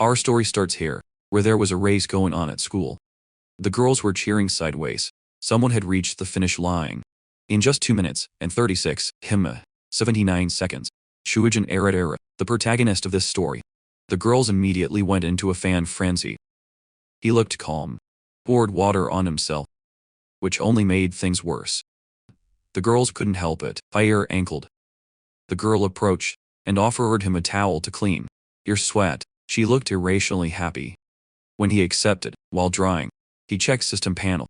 Our story starts here, where there was a race going on at school. The girls were cheering sideways. Someone had reached the finish line. In just 2 minutes and 79 seconds, Shuijin Era, the protagonist of this story. The girls immediately went into a fan frenzy. He looked calm, poured water on himself, which only made things worse. The girls couldn't help it. Fire ankled. The girl approached and offered him a towel to clean. Your sweat. She looked irrationally happy. When he accepted, while drying, he checked system panel.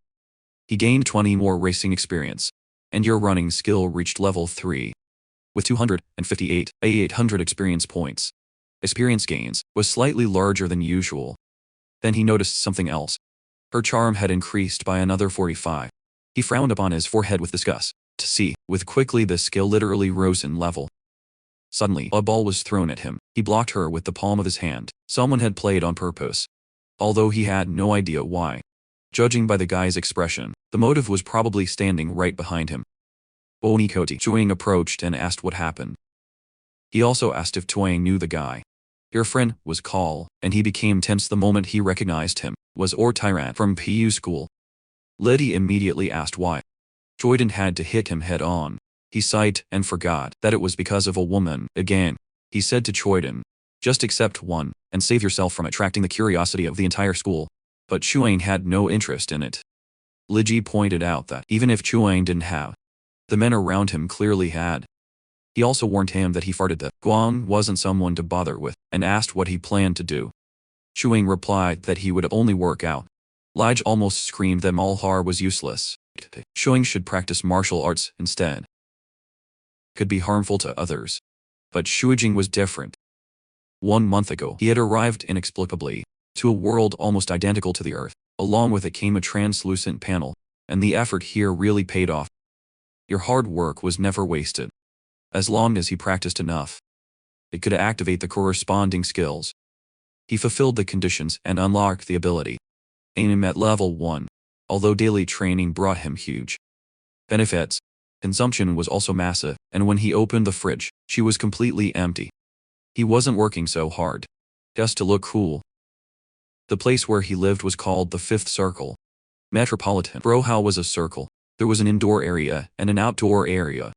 He gained 20 more racing experience, and your running skill reached level 3. With 800 experience points. Experience gains was slightly larger than usual. Then he noticed something else. Her charm had increased by another 45. He frowned upon his forehead with disgust. To see, with quickly the skill literally rose in level. Suddenly, a ball was thrown at him. He blocked her with the palm of his hand. Someone had played on purpose. Although he had no idea why. Judging by the guy's expression, the motive was probably standing right behind him. Bonikoti Chuang approached and asked what happened. He also asked if Chuang knew the guy. Your friend was Call, and he became tense the moment he recognized him, was Or Tyrant from PU school. Liddy immediately asked why. Joyden had to hit him head on. He sighed and forgot that it was because of a woman. Again, he said to Joyden, just accept one, and save yourself from attracting the curiosity of the entire school. But Chuang had no interest in it. Liji pointed out that even if Chuang didn't have, the men around him clearly had. He also warned him that he farted that Guang wasn't someone to bother with, and asked what he planned to do. Chuang replied that he would only work out. Lige almost screamed that Malhar was useless. Chuang should practice martial arts instead. Could be harmful to others. But Shuijing was different. 1 month ago, he had arrived inexplicably to a world almost identical to the Earth. Along with it came a translucent panel, and the effort here really paid off. Your hard work was never wasted. As long as he practiced enough, it could activate the corresponding skills. He fulfilled the conditions and unlocked the ability. Aim at level 1, although daily training brought him huge benefits. Consumption was also massive, and when he opened the fridge, she was completely empty. He wasn't working so hard, just to look cool. The place where he lived was called the Fifth Circle. Metropolitan Brohau was a circle. There was an indoor area and an outdoor area.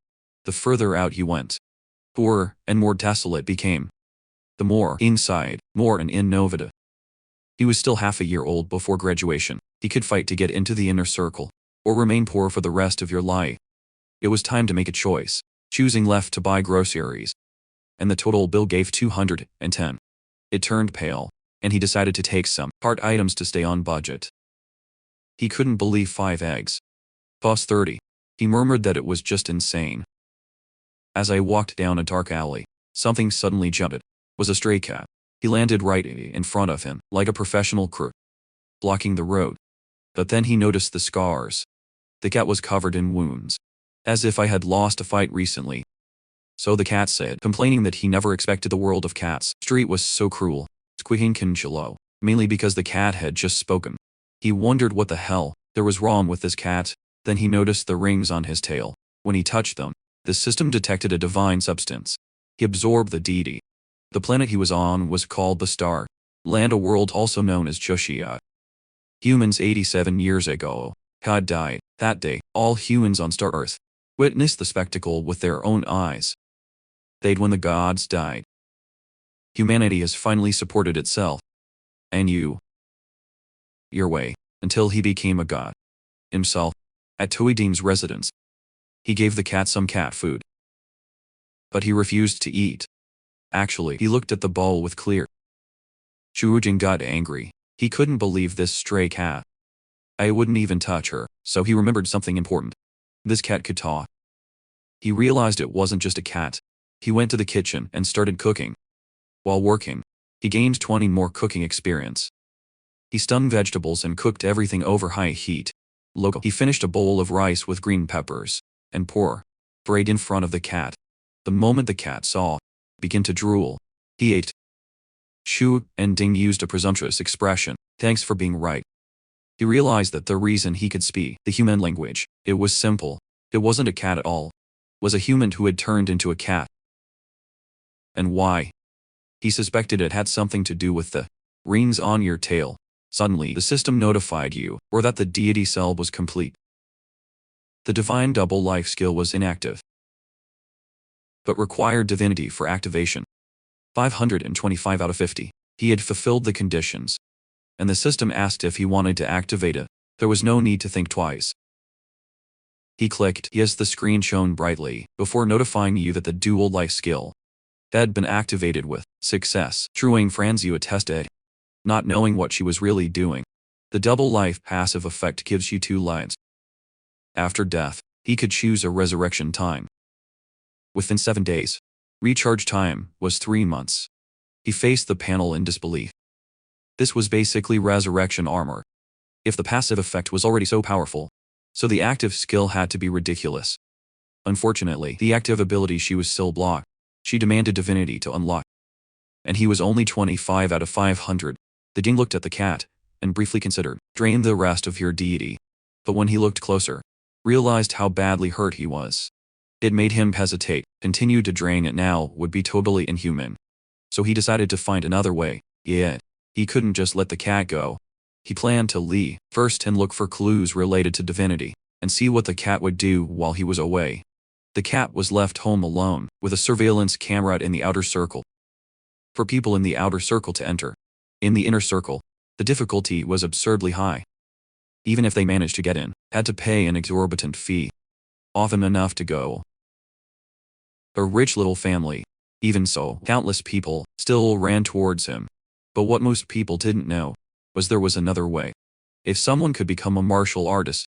The further out he went, poorer and more desolate it became. The more inside, more an innovative. He was still half a year old before graduation. He could fight to get into the inner circle, or remain poor for the rest of your life. It was time to make a choice, choosing left to buy groceries. And the total bill gave 210. It turned pale, and he decided to take some part items to stay on budget. He couldn't believe 5 eggs. Plus 30. He murmured that it was just insane. As I walked down a dark alley, something suddenly jumped. It was a stray cat. He landed right in front of him, like a professional crook, blocking the road. But then he noticed the scars. The cat was covered in wounds, as if I had lost a fight recently. So the cat said, complaining that he never expected the world of cats. Street was so cruel. Squeaking Kinchilo, mainly because the cat had just spoken. He wondered what the hell there was wrong with this cat. Then he noticed the rings on his tail. When he touched them, the system detected a divine substance. He absorbed the deity. The planet he was on was called the Star Land, a world also known as Joshia. Humans 87 years ago had died. That day, all humans on Star Earth witnessed the spectacle with their own eyes. They'd when the gods died. Humanity has finally supported itself. And your way, until he became a god. Himself. At Toidim's residence. He gave the cat some cat food. But he refused to eat. Actually, he looked at the bowl with clear. Shuijing got angry. He couldn't believe this stray cat. I wouldn't even touch her, so he remembered something important. This cat could talk. He realized it wasn't just a cat. He went to the kitchen and started cooking. While working, he gained 20 more cooking experience. He stunned vegetables and cooked everything over high heat. He finished a bowl of rice with green peppers and braid in front of the cat. The moment the cat saw, began to drool, he ate. Shu and Ding used a presumptuous expression, thanks for being right. He realized that the reason he could speak the human language, it was simple. It wasn't a cat at all. It was a human who had turned into a cat. And why? He suspected it had something to do with the rings on your tail. Suddenly, the system notified you, or that the deity cell was complete. The divine double life skill was inactive, but required divinity for activation. 525 out of 50. He had fulfilled the conditions, and the system asked if he wanted to activate it. There was no need to think twice. He clicked yes. The screen shone brightly before notifying you that the dual life skill had been activated with success. Truing Franzua tested, not knowing what she was really doing. The double life passive effect gives you 2 lives. After death, he could choose a resurrection time. Within 7 days. Recharge time was 3 months. He faced the panel in disbelief. This was basically resurrection armor. If the passive effect was already so powerful, so the active skill had to be ridiculous. Unfortunately, the active ability she was still blocked. She demanded divinity to unlock. And he was only 25 out of 500. The Ding looked at the cat, and briefly considered, drain the rest of your deity. But when he looked closer, realized how badly hurt he was. It made him hesitate. Continue to drain it now would be totally inhuman. So he decided to find another way. Yet, he couldn't just let the cat go. He planned to leave first and look for clues related to divinity, and see what the cat would do while he was away. The cat was left home alone, with a surveillance camera in the outer circle. For people in the outer circle to enter. In the inner circle, the difficulty was absurdly high. Even if they managed to get in, had to pay an exorbitant fee. Often enough to go. A rich little family. Even so, countless people still ran towards him. But what most people didn't know was there was another way. If someone could become a martial artist,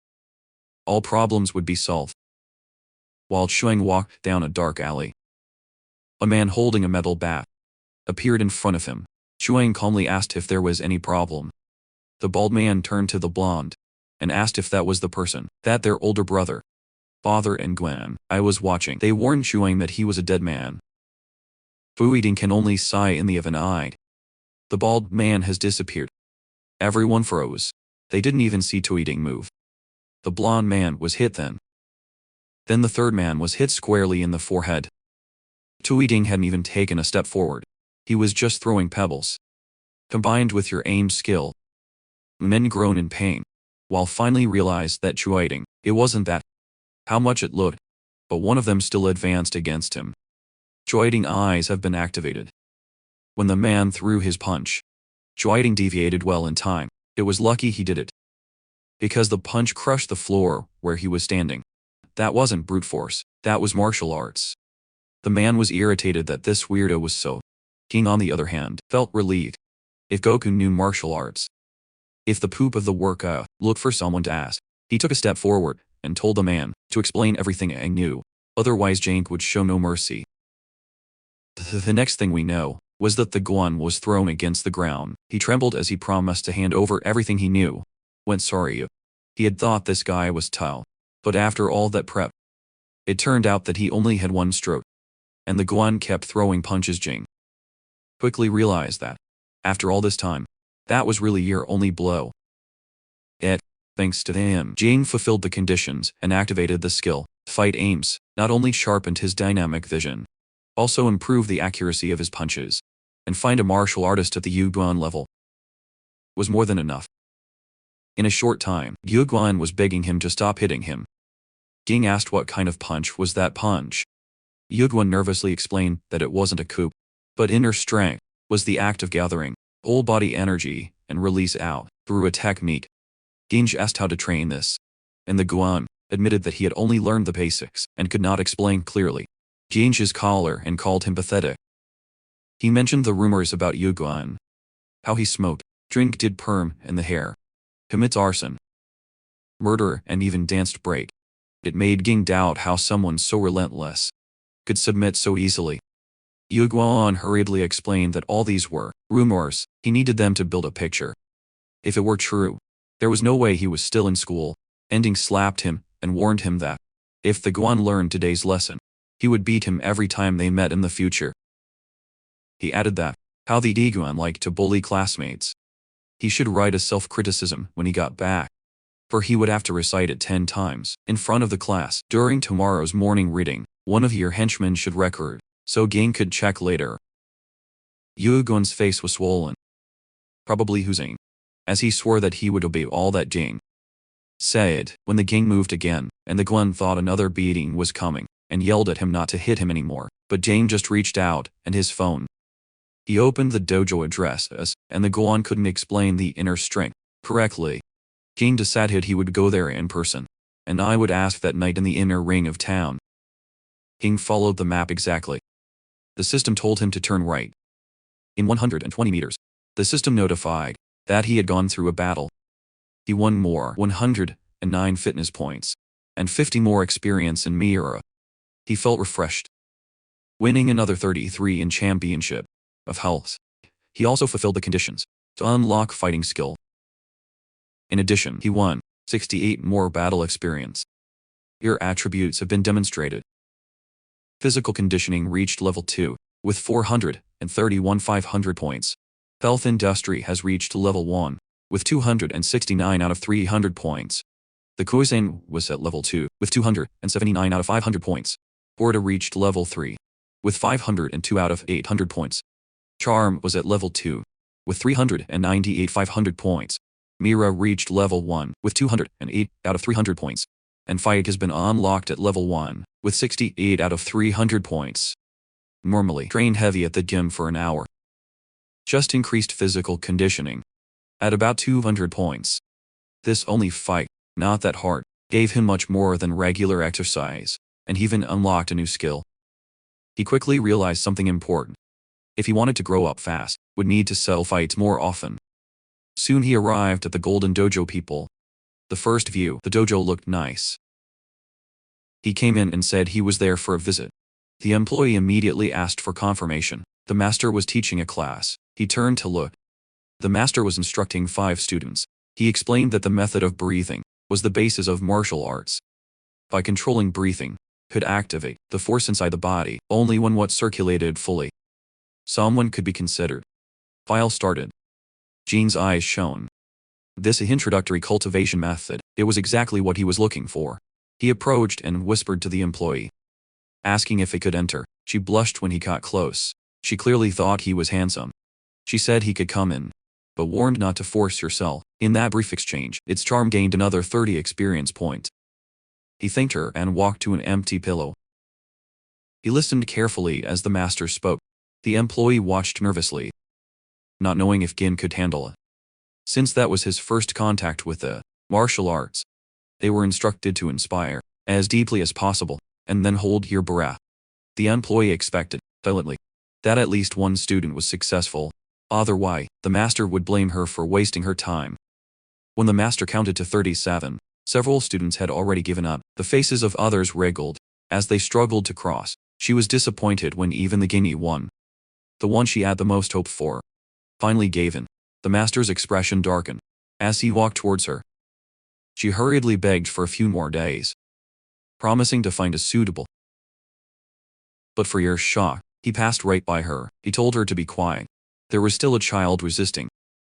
all problems would be solved. While Shuang walked down a dark alley, a man holding a metal bat appeared in front of him. Shuang calmly asked if there was any problem. The bald man turned to the blonde and asked if that was the person, that their older brother. Father and Gwen, I was watching. They warned Shuang that he was a dead man. Fu-Eating can only sigh in the event-eyed. The bald man has disappeared. Everyone froze. They didn't even see Tu-Eating move. The blonde man was hit then. Then the third man was hit squarely in the forehead. Tu-Eating hadn't even taken a step forward. He was just throwing pebbles. Combined with your aim skill. Men groaned in pain, while finally realized that Tu-Eating, it wasn't that. How much it looked. But one of them still advanced against him. Tu-Eating eyes have been activated. When the man threw his punch, Tu-Eating deviated well in time. It was lucky he did it, because the punch crushed the floor where he was standing. That wasn't brute force, that was martial arts. The man was irritated that this weirdo was so. King, on the other hand, felt relieved. If Goku knew martial arts, if the poop of the worka looked for someone to ask, he took a step forward and told the man to explain everything Aang knew, otherwise Jank would show no mercy. The next thing we know was that the Guan was thrown against the ground. He trembled as he promised to hand over everything he knew. Went sorry. He had thought this guy was Tao. But after all that prep, it turned out that he only had one stroke. And the Guan kept throwing punches. Jing quickly realized that, after all this time, that was really your only blow. Yet, thanks to him, Jing fulfilled the conditions and activated the skill. Fight aims not only sharpened his dynamic vision, also improved the accuracy of his punches, and find a martial artist at the Yu Guan level was more than enough. In a short time, Yu Guan was begging him to stop hitting him. Ging asked what kind of punch was that punch. Yu Guan nervously explained that it wasn't a coup, but inner strength was the act of gathering whole body energy and release out through a technique. Ging asked how to train this, and the Guan admitted that he had only learned the basics and could not explain clearly. Ging's collar and called him pathetic. He mentioned the rumors about Yu Guan, how he smoked, did perm in the hair, commits arson, murder, and even danced break. It made Ging doubt how someone so relentless could submit so easily. Yu Guan hurriedly explained that all these were rumors. He needed them to build a picture. If it were true, there was no way he was still in school. Ending slapped him and warned him that, if the Guan learned today's lesson, he would beat him every time they met in the future. He added that, how the Guan liked to bully classmates. He should write a self-criticism when he got back, for he would have to recite it 10 times in front of the class. During tomorrow's morning reading, one of your henchmen should record, so Ging could check later. Yu Guan's face was swollen. probably Hussein, as he swore that he would obey all that Jane said. When the gang moved again, and the Glen thought another beating was coming, and yelled at him not to hit him anymore, but Jane just reached out, and his phone. He opened the dojo addresses, and the Goan couldn't explain the inner strength correctly. Jane decided he would go there in person, and I would ask that night in the inner ring of town. King followed the map exactly. The system told him to turn right. In 120 meters, the system notified that he had gone through a battle. He won more 109 fitness points, and 50 more experience in Miura. He felt refreshed. Winning another 33 in championship of health. He also fulfilled the conditions to unlock fighting skill. In addition, he won 68 more battle experience. Your attributes have been demonstrated. Physical conditioning reached level 2, with 431 500 points. Health industry has reached level 1, with 269 out of 300 points. The cuisine was at level 2, with 279 out of 500 points. Orta reached level 3, with 502 out of 800 points. Charm was at level 2, with 398 500 points. Mira reached level 1, with 208 out of 300 points. And Fight has been unlocked at level 1, with 68 out of 300 points. Normally train heavy at the gym for an hour. Just increased physical conditioning. At about 200 points. This only fight, not that hard, gave him much more than regular exercise, and he even unlocked a new skill. He quickly realized something important. If he wanted to grow up fast, would need to sell fights more often. Soon he arrived at the Golden Dojo people. The first view, the dojo looked nice. He came in and said he was there for a visit. The employee immediately asked for confirmation. The master was teaching a class. He turned to look. The master was instructing 5 students. He explained that the method of breathing was the basis of martial arts. By controlling breathing, could activate the force inside the body only when what circulated fully. Someone could be considered. File started. Jean's eyes shone. This introductory cultivation method, it was exactly what he was looking for. He approached and whispered to the employee, asking if he could enter. She blushed when he got close. She clearly thought he was handsome. She said he could come in, but warned not to force yourself. In that brief exchange, its charm gained another 30 experience points. He thanked her and walked to an empty pillow. He listened carefully as the master spoke. The employee watched nervously, not knowing if Gin could handle it. Since that was his first contact with the martial arts, they were instructed to inspire as deeply as possible, and then hold your breath. The employee expected, silently, that at least one student was successful. Otherwise, the master would blame her for wasting her time. When the master counted to 37, several students had already given up. The faces of others wriggled as they struggled to cross. She was disappointed when even the guinea one, the one she had the most hope for, finally gave in. The master's expression darkened as he walked towards her. She hurriedly begged for a few more days, promising to find a suitable. But for your shock, he passed right by her. He told her to be quiet. There was still a child resisting.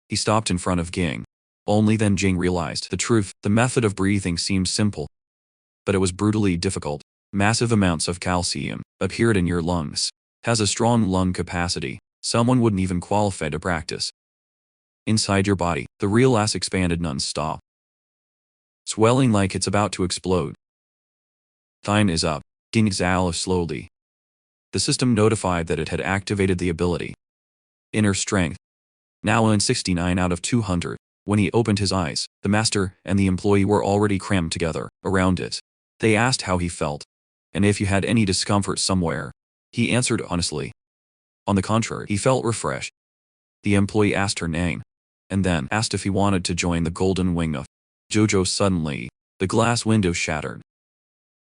He stopped in front of Ging. Only then Jing realized the truth. The method of breathing seemed simple, but it was brutally difficult. Massive amounts of calcium appeared in your lungs. Has a strong lung capacity. Someone wouldn't even qualify to practice. Inside your body, the real ass expanded non-stop, swelling like it's about to explode. Time is up. Ging exhaled slowly. The system notified that it had activated the ability. Inner strength. Now in 69 out of 200. When he opened his eyes, the master and the employee were already crammed together around it. They asked how he felt, and if he had any discomfort somewhere. He answered honestly. On the contrary, he felt refreshed. The employee asked her name, and then asked if he wanted to join the golden wing of Dojo. Suddenly, the glass window shattered.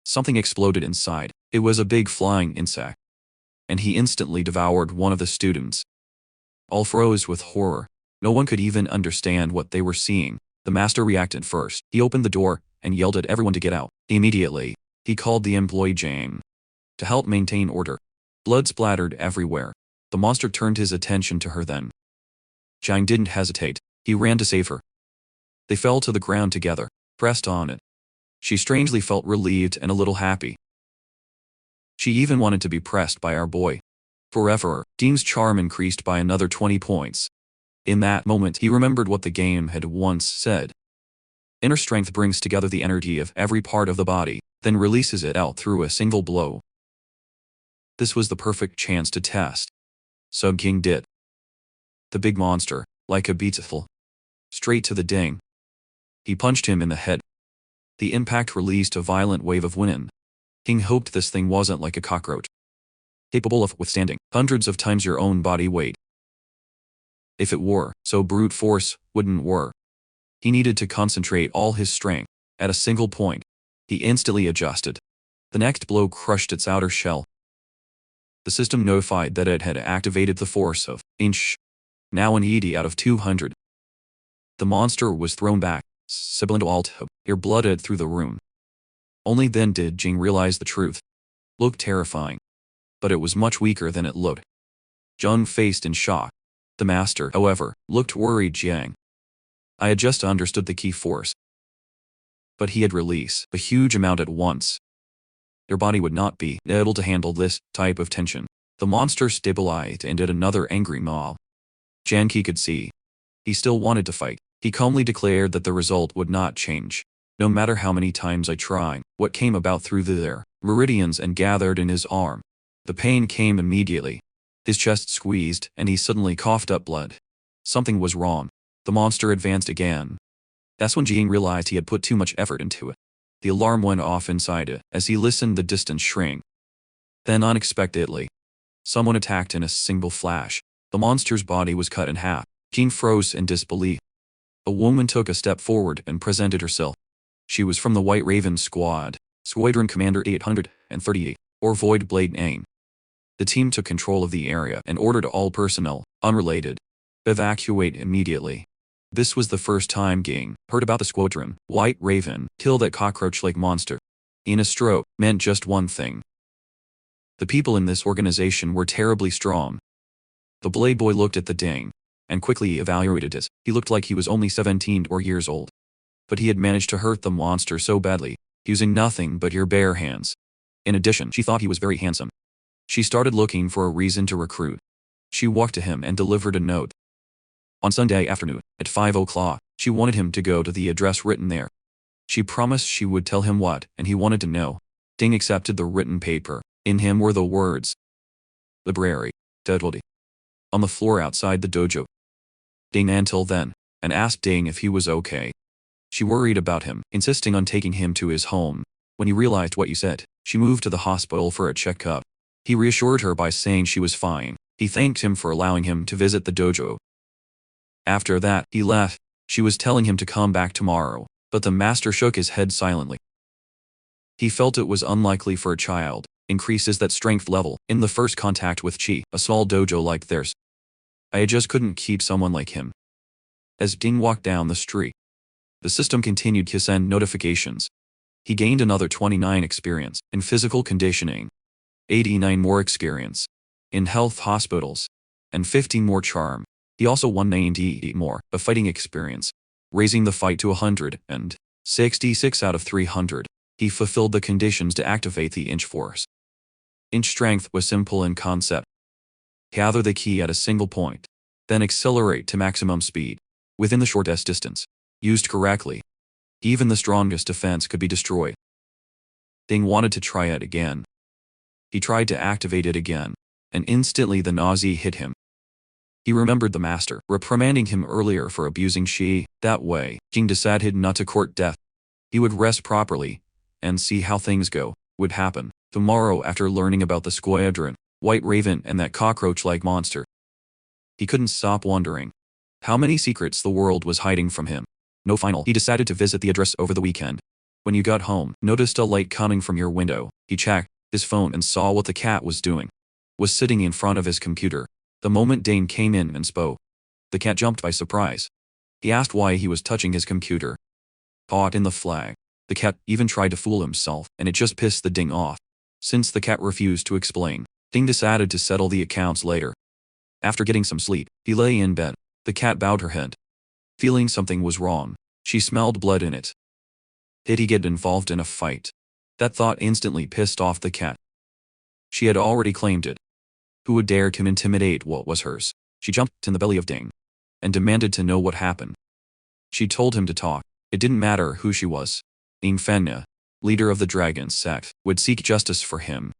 Something exploded inside. It was a big flying insect, and he instantly devoured one of the students. All froze with horror. No one could even understand what they were seeing. The master reacted first. He opened the door and yelled at everyone to get out. Immediately, he called the employee Jane to help maintain order. Blood splattered everywhere. The monster turned his attention to her then. Jang didn't hesitate. He ran to save her. They fell to the ground together, pressed on it. She strangely felt relieved and a little happy. She even wanted to be pressed by our boy. Forever, Dean's charm increased by another 20 points. In that moment, he remembered what the game had once said. Inner strength brings together the energy of every part of the body, then releases it out through a single blow. This was the perfect chance to test. So King did. The big monster, like a beetle, straight to the ding. He punched him in the head. The impact released a violent wave of wind. King hoped this thing wasn't like a cockroach, capable of withstanding hundreds of times your own body weight. If it were, so brute force wouldn't work. He needed to concentrate all his strength at a single point. He instantly adjusted. The next blow crushed its outer shell. The system notified that it had activated the force of inch, now an 80 out of 200. The monster was thrown back, sibilant alt, air blooded through the room. Only then did Jing realize the truth. Looked terrifying, but it was much weaker than it looked. Jung faced in shock. The master, however, looked worried. Jiang, I had just understood the key force. But he had released a huge amount at once. Their body would not be able to handle this type of tension. The monster stabilized and did another angry maw. Jiang could see. He still wanted to fight. He calmly declared that the result would not change. No matter how many times I tried, what came about through their meridians and gathered in his arm. The pain came immediately. His chest squeezed and he suddenly coughed up blood. Something was wrong. The monster advanced again. That's when Jing realized he had put too much effort into it. The alarm went off inside it as he listened the distance shrink. Then unexpectedly, someone attacked in a single flash. The monster's body was cut in half. Jing froze in disbelief. A woman took a step forward and presented herself. She was from the White Raven Squad, Squadron Commander 838, or Void Blade name. The team took control of the area and ordered all personnel, unrelated, evacuate immediately. This was the first time Ging heard about the squadron. White Raven, kill that cockroach-like monster. In a stroke, meant just one thing. The people in this organization were terribly strong. The Blade Boy looked at the ding and quickly evaluated it. He looked like he was only 17 or years old. But he had managed to hurt the monster so badly, using nothing but your bare hands. In addition, she thought he was very handsome. She started looking for a reason to recruit. She walked to him and delivered a note. On Sunday afternoon, at 5 o'clock, she wanted him to go to the address written there. She promised she would tell him what, and he wanted to know. Ding accepted the written paper. In him were the words. Library. Deadwoody. On the floor outside the dojo. Ding until then, and asked Ding if he was okay. She worried about him, insisting on taking him to his home. When he realized what you said, she moved to the hospital for a checkup. He reassured her by saying she was fine. He thanked him for allowing him to visit the dojo. After that, he left. She was telling him to come back tomorrow, but the master shook his head silently. He felt it was unlikely for a child, increases that strength level, in the first contact with Chi, a small dojo like theirs. I just couldn't keep someone like him. As Ding walked down the street, the system continued to send notifications. He gained another 29 experience in physical conditioning, 89 more experience in health hospitals, and 15 more charm. He also won 90 more of fighting experience, raising the fight to 166 out of 300. He fulfilled the conditions to activate the inch force. Inch strength was simple in concept. Gather the key at a single point, then accelerate to maximum speed, within the shortest distance. Used correctly, even the strongest defense could be destroyed. Ding wanted to try it again. He tried to activate it again, and instantly the nausea hit him. He remembered the master reprimanding him earlier for abusing Shi. That way, Jing decided not to court death. He would rest properly, and see how things go, would happen, tomorrow after learning about the squadron, White Raven and that cockroach-like monster. He couldn't stop wondering how many secrets the world was hiding from him. No final. He decided to visit the address over the weekend. When you got home, noticed a light coming from your window. He checked his phone and saw what the cat was doing. Was sitting in front of his computer. The moment Dane came in and spoke, the cat jumped by surprise. He asked why he was touching his computer. Caught in the flag. The cat even tried to fool himself, and it just pissed the Ding off. Since the cat refused to explain, Ding decided to settle the accounts later. After getting some sleep, he lay in bed. The cat bowed her head. Feeling something was wrong. She smelled blood in it. Did he get involved in a fight? That thought instantly pissed off the cat. She had already claimed it. Who would dare to intimidate what was hers? She jumped in the belly of Ding. and demanded to know what happened. She told him to talk. It didn't matter who she was. Fena, leader of the dragon sect, would seek justice for him.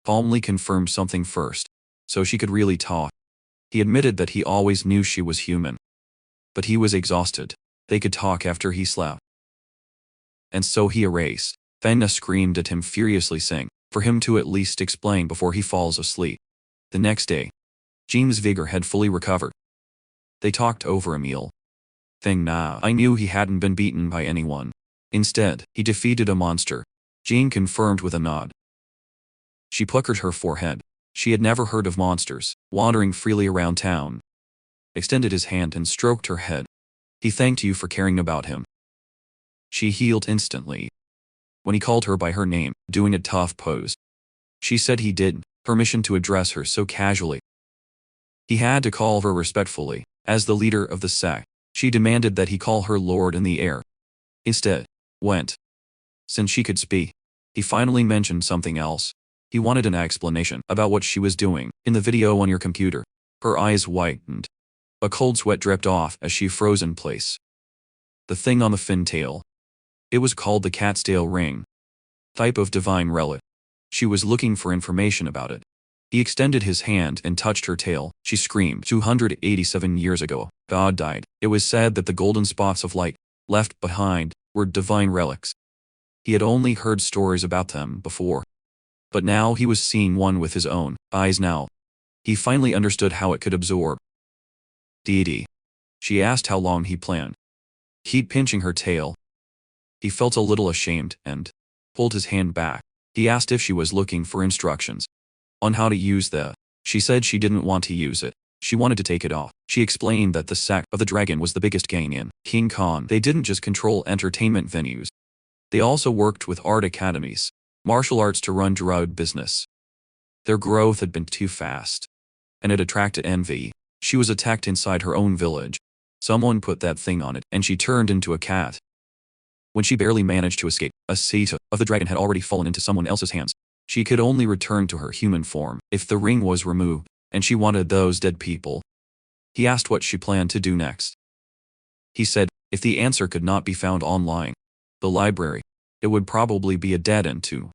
Calmly confirmed something first, so she could really talk. He admitted that he always knew she was human. But he was exhausted. They could talk after he slept. And so he erased. Fena screamed at him furiously, saying, for him to at least explain before he falls asleep. The next day, Jim's vigor had fully recovered. They talked over a meal. I knew he hadn't been beaten by anyone. Instead, he defeated a monster. Jim confirmed with a nod. She puckered her forehead. She had never heard of monsters wandering freely around town. Extended his hand and stroked her head. He thanked you for caring about him. She healed instantly. When he called her by her name, doing a tough pose, she said he did, permission to address her so casually. He had to call her respectfully. As the leader of the sect, she demanded that he call her Lord in the air. Instead, went. Since she could speak, he finally mentioned something else. He wanted an explanation about what she was doing in the video on your computer. Her eyes whitened. A cold sweat dripped off as she froze in place. The thing on the fin tail. It was called the cat's tail ring. Type of divine relic. She was looking for information about it. He extended his hand and touched her tail. She screamed. 287 years ago, God died. It was said that the golden spots of light left behind were divine relics. He had only heard stories about them before. But now he was seeing one with his own eyes now. He finally understood how it could absorb deity. She asked how long he planned. He'd pinching her tail. He felt a little ashamed and pulled his hand back. He asked if she was looking for instructions on how to use the. She said she didn't want to use it. She wanted to take it off. She explained that the sect of the dragon was the biggest gang in King Kong. They didn't just control entertainment venues. They also worked with art academies, martial arts to run drug business. Their growth had been too fast, and it attracted envy. She was attacked inside her own village. Someone put that thing on it, and she turned into a cat. When she barely managed to escape, a seat of the dragon had already fallen into someone else's hands. She could only return to her human form if the ring was removed, and she wanted those dead people. He asked what she planned to do next. He said, if the answer could not be found online, the library, it would probably be a dead end too.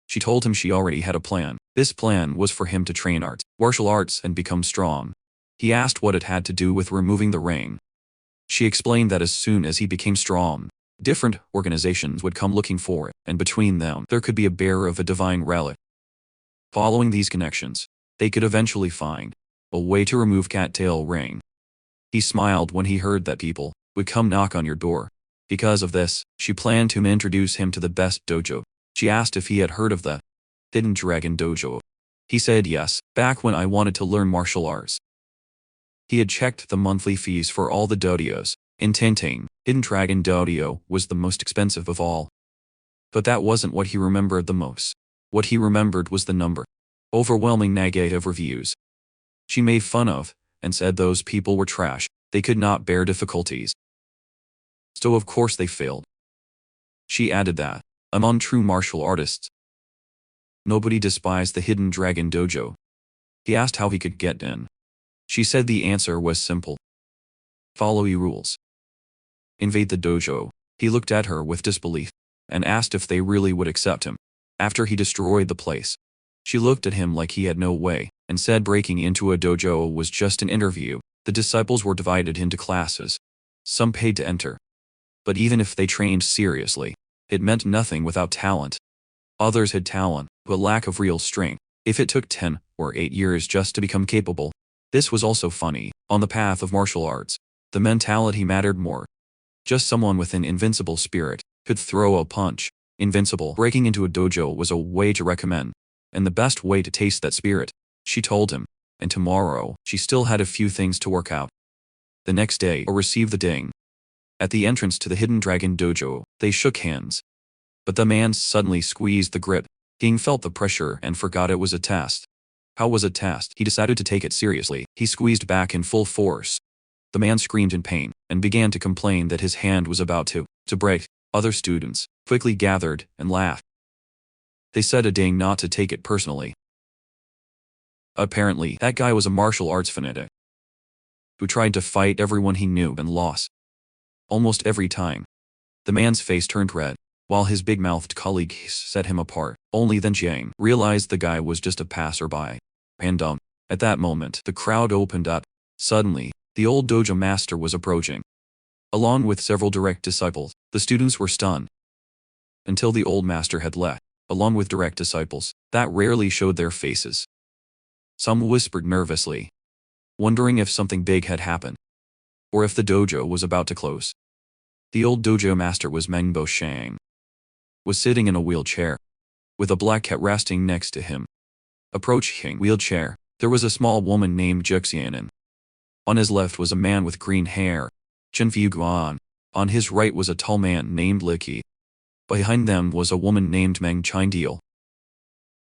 She told him she already had a plan. This plan was for him to train martial arts and become strong. He asked what it had to do with removing the ring. She explained that as soon as he became strong, different organizations would come looking for it, and between them, there could be a bearer of a divine relic. Following these connections, they could eventually find a way to remove cattail ring. He smiled when he heard that people would come knock on your door. Because of this, she planned to introduce him to the best dojo. She asked if he had heard of the Hidden Dragon Dojo. He said yes, back when I wanted to learn martial arts. He had checked the monthly fees for all the dojos. In Tinting, Hidden Dragon Dojo was the most expensive of all. But that wasn't what he remembered the most. What he remembered was the number. Overwhelming negative reviews. She made fun of, and said those people were trash. They could not bear difficulties. So of course they failed. She added that, among true martial artists, nobody despised the Hidden Dragon Dojo. He asked how he could get in. She said the answer was simple. Follow the rules. Invade the dojo. He looked at her with disbelief, and asked if they really would accept him after he destroyed the place. She looked at him like he had no way, and said breaking into a dojo was just an interview. The disciples were divided into classes. Some paid to enter. But even if they trained seriously, it meant nothing without talent. Others had talent, but lack of real strength. If it took 10 or 8 years just to become capable. This was also funny. On the path of martial arts, the mentality mattered more. Just someone with an invincible spirit could throw a punch. Invincible. Breaking into a dojo was a way to recommend, and the best way to taste that spirit, she told him. And tomorrow, she still had a few things to work out. The next day, or receive the ding. At the entrance to the Hidden Dragon Dojo, they shook hands. But the man suddenly squeezed the grip. King felt the pressure and forgot it was a test. How was a test? He decided to take it seriously. He squeezed back in full force. The man screamed in pain, and began to complain that his hand was about to break. Other students quickly gathered and laughed. They said a ding not to take it personally. Apparently, that guy was a martial arts fanatic. who tried to fight everyone he knew and lost. Almost every time. The man's face turned red, while his big-mouthed colleague set him apart. Only then Jane realized the guy was just a passerby. And at that moment, the crowd opened up. Suddenly, the old dojo master was approaching. Along with several direct disciples, the students were stunned. Until the old master had left, along with direct disciples, that rarely showed their faces. Some whispered nervously, wondering if something big had happened, or if the dojo was about to close. The old dojo master was Mengbo Shang. Was sitting in a wheelchair, with a black cat resting next to him. Approaching wheelchair, there was a small woman named Juxianan. On his left was a man with green hair, Chenfiu Guan. On his right was a tall man named Liqi. Behind them was a woman named Meng Chindeal.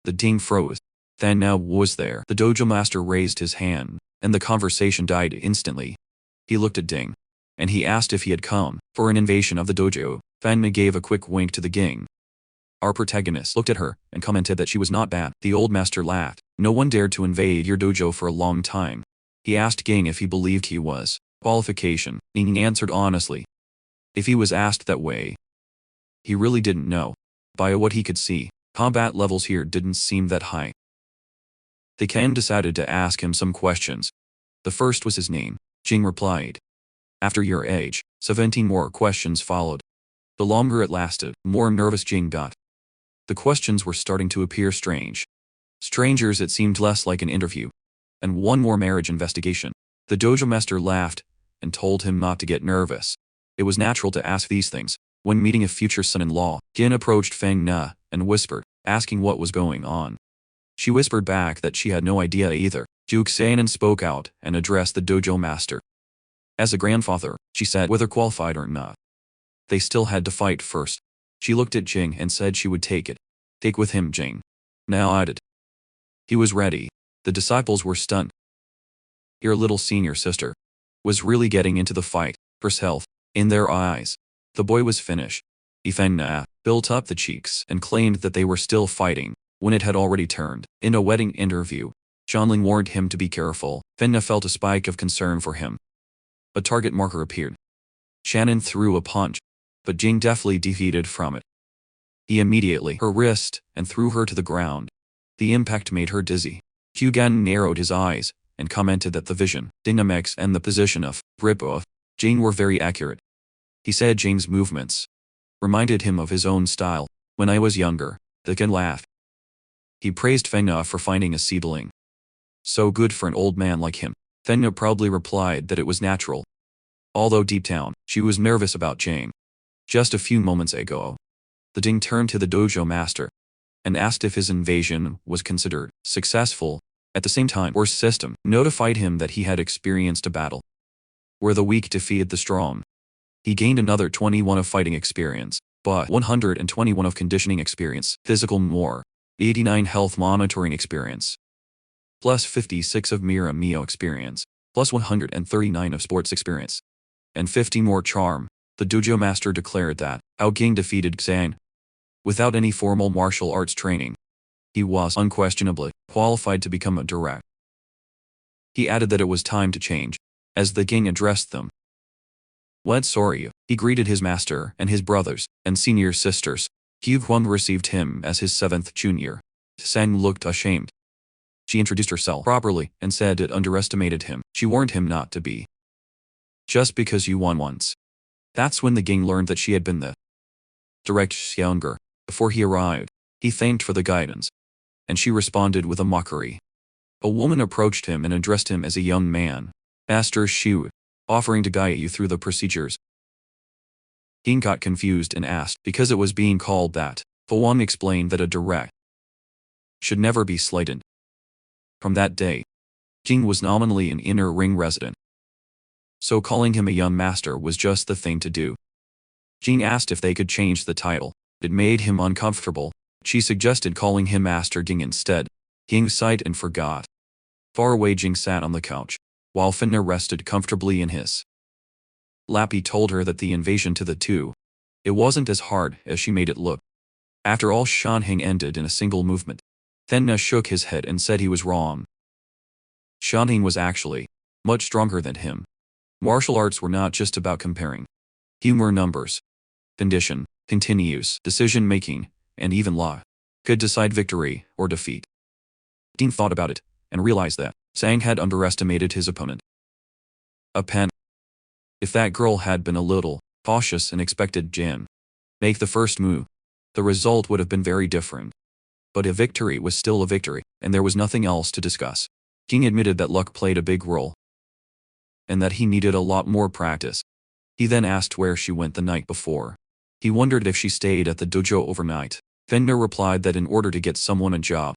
The ding froze. Fena was there. The dojo master raised his hand, and the conversation died instantly. He looked at Ding, and he asked if he had come for an invasion of the dojo. Fena gave a quick wink to the gang. Our protagonist looked at her and commented that she was not bad. The old master laughed. No one dared to invade your dojo for a long time. He asked Ging if he believed he was qualification. Ging answered honestly. If he was asked that way, he really didn't know. By what he could see, combat levels here didn't seem that high. The Kang decided to ask him some questions. The first was his name. Jing replied. After your age, 17 more questions followed. The longer it lasted, the more nervous Jing got. The questions were starting to appear strange. Strangers, it seemed less like an interview. And one more marriage investigation. The dojo master laughed and told him not to get nervous. It was natural to ask these things. When meeting a future son-in-law, Gin approached Feng Na and whispered, asking what was going on. She whispered back that she had no idea either. Juxianan spoke out and addressed the dojo master. As a grandfather, she said whether qualified or not, they still had to fight first. She looked at Jing and said she would take it. Take with him, Jing. Now nodded. He was ready. The disciples were stunned. Your little senior sister was really getting into the fight, herself, in their eyes. The boy was finished. Feng Na built up the cheeks and claimed that they were still fighting, when it had already turned. In a wedding interview, Zhanling warned him to be careful. Feng Na felt a spike of concern for him. A target marker appeared. Shannon threw a punch, but Jing deftly defeated from it. He immediately her wrist and threw her to the ground. The impact made her dizzy. Hugan narrowed his eyes and commented that the vision, dynamics and the position of grip of Jing were very accurate. He said Jing's movements reminded him of his own style. When I was younger, the Ken laughed. He praised Feng Na for finding a seedling so good for an old man like him. Feng Na proudly replied that it was natural. Although deep down, she was nervous about Jing. Just a few moments ago, the Ding turned to the dojo master and asked if his invasion was considered successful. At the same time, War's system notified him that he had experienced a battle where the weak defeated the strong. He gained another 21 of fighting experience, but 121 of conditioning experience, physical more, 89 health monitoring experience, plus 56 of Mira Mio experience, plus 139 of sports experience, and 50 more charm. The dojo master declared that Ao Ging defeated Xan without any formal martial arts training. He was unquestionably qualified to become a direct. He added that it was time to change, as the Ging addressed them. What sorry, he greeted his master and his brothers and senior sisters. Hu Huang received him as his 7th junior. Sang looked ashamed. She introduced herself properly and said it underestimated him. She warned him not to be. Just because you won once. That's when the Ging learned that she had been the direct younger. Before he arrived, he thanked for the guidance, and she responded with a mockery. A woman approached him and addressed him as a young man. Master Shu, offering to guide you through the procedures. Ging got confused and asked because it was being called that. Wang explained that a direct should never be slighted. From that day, Jing was nominally an inner ring resident, so calling him a young master was just the thing to do. Jing asked if they could change the title. It made him uncomfortable. She suggested calling him Master Ging instead. Ging sighed and forgot. Far away, Jing sat on the couch, while Fena rested comfortably in his lap. He told her that the invasion to the two, it wasn't as hard as she made it look. After all, Shanheng ended in a single movement. Fena shook his head and said he was wrong. Shanheng was actually much stronger than him. Martial arts were not just about comparing. Humor, numbers, condition, continues, decision-making, and even law could decide victory or defeat. Dean thought about it and realized that Sang had underestimated his opponent. A pen. If that girl had been a little cautious and expected Jin make the first move, the result would have been very different. But a victory was still a victory, and there was nothing else to discuss. King admitted that luck played a big role, and that he needed a lot more practice. He then asked where she went the night before. He wondered if she stayed at the dojo overnight. Fena replied that in order to get someone a job,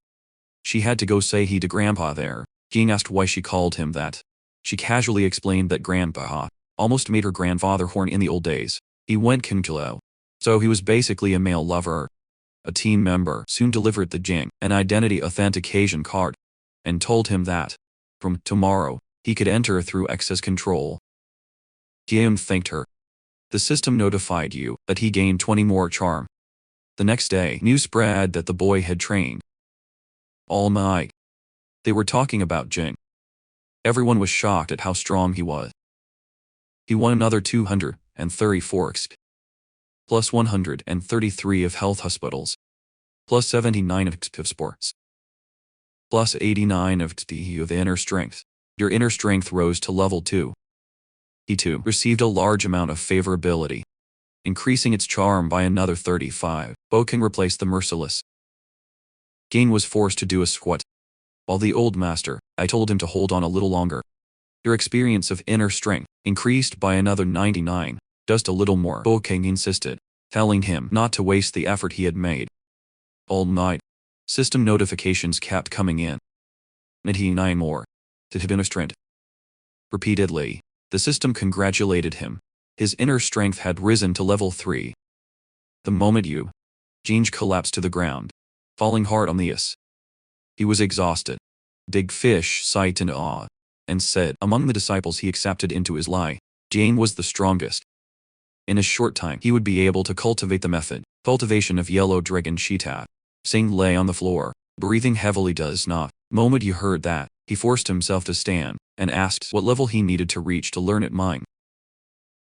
she had to go say hi to Grandpa there. King asked why she called him that. She casually explained that Grandpa almost made her grandfather horny in the old days. He went Kinkilo. So he was basically a male lover. A team member soon delivered the Jing an identity authentication card and told him that from tomorrow he could enter through access control. Guillaume thanked her. The system notified you that he gained 20 more charm. The next day, news spread that the boy had trained all night. They were talking about Jing. Everyone was shocked at how strong he was. He won another 234 XP, plus 133 of health hospitals, plus 79 of XP of sports, plus 89 of XP of inner strength. Your inner strength rose to level 2. He too received a large amount of favorability, increasing its charm by another 35. Boking replaced the merciless. Ging was forced to do a squat, while the old master, I told him to hold on a little longer. Your experience of inner strength increased by another 99, just a little more. Boking insisted, telling him not to waste the effort he had made. All night, system notifications kept coming in. 99 more. To have inner strength. Repeatedly, the system congratulated him. His inner strength had risen to level 3. The moment Jinj collapsed to the ground, falling hard on the ice. He was exhausted. Big Fish sighed in awe, and said among the disciples he accepted into his lie, Jane was the strongest. In a short time he would be able to cultivate the method, cultivation of yellow dragon Cheetah. Sing lay on the floor, breathing heavily. Does not. Moment he heard that, he forced himself to stand, and asked what level he needed to reach to learn at mine.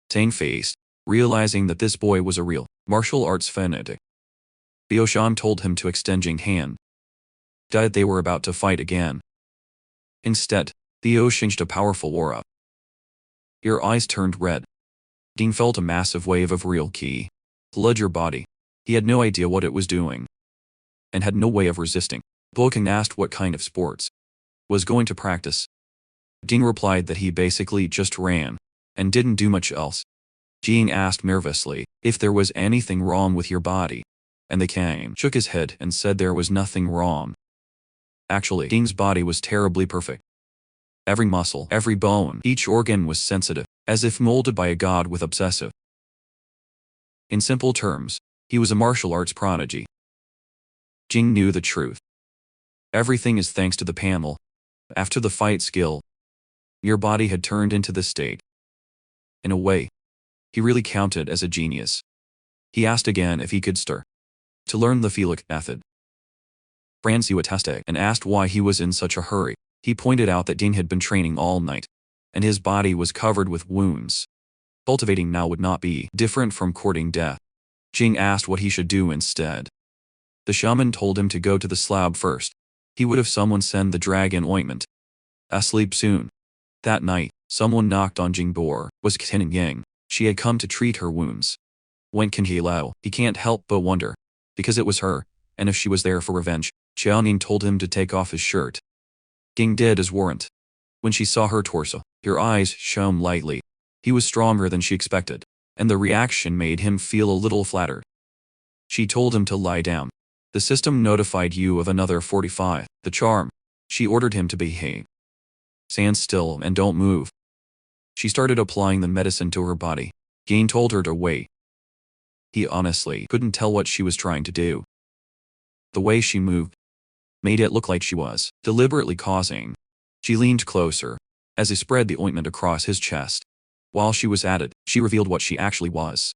Tang faced, realizing that this boy was a real martial arts fanatic. Bioshan told him to extend Jing's hand. They were about to fight again. Instead, Theo changed a powerful aura. Your eyes turned red. Dean felt a massive wave of real ki flood your body. He had no idea what it was doing, and had no way of resisting. Boking asked what kind of sports was going to practice. Dean replied that he basically just ran, and didn't do much else. Jean asked nervously if there was anything wrong with your body, and the king shook his head and said there was nothing wrong. Actually, Dean's body was terribly perfect. Every muscle, every bone, each organ was sensitive, as if molded by a god with obsessive. In simple terms, he was a martial arts prodigy. Jing knew the truth. Everything is thanks to the panel. After the fight skill, your body had turned into this state. In a way, he really counted as a genius. He asked again if he could stir to learn the Felix method. Franciwa tested and asked why he was in such a hurry. He pointed out that Ding had been training all night, and his body was covered with wounds. Cultivating now would not be different from courting death. Jing asked what he should do instead. The shaman told him to go to the slab first. He would have someone send the dragon ointment. Asleep soon. That night, someone knocked on Jing's door. Was Ken Yang. She had come to treat her wounds. When Ken Yahello, he can't help but wonder, because it was her, and if she was there for revenge. Xiaoning told him to take off his shirt. Ging did as warrant. When she saw her torso, her eyes shone lightly. He was stronger than she expected, and the reaction made him feel a little flattered. She told him to lie down. The system notified you of another 45. The charm. She ordered him to behave. Stand still and don't move. She started applying the medicine to her body. Gain told her to wait. He honestly couldn't tell what she was trying to do. The way she moved made it look like she was deliberately causing. She leaned closer as he spread the ointment across his chest. While she was at it, she revealed what she actually was.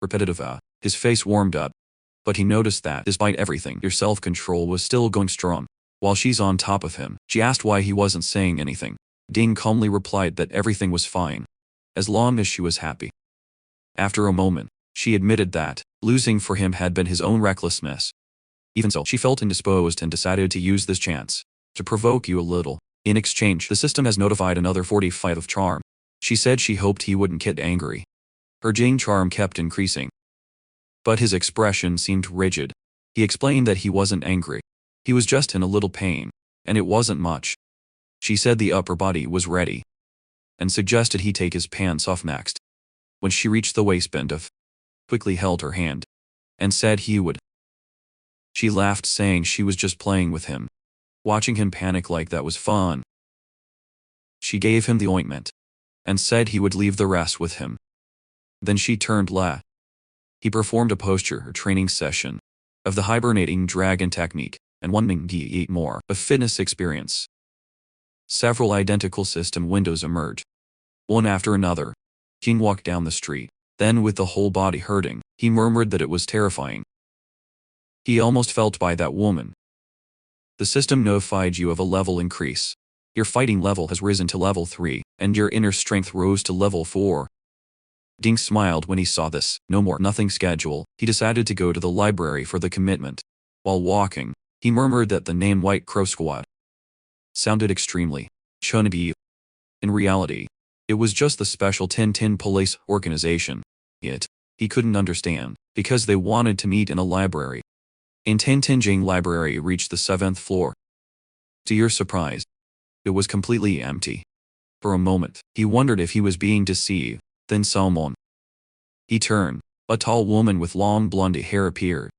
Repetitive. His face warmed up, but he noticed that despite everything, your self-control was still going strong. While she's on top of him, she asked why he wasn't saying anything. Ding calmly replied that everything was fine, as long as she was happy. After a moment, she admitted that losing for him had been his own recklessness. Even so, she felt indisposed and decided to use this chance to provoke you a little. In exchange, the system has notified another 45 of charm. She said she hoped he wouldn't get angry. Her Jing charm kept increasing, but his expression seemed rigid. He explained that he wasn't angry. He was just in a little pain, and it wasn't much. She said the upper body was ready, and suggested he take his pants off next. When she reached the waistband of, quickly held her hand, and said he would. She laughed, saying she was just playing with him. Watching him panic like that was fun. She gave him the ointment, and said he would leave the rest with him. Then she turned left. He performed a posture training session of the hibernating dragon technique, and 1 more, a fitness experience. Several identical system windows emerged, one after another. King walked down the street. Then, with the whole body hurting, he murmured that it was terrifying. He almost felt by that woman. The system notified you of a level increase. Your fighting level has risen to level 3, and your inner strength rose to level 4. Ding smiled when he saw this. No more nothing schedule. He decided to go to the library for the commitment. While walking, he murmured that the name White Crow Squad sounded extremely chunby. In reality, it was just the Special Tintin Police Organization. He couldn't understand, because they wanted to meet in a library. In Tintinjing Library reached the 7th floor. To your surprise, it was completely empty. For a moment, he wondered if he was being deceived. Then someone. He turned. A tall woman with long blonde hair appeared.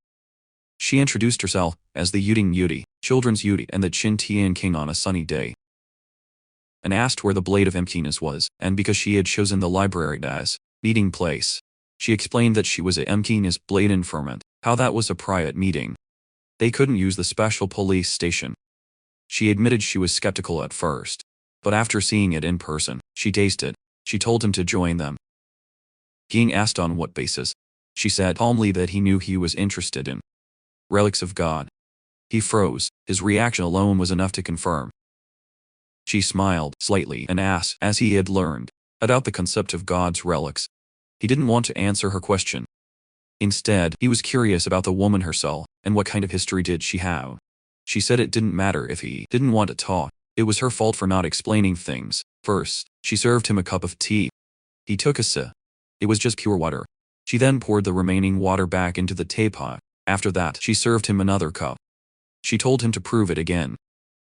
She introduced herself as the Yuding Yudi, children's Yudi, and the Chin Tian King on a sunny day, and asked where the Blade of Emptiness was, and because she had chosen the library as meeting place. She explained that she was a Emptiness Blade informant, how that was a private meeting. They couldn't use the special police station. She admitted she was skeptical at first, but after seeing it in person, she tasted. She told him to join them. King asked on what basis. She said calmly that he knew he was interested in relics of God. He froze. His reaction alone was enough to confirm. She smiled slightly and asked, as he had learned, about the concept of God's relics. He didn't want to answer her question. Instead, he was curious about the woman herself, and what kind of history did she have. She said it didn't matter if he didn't want to talk. It was her fault for not explaining things. First, she served him a cup of tea. He took a sip. It was just pure water. She then poured the remaining water back into the teapot. After that, she served him another cup. She told him to prove it again.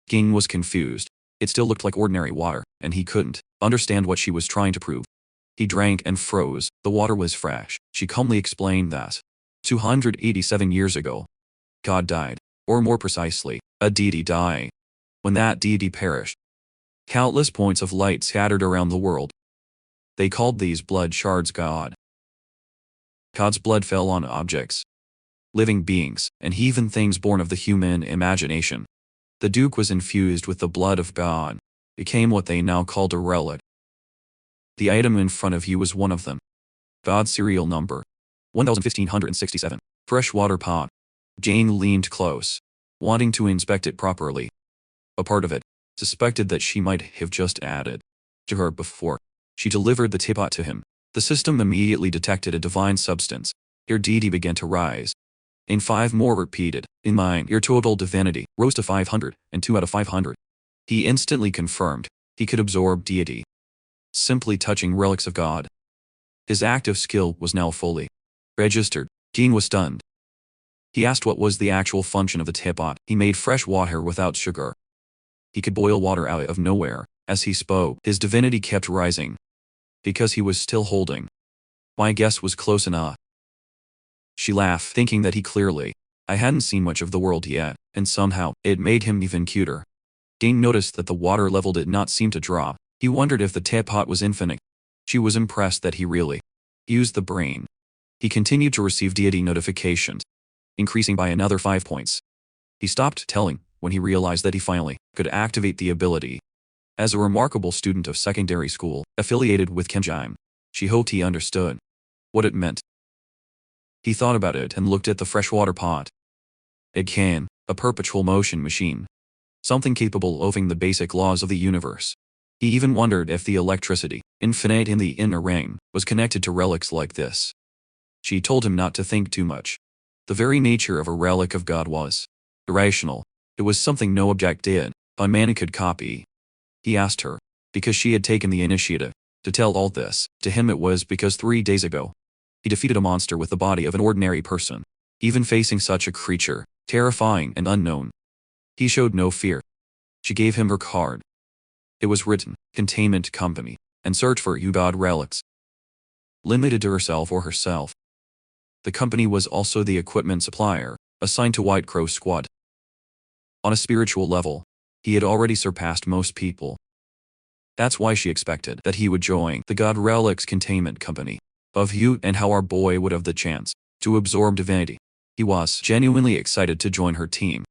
King was confused. It still looked like ordinary water, and he couldn't understand what she was trying to prove. He drank and froze. The water was fresh. She calmly explained that 287 years ago, God died, or more precisely, a deity died. When that deity perished, countless points of light scattered around the world. They called these blood shards God. God's blood fell on objects, living beings, and even things born of the human imagination. The Duke was infused with the blood of God, became what they now called a relic. The item in front of you was one of them. God's serial number 1567. Freshwater pot. Jane leaned close, wanting to inspect it properly. A part of it suspected that she might have just added to her before she delivered the teapot to him. The system immediately detected a divine substance. Your deity began to rise. In 5 more repeated. In mine, your total divinity rose to 500, and 2 out of 500. He instantly confirmed he could absorb deity, simply touching relics of God. His active skill was now fully registered. King was stunned. He asked what was the actual function of the teapot. He made fresh water without sugar. He could boil water out of nowhere. As he spoke, his divinity kept rising, because he was still holding. My guess was close enough. She laughed, thinking that he clearly. I hadn't seen much of the world yet, and somehow, it made him even cuter. Dane noticed that the water level did not seem to drop. He wondered if the teapot was infinite. She was impressed that he really used the brain. He continued to receive deity notifications, increasing by another 5 points. He stopped telling when he realized that he finally could activate the ability. As a remarkable student of secondary school, affiliated with Kenjime, she hoped he understood what it meant. He thought about it and looked at the freshwater pot. It can, a perpetual motion machine. Something capable of the basic laws of the universe. He even wondered if the electricity, infinite in the inner ring, was connected to relics like this. She told him not to think too much. The very nature of a relic of God was irrational. It was something no object did, a man could copy. He asked her, because she had taken the initiative, to tell all this. To him it was because 3 days ago, he defeated a monster with the body of an ordinary person. Even facing such a creature, terrifying and unknown, he showed no fear. She gave him her card. It was written, Containment Company, and search for you God relics. Limited to herself or herself. The company was also the equipment supplier, assigned to White Crow Squad. On a spiritual level, he had already surpassed most people. That's why she expected that he would join the God Relics Containment Company. Of you and how our boy would have the chance to absorb divinity. He was genuinely excited to join her team.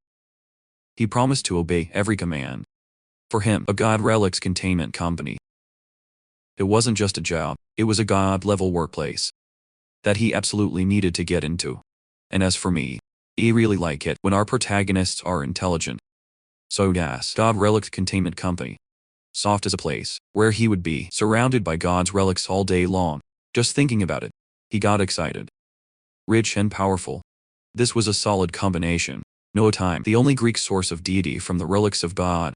He promised to obey every command. For him, a God Relics Containment Company. It wasn't just a job, it was a God-level workplace that he absolutely needed to get into. And as for me, I really like it when our protagonists are intelligent. So yes, God Relics Containment Company. Soft as a place, where he would be surrounded by God's relics all day long. Just thinking about it, he got excited. Rich and powerful. This was a solid combination. No time, the only Greek source of deity from the relics of God.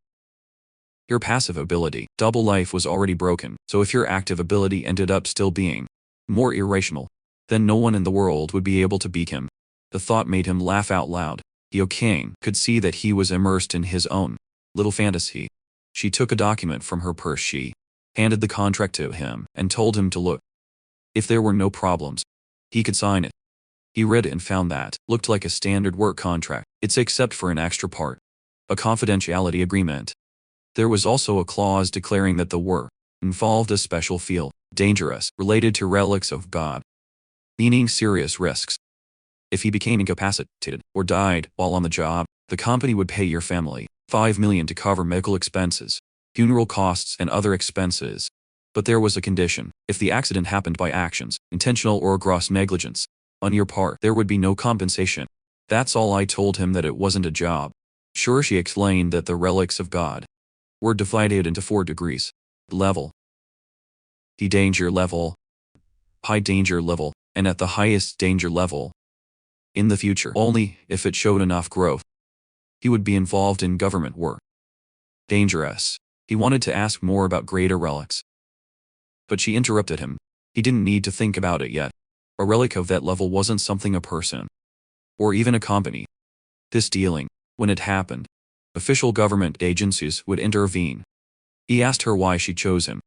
Your passive ability, double life, was already broken, so if your active ability ended up still being more irrational, then no one in the world would be able to beat him. The thought made him laugh out loud. King could see that he was immersed in his own little fantasy. She took a document from her purse. She handed the contract to him and told him to look. If there were no problems, he could sign it. He read it and found that looked like a standard work contract. It's except for an extra part. A confidentiality agreement. There was also a clause declaring that the work involved a special field, dangerous, related to relics of God. Meaning serious risks. If he became incapacitated or died while on the job, the company would pay your family $5 million to cover medical expenses, funeral costs and other expenses. But there was a condition. If the accident happened by actions, intentional or gross negligence, on your part, there would be no compensation. That's all. I told him that it wasn't a job. Sure, she explained that the relics of God were divided into 4 degrees. Level. The danger level, high danger level, and at the highest danger level. In the future, only if it showed enough growth, he would be involved in government work. Dangerous. He wanted to ask more about greater relics. But she interrupted him. He didn't need to think about it yet. A relic of that level wasn't something a person, or even a company. This dealing, when it happened, official government agencies would intervene. He asked her why she chose him.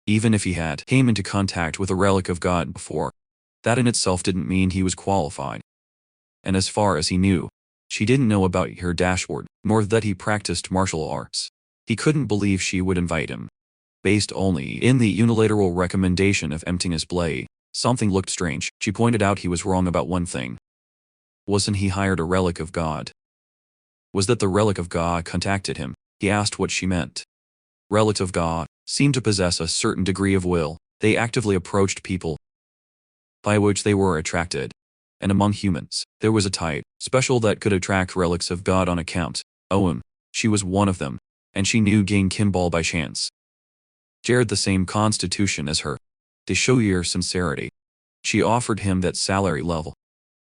Even if he had came into contact with a relic of God before, that in itself didn't mean he was qualified. And as far as he knew, she didn't know about her dashboard, nor that he practiced martial arts. He couldn't believe she would invite him. Based only in the unilateral recommendation of emptying his blade. Something looked strange. She pointed out he was wrong about one thing. Wasn't he hired a relic of God? Was that the relic of God contacted him? He asked what she meant. Relics of God seemed to possess a certain degree of will. They actively approached people by which they were attracted. And among humans, there was a type, special, that could attract relics of God on account. She was one of them, and she knew Gang Kimball by chance. Shared the same constitution as her. To show your sincerity, she offered him that salary level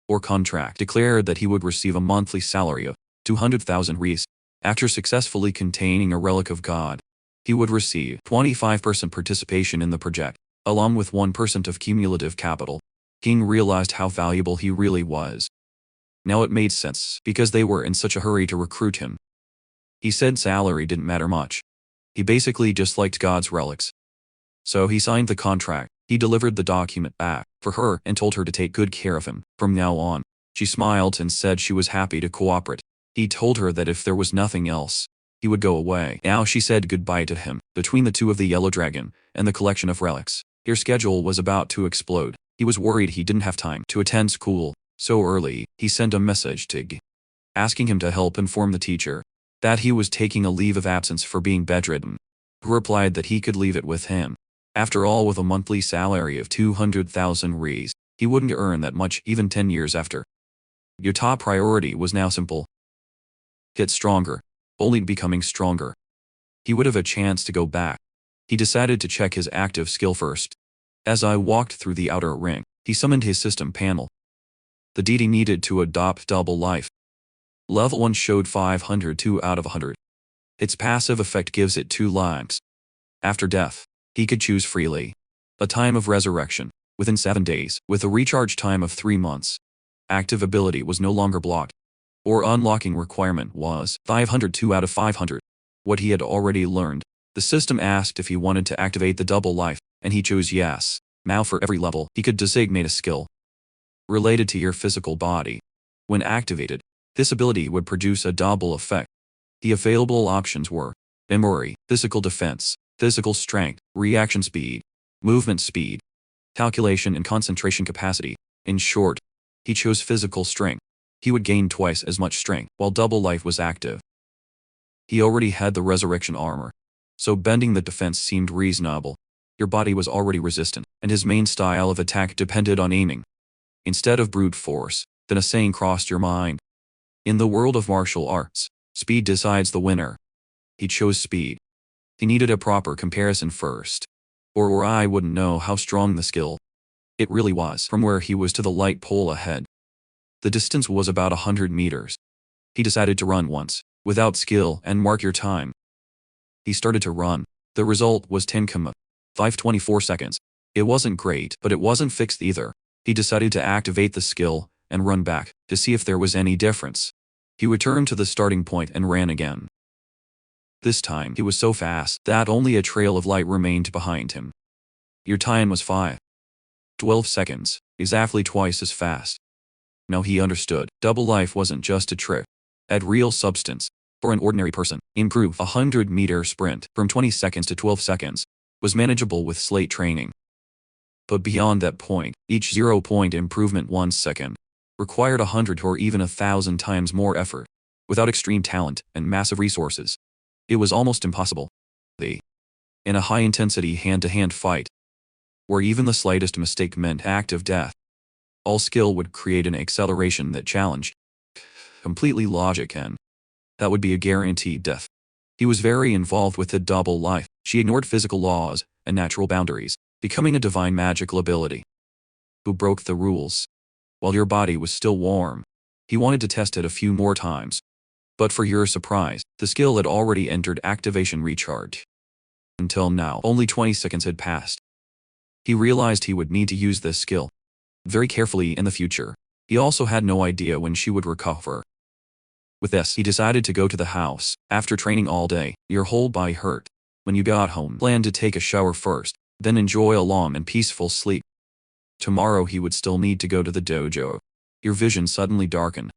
or contract, declared that he would receive a monthly salary of 200,000 Ries. After successfully containing a relic of God, he would receive 25% participation in the project, along with 1% of cumulative capital. King realized how valuable he really was. Now it made sense, because they were in such a hurry to recruit him. He said salary didn't matter much. He basically just liked God's relics. So he signed the contract. He delivered the document back for her and told her to take good care of him from now on. She smiled and said she was happy to cooperate. He told her that if there was nothing else, he would go away. Now she said goodbye to him. Between the two of the Yellow Dragon and the collection of relics, her schedule was about to explode. He was worried he didn't have time to attend school so early. He sent a message to G, asking him to help inform the teacher that he was taking a leave of absence for being bedridden. Who replied that he could leave it with him. After all, with a monthly salary of 200,000 Ries, he wouldn't earn that much even 10 years after. Your top priority was now simple. Get stronger. Only becoming stronger. He would have a chance to go back He decided to check his active skill first. As I walked through the outer ring, he summoned his system panel. The deity needed to adopt double life. Level 1 showed 502 out of 100. Its passive effect gives it 2 lives. After death, he could choose freely. A time of resurrection, within 7 days, with a recharge time of 3 months. Active ability was no longer blocked. Or unlocking requirement was 502 out of 500. What he had already learned. The system asked if he wanted to activate the double life, and he chose yes. Now for every level, he could designate a skill related to your physical body. When activated, this ability would produce a double effect. The available options were memory, physical defense, physical strength, reaction speed, movement speed, calculation and concentration capacity. In short, he chose physical strength. He would gain twice as much strength while double life was active. He already had the resurrection armor, so bending the defense seemed reasonable. Your body was already resistant, and his main style of attack depended on aiming. Instead of brute force, then a saying crossed your mind. In the world of martial arts, speed decides the winner. He chose speed. He needed a proper comparison first, or I wouldn't know how strong the skill it really was from where he was to the light pole ahead. The distance was about 100 meters. He decided to run once, without skill, and mark your time. He started to run. The result was 10,524 seconds. It wasn't great, but it wasn't fixed either. He decided to activate the skill and run back to see if there was any difference. He returned to the starting point and ran again. This time, he was so fast that only a trail of light remained behind him. Your time was 5:12 seconds, exactly twice as fast. Now he understood, double life wasn't just a trick. At real substance, for an ordinary person, improve a 100-meter sprint from 20 seconds to 12 seconds was manageable with slight training. But beyond that point, each 0-point improvement 1 second required 100 or even 1,000 times more effort. Without extreme talent and massive resources, it was almost impossible. In a high-intensity hand-to-hand fight, where even the slightest mistake meant active death, all skill would create an acceleration that challenged completely logic, and that would be a guaranteed death. He was very involved with the double life. She ignored physical laws and natural boundaries, becoming a divine magical ability who broke the rules. While your body was still warm, he wanted to test it a few more times. But for your surprise, the skill had already entered activation recharge. Until now, only 20 seconds had passed. He realized he would need to use this skill very carefully in the future. He also had no idea when she would recover. With this, he decided to go to the house. After training all day, your whole body hurt. When you got home, plan to take a shower first, then enjoy a long and peaceful sleep. Tomorrow he would still need to go to the dojo. Your vision suddenly darkened.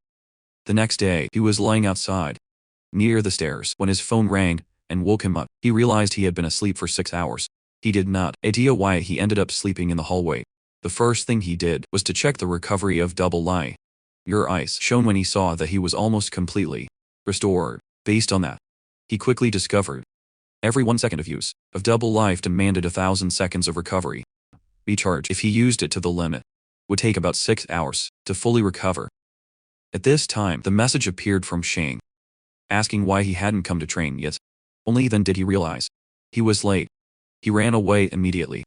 The next day, he was lying outside, near the stairs, when his phone rang and woke him up. He realized he had been asleep for 6 hours. He did not idea why he ended up sleeping in the hallway. The first thing he did was to check the recovery of double lie. Your eyes shone when he saw that he was almost completely restored. Based on that, he quickly discovered every 1 second of use of double life demanded 1,000 seconds of recovery. Recharge, if he used it to the limit, would take about 6 hours to fully recover. At this time, the message appeared from Shang, asking why he hadn't come to train yet. Only then did he realize he was late. He ran away immediately.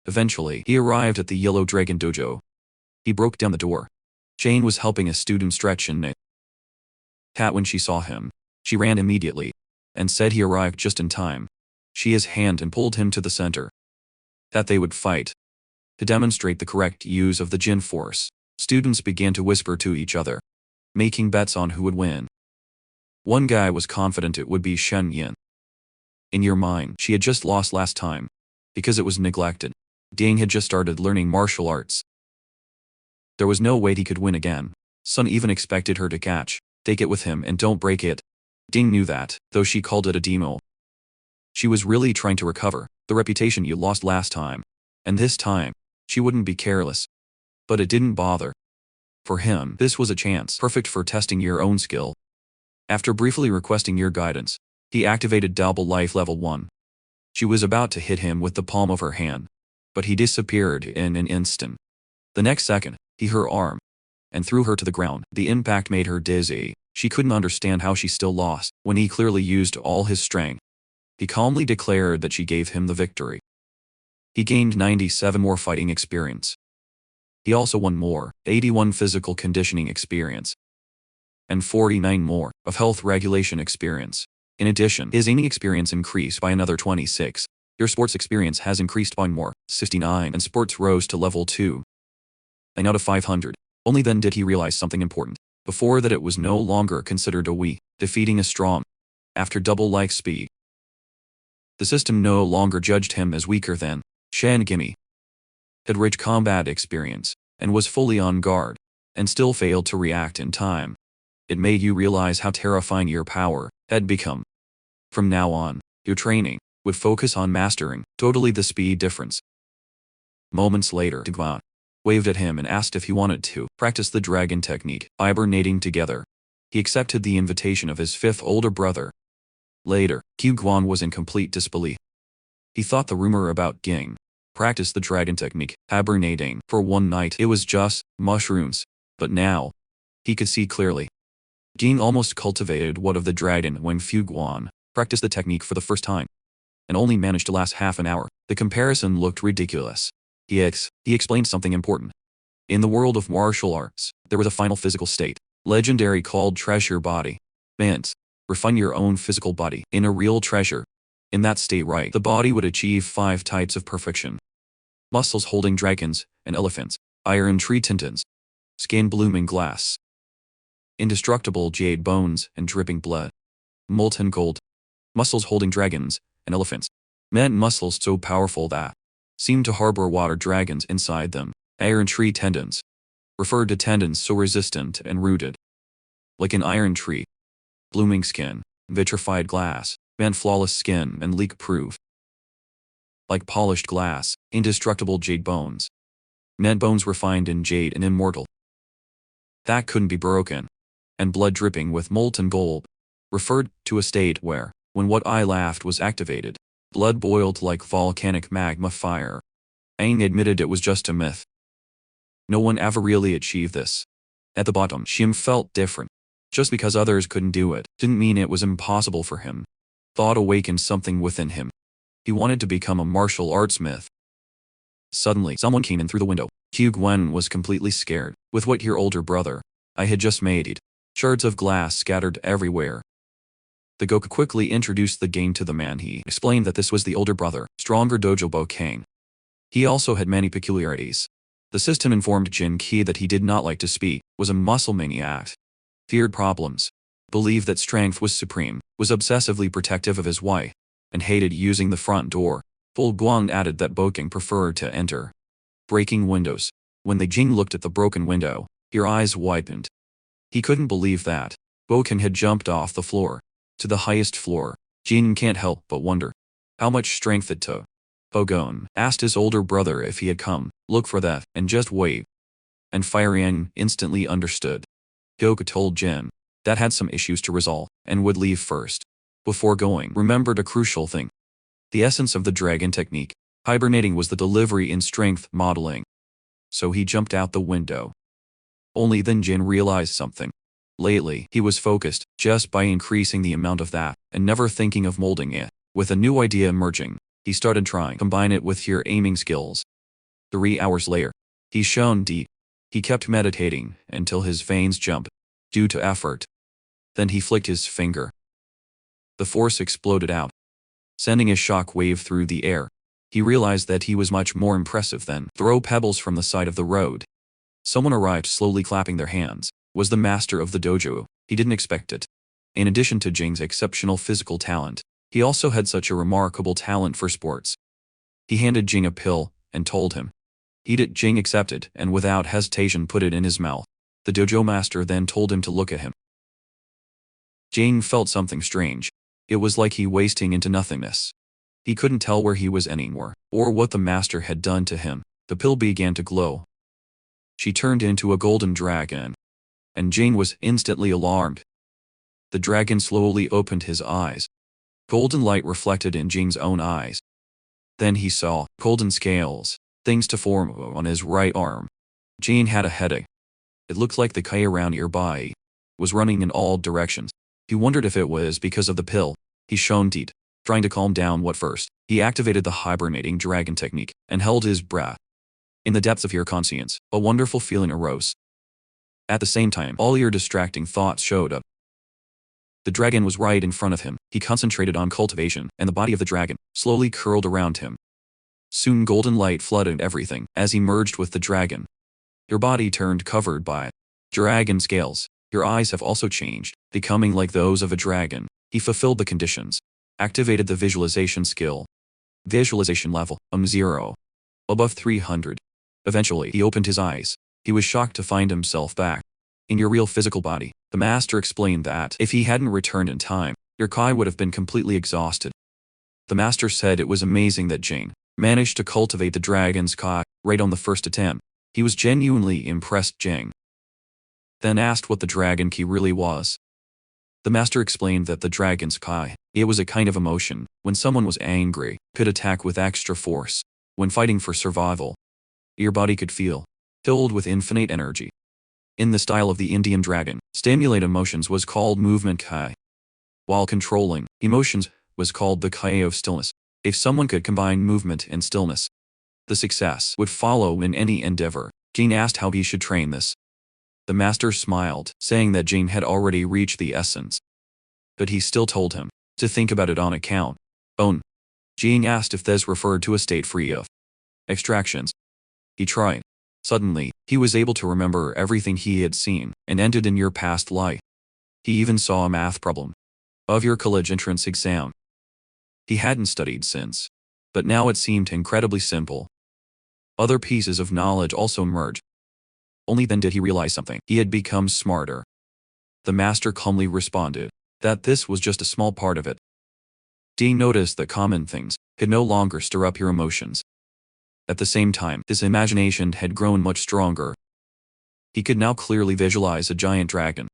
Eventually, he arrived at the Yellow Dragon Dojo. He broke down the door. Jane was helping a student stretch and knit. When she saw him, she ran immediately and said he arrived just in time. She his hand and pulled him to the center. That they would fight. To demonstrate the correct use of the Jin force, students began to whisper to each other, making bets on who would win. One guy was confident it would be Shen Yin. In your mind, she had just lost last time, because it was neglected. Ding had just started learning martial arts. There was no way he could win again. Sun even expected her to take it with him and don't break it. Ding knew that, though she called it a demo. She was really trying to recover the reputation you lost last time. And this time, she wouldn't be careless. But it didn't bother. For him, this was a chance perfect for testing your own skill. After briefly requesting your guidance, he activated double life level 1. She was about to hit him with the palm of her hand, but he disappeared in an instant. The next second, he hit her arm and threw her to the ground. The impact made her dizzy. She couldn't understand how she still lost when he clearly used all his strength. He calmly declared that she gave him the victory. He gained 97 more fighting experience. He also won more, 81 physical conditioning experience, and 49 more of health regulation experience. In addition, his aiming experience increased by another 26. Your sports experience has increased by more, 69, and sports rose to level 2. 9 out of 500. Only then did he realize something important. Before that, it was no longer considered a weak, defeating a strong. After double life speed, the system no longer judged him as weaker than Shan Gimme. Had rich combat experience, and was fully on guard, and still failed to react in time. It made you realize how terrifying your power had become. From now on, your training would focus on mastering totally the speed difference. Moments later, Dagwan waved at him and asked if he wanted to practice the dragon technique, hibernating together. He accepted the invitation of his 5th older brother. Later, Guan was in complete disbelief. He thought the rumor about Ging practiced the dragon technique, hibernating for one night, it was just mushrooms. But now, he could see clearly. Ging almost cultivated what of the dragon when Guan practiced the technique for the first time, and only managed to last half an hour. The comparison looked ridiculous. He explained something important. In the world of martial arts, there was a final physical state, legendary, called treasure body. Meant, refine your own physical body in a real treasure. In that state, right, the body would achieve 5 types of perfection. Muscles holding dragons and elephants, iron tree tendons, skin blooming glass, indestructible jade bones and dripping blood, molten gold, muscles holding dragons and elephants, meant muscles so powerful that seemed to harbor water dragons inside them, iron tree tendons, referred to tendons so resistant and rooted, like an iron tree, blooming skin, vitrified glass, meant flawless skin and leak-proof, like polished glass, indestructible jade bones, meant bones refined in jade and immortal, that couldn't be broken, and blood dripping with molten gold, referred to a state where, when what I laughed was activated, blood boiled like volcanic magma fire. Aang admitted it was just a myth. No one ever really achieved this. At the bottom, Shim felt different. Just because others couldn't do it, didn't mean it was impossible for him. Thought awakened something within him. He wanted to become a martial arts myth. Suddenly, someone came in through the window. Gwen was completely scared. With what your older brother I had just made. Shards of glass scattered everywhere. The Goku quickly introduced the game to the man. He explained that this was the older brother, stronger Dojo Bokang. He also had many peculiarities. The system informed Jin Ki that he did not like to speak, was a muscle maniac, feared problems, believed that strength was supreme, was obsessively protective of his wife, and hated using the front door. Full Guang added that Bokang preferred to enter breaking windows. When the Jin looked at the broken window, her eyes widened. He couldn't believe that Bokang had jumped off the floor to the highest floor. Jin can't help but wonder how much strength it took. Bogon asked his older brother if he had come, look for that, and just wait. And Fire Yang instantly understood. Goku told Jin that had some issues to resolve, and would leave first. Before going, remembered a crucial thing. The essence of the dragon technique, hibernating, was the delivery in strength modeling. So he jumped out the window. Only then Jin realized something. Lately, he was focused just by increasing the amount of that, and never thinking of molding it. With a new idea emerging, he started trying to combine it with your aiming skills. 3 hours later, he shone deep. He kept meditating until his veins jumped due to effort. Then he flicked his finger. The force exploded out, sending a shock wave through the air. He realized that he was much more impressive than throw pebbles from the side of the road. Someone arrived, slowly clapping their hands. Was the master of the dojo. He didn't expect it. In addition to Jing's exceptional physical talent, he also had such a remarkable talent for sports. He handed Jing a pill and told him. Eat it. Jing accepted and without hesitation put it in his mouth. The dojo master then told him to look at him. Jing felt something strange. It was like he wasting into nothingness. He couldn't tell where he was anymore, or what the master had done to him. The pill began to glow. She turned into a golden dragon, and Jing was instantly alarmed. The dragon slowly opened his eyes. Golden light reflected in Jing's own eyes. Then he saw golden scales, things to form on his right arm. Jing had a headache. It looked like the Kai around nearby was running in all directions. He wondered if it was because of the pill. He shone deep. Trying to calm down what first, he activated the hibernating dragon technique and held his breath. In the depths of your conscience, a wonderful feeling arose. At the same time, all your distracting thoughts showed up. The dragon was right in front of him. He concentrated on cultivation, and the body of the dragon slowly curled around him. Soon golden light flooded everything as he merged with the dragon. Your body turned covered by dragon scales. Your eyes have also changed, becoming like those of a dragon. He fulfilled the conditions. Activated the visualization skill. Visualization level, 0. Above 300. Eventually, he opened his eyes. He was shocked to find himself back in your real physical body. The master explained that if he hadn't returned in time, your Kai would have been completely exhausted. The master said it was amazing that Jane managed to cultivate the dragon's Kai right on the first attempt. He was genuinely impressed. Jane then asked what the dragon Ki really was. The master explained that the dragon's Kai, it was a kind of emotion. When someone was angry, could attack with extra force. When fighting for survival, your body could feel filled with infinite energy. In the style of the Indian dragon, stimulate emotions was called movement Kai, while controlling emotions was called the Kai of stillness. If someone could combine movement and stillness, the success would follow in any endeavor. Jane asked how he should train this. The master smiled, saying that Jane had already reached the essence. But he still told him to think about it on account. Jane asked if this referred to a state free of extractions. He tried. Suddenly, he was able to remember everything he had seen and ended in your past life. He even saw a math problem of your college entrance exam. He hadn't studied since, but now it seemed incredibly simple. Other pieces of knowledge also emerged. Only then did he realize something. He had become smarter. The master calmly responded that this was just a small part of it. Dean noticed that common things could no longer stir up your emotions. At the same time, his imagination had grown much stronger. He could now clearly visualize a giant dragon.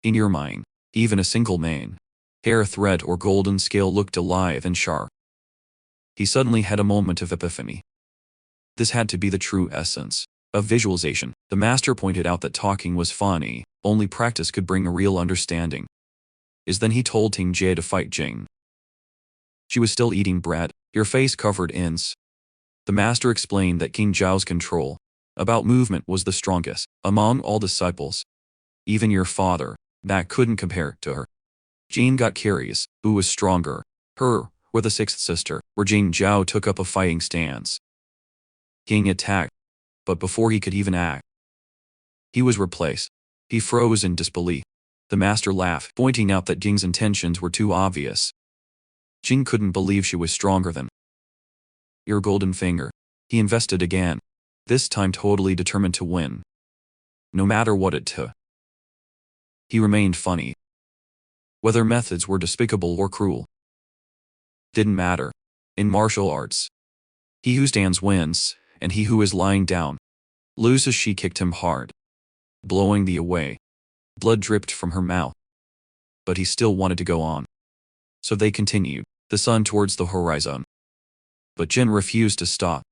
In your mind, even a single mane, hair thread or golden scale looked alive and sharp. He suddenly had a moment of epiphany. This had to be the true essence of visualization. The master pointed out that talking was funny, only practice could bring a real understanding. Then he told Ting Jie to fight Jing. She was still eating bread, her face covered in s. The master explained that King Zhao's control about movement was the strongest among all disciples. Even your father, that couldn't compare to her. Jane got curious, who was stronger, her or the sixth sister, where Jing Zhao took up a fighting stance. King attacked, but before he could even act, he was replaced. He froze in disbelief. The master laughed, pointing out that Jing's intentions were too obvious. Jing couldn't believe she was stronger than your golden finger. He invested again, this time totally determined to win. No matter what it took. He remained funny. Whether methods were despicable or cruel didn't matter. In martial arts, he who stands wins, and he who is lying down loses. She kicked him hard, blowing the away. Blood dripped from her mouth. But he still wanted to go on. So they continued, the sun towards the horizon. But Jin refused to stop.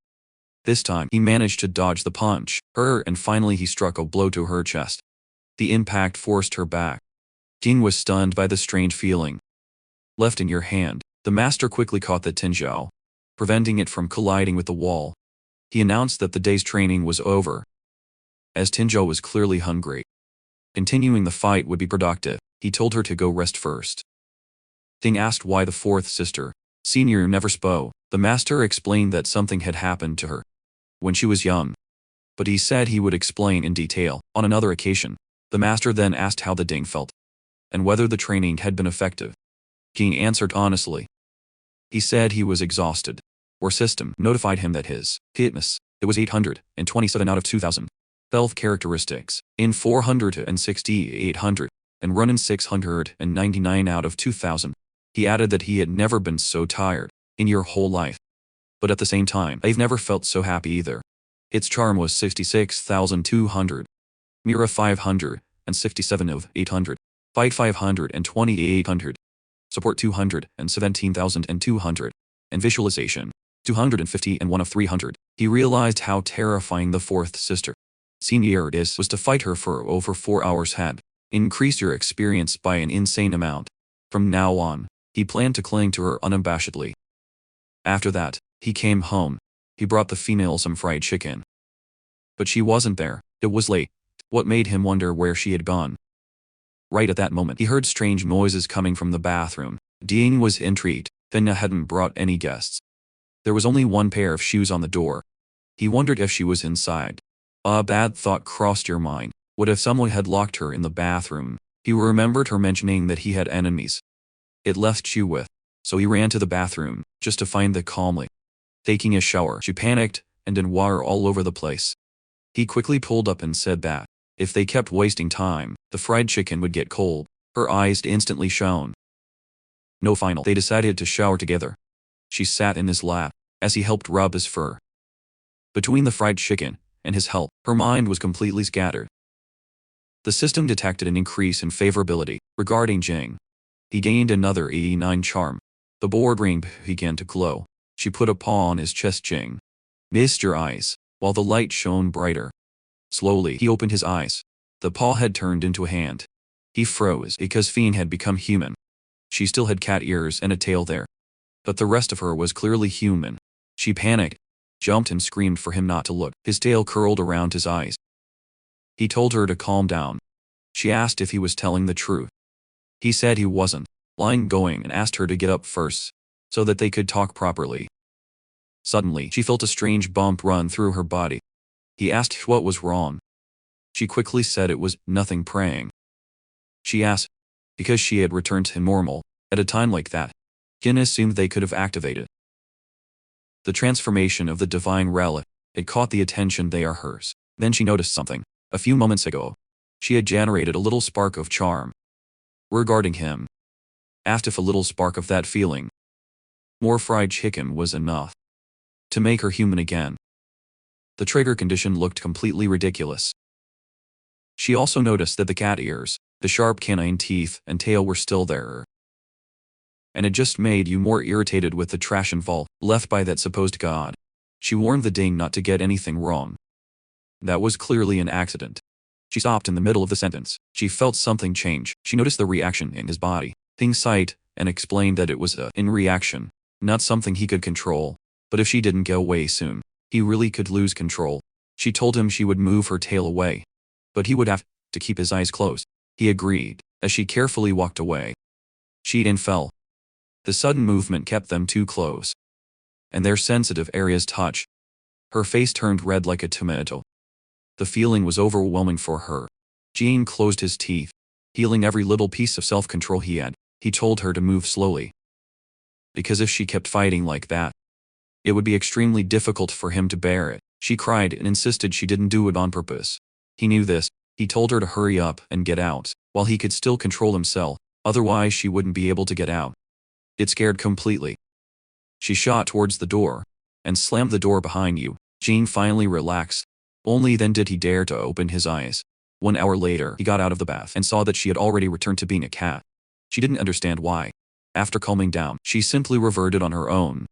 This time, he managed to dodge the punch, and finally he struck a blow to her chest. The impact forced her back. Jing was stunned by the strange feeling. Left in your hand, the master quickly caught the Tinzhao, preventing it from colliding with the wall. He announced that the day's training was over. As Tinzhao was clearly hungry, continuing the fight would be productive. He told her to go rest first. Ting asked why the fourth sister, Senior, never spoke. The master explained that something had happened to her when she was young. But he said he would explain in detail on another occasion. The master then asked how the Ding felt and whether the training had been effective. King answered honestly. He said he was exhausted. Our system notified him that his fitness, it was 827 out of 2000. Health characteristics, in 46800, and run in 699 out of 2000. He added that he had never been so tired in your whole life. But at the same time, I've never felt so happy either. Its charm was 66,200. Mira 567 of 800. Fight 52800. Support 217,200. And visualization 251 of 300. He realized how terrifying the fourth sister, Senior, was to fight her for over 4 hours had increased your experience by an insane amount. From now on, He planned to cling to her unabashedly. After that, he came home. He brought the female some fried chicken. But she wasn't there. It was late. What made him wonder where she had gone? Right at that moment, he heard strange noises coming from the bathroom. Dean was intrigued. Fena hadn't brought any guests. There was only one pair of shoes on the door. He wondered if she was inside. A bad thought crossed your mind. What if someone had locked her in the bathroom? He remembered her mentioning that he had enemies. It left you with. So he ran to the bathroom, just to find that calmly taking a shower. She panicked, and then water all over the place. He quickly pulled up and said that, if they kept wasting time, the fried chicken would get cold. Her eyes instantly shone. No final. They decided to shower together. She sat in his lap, as he helped rub his fur. Between the fried chicken and his help, her mind was completely scattered. The system detected an increase in favorability regarding Jing. He gained another 89 charm. The board ring began to glow. She put a paw on his chest. Jing missed your eyes, while the light shone brighter. Slowly, he opened his eyes. The paw had turned into a hand. He froze because Fene had become human. She still had cat ears and a tail there. But the rest of her was clearly human. She panicked, jumped and screamed for him not to look. His tail curled around his eyes. He told her to calm down. She asked if he was telling the truth. He said he wasn't lying, going and asked her to get up first, so that they could talk properly. Suddenly, she felt a strange bump run through her body. He asked what was wrong. She quickly said it was nothing, praying. She asked, because she had returned to normal, at a time like that. Gin assumed they could have activated the transformation of the divine relic. It caught the attention they are hers. Then she noticed something. A few moments ago, she had generated a little spark of charm regarding him. Asked if a little spark of that feeling, more fried chicken, was enough to make her human again. The trigger condition looked completely ridiculous. She also noticed that the cat ears, the sharp canine teeth and tail were still there. And it just made you more irritated with the trash involved, left by that supposed god. She warned the ding not to get anything wrong. That was clearly an accident. She stopped in the middle of the sentence. She felt something change. She noticed the reaction in his body. Ding sighed and explained that it was in reaction, not something he could control. But if she didn't go away soon, he really could lose control. She told him she would move her tail away, but he would have to keep his eyes closed. He agreed, as she carefully walked away. She then fell. The sudden movement kept them too close, and their sensitive areas touched. Her face turned red like a tomato. The feeling was overwhelming for her. Jean closed his teeth, healing every little piece of self-control he had. He told her to move slowly, because if she kept fighting like that, it would be extremely difficult for him to bear it. She cried and insisted she didn't do it on purpose. He knew this. He told her to hurry up and get out, while he could still control himself, otherwise she wouldn't be able to get out. It scared completely. She shot towards the door, and slammed the door behind you. Jean finally relaxed. Only then did he dare to open his eyes. 1 hour later, he got out of the bath and saw that she had already returned to being a cat. She didn't understand why. After calming down, she simply reverted on her own.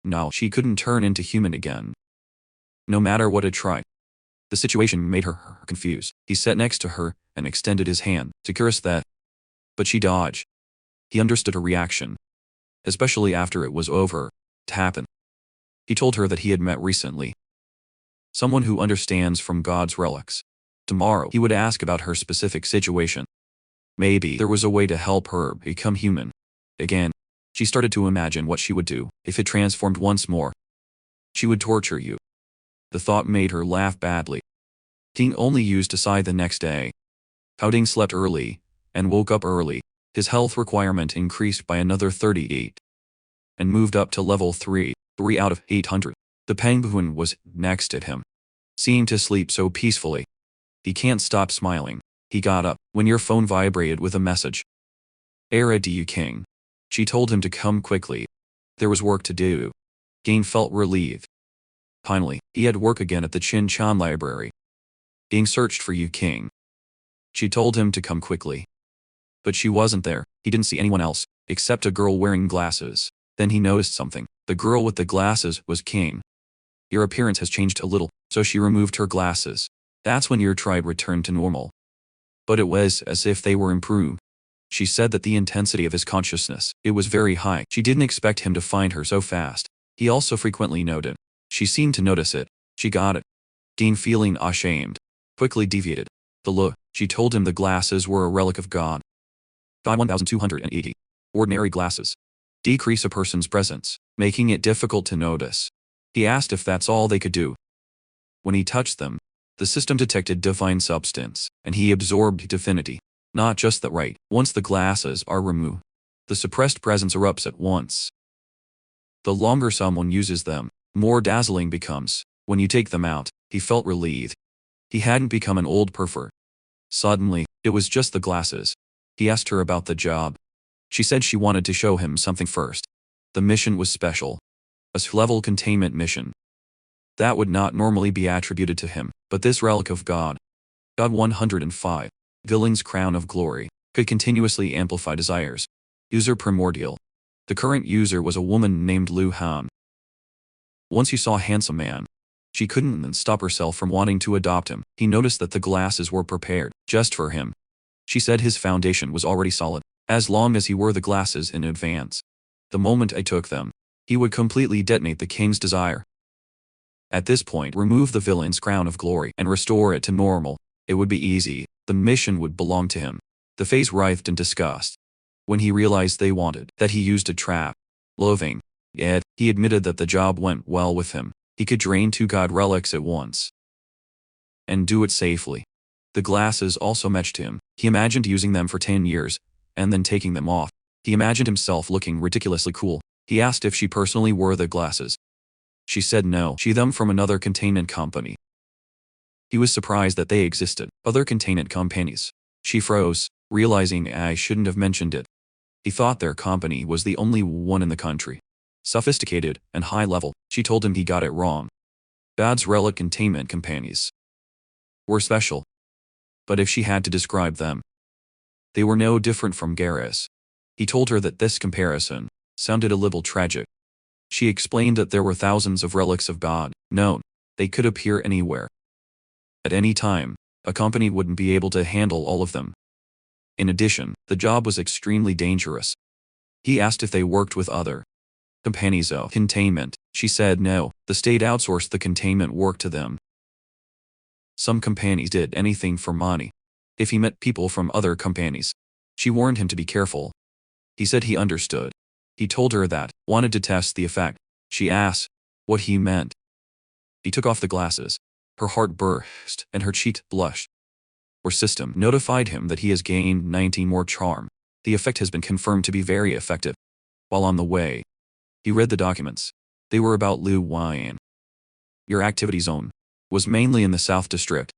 Now she couldn't turn into human again, no matter what it tried. The situation made her confused. He sat next to her and extended his hand to caress that, but she dodged. He understood her reaction, especially after it was over to happen. He told her that he had met recently someone who understands from God's relics. Tomorrow he would ask about her specific situation. Maybe there was a way to help her become human again. She started to imagine what she would do if it transformed once more. She would torture you. The thought made her laugh badly. Ting only used to sigh the next day. Ding slept early and woke up early. His health requirement increased by another 38 and moved up to level 3 out of 800. The penguin was next at him, seemed to sleep so peacefully. He can't stop smiling. He got up when your phone vibrated with a message. Era to you, King. She told him to come quickly. There was work to do. Gain felt relieved. Finally, he had work again at the Chin Chan library. Ding searched for you, King. She told him to come quickly, but she wasn't there. He didn't see anyone else, except a girl wearing glasses. Then he noticed something. The girl with the glasses was King. Your appearance has changed a little, so she removed her glasses. That's when your tribe returned to normal. But it was as if they were improved. She said that the intensity of his consciousness, it was very high. She didn't expect him to find her so fast. He also frequently noted. She seemed to notice it. She got it. Dean, feeling ashamed, quickly deviated. The look, she told him the glasses were a relic of God. By 1280. Ordinary glasses decrease a person's presence, making it difficult to notice. He asked if that's all they could do. When he touched them, the system detected divine substance, and he absorbed divinity. Not just that, right? Once the glasses are removed, the suppressed presence erupts at once. The longer someone uses them, more dazzling becomes. When you take them out, he felt relieved. He hadn't become an old pervert. Suddenly, it was just the glasses. He asked her about the job. She said she wanted to show him something first. The mission was special. A level containment mission. That would not normally be attributed to him, but this relic of God 105, Villain's Crown of Glory, could continuously amplify desires. User primordial. The current user was a woman named Lu Han. Once you saw a handsome man, she couldn't stop herself from wanting to adopt him. He noticed that the glasses were prepared just for him. She said his foundation was already solid, as long as he wore the glasses in advance. The moment I took them, he would completely detonate the king's desire. At this point, remove the villain's crown of glory and restore it to normal. It would be easy. The mission would belong to him. The face writhed in disgust. When he realized they wanted that he used a trap. Loathing. Yet, he admitted that the job went well with him. He could drain 2 god relics at once. And do it safely. The glasses also matched him. He imagined using them for 10 years, and then taking them off. He imagined himself looking ridiculously cool. He asked if she personally wore the glasses. She said no, she them from another containment company. He was surprised that they existed, other containment companies. She froze, realizing I shouldn't have mentioned it. He thought their company was the only one in the country. Sophisticated and high level. She told him he got it wrong. God's relic containment companies were special. But if she had to describe them, they were no different from Garrus. He told her that this comparison sounded a little tragic. She explained that there were thousands of relics of God, known. They could appear anywhere. At any time, a company wouldn't be able to handle all of them. In addition, the job was extremely dangerous. He asked if they worked with other companies of containment. She said no, the state outsourced the containment work to them. Some companies did anything for money. If he met people from other companies, she warned him to be careful. He said he understood. He told her that, wanted to test the effect. She asked what he meant. He took off the glasses. Her heart burst, and her cheek blushed. Her system notified him that he has gained 19 more charm. The effect has been confirmed to be very effective. While on the way, he read the documents. They were about Liu Wyan. Your activity zone was mainly in the South District,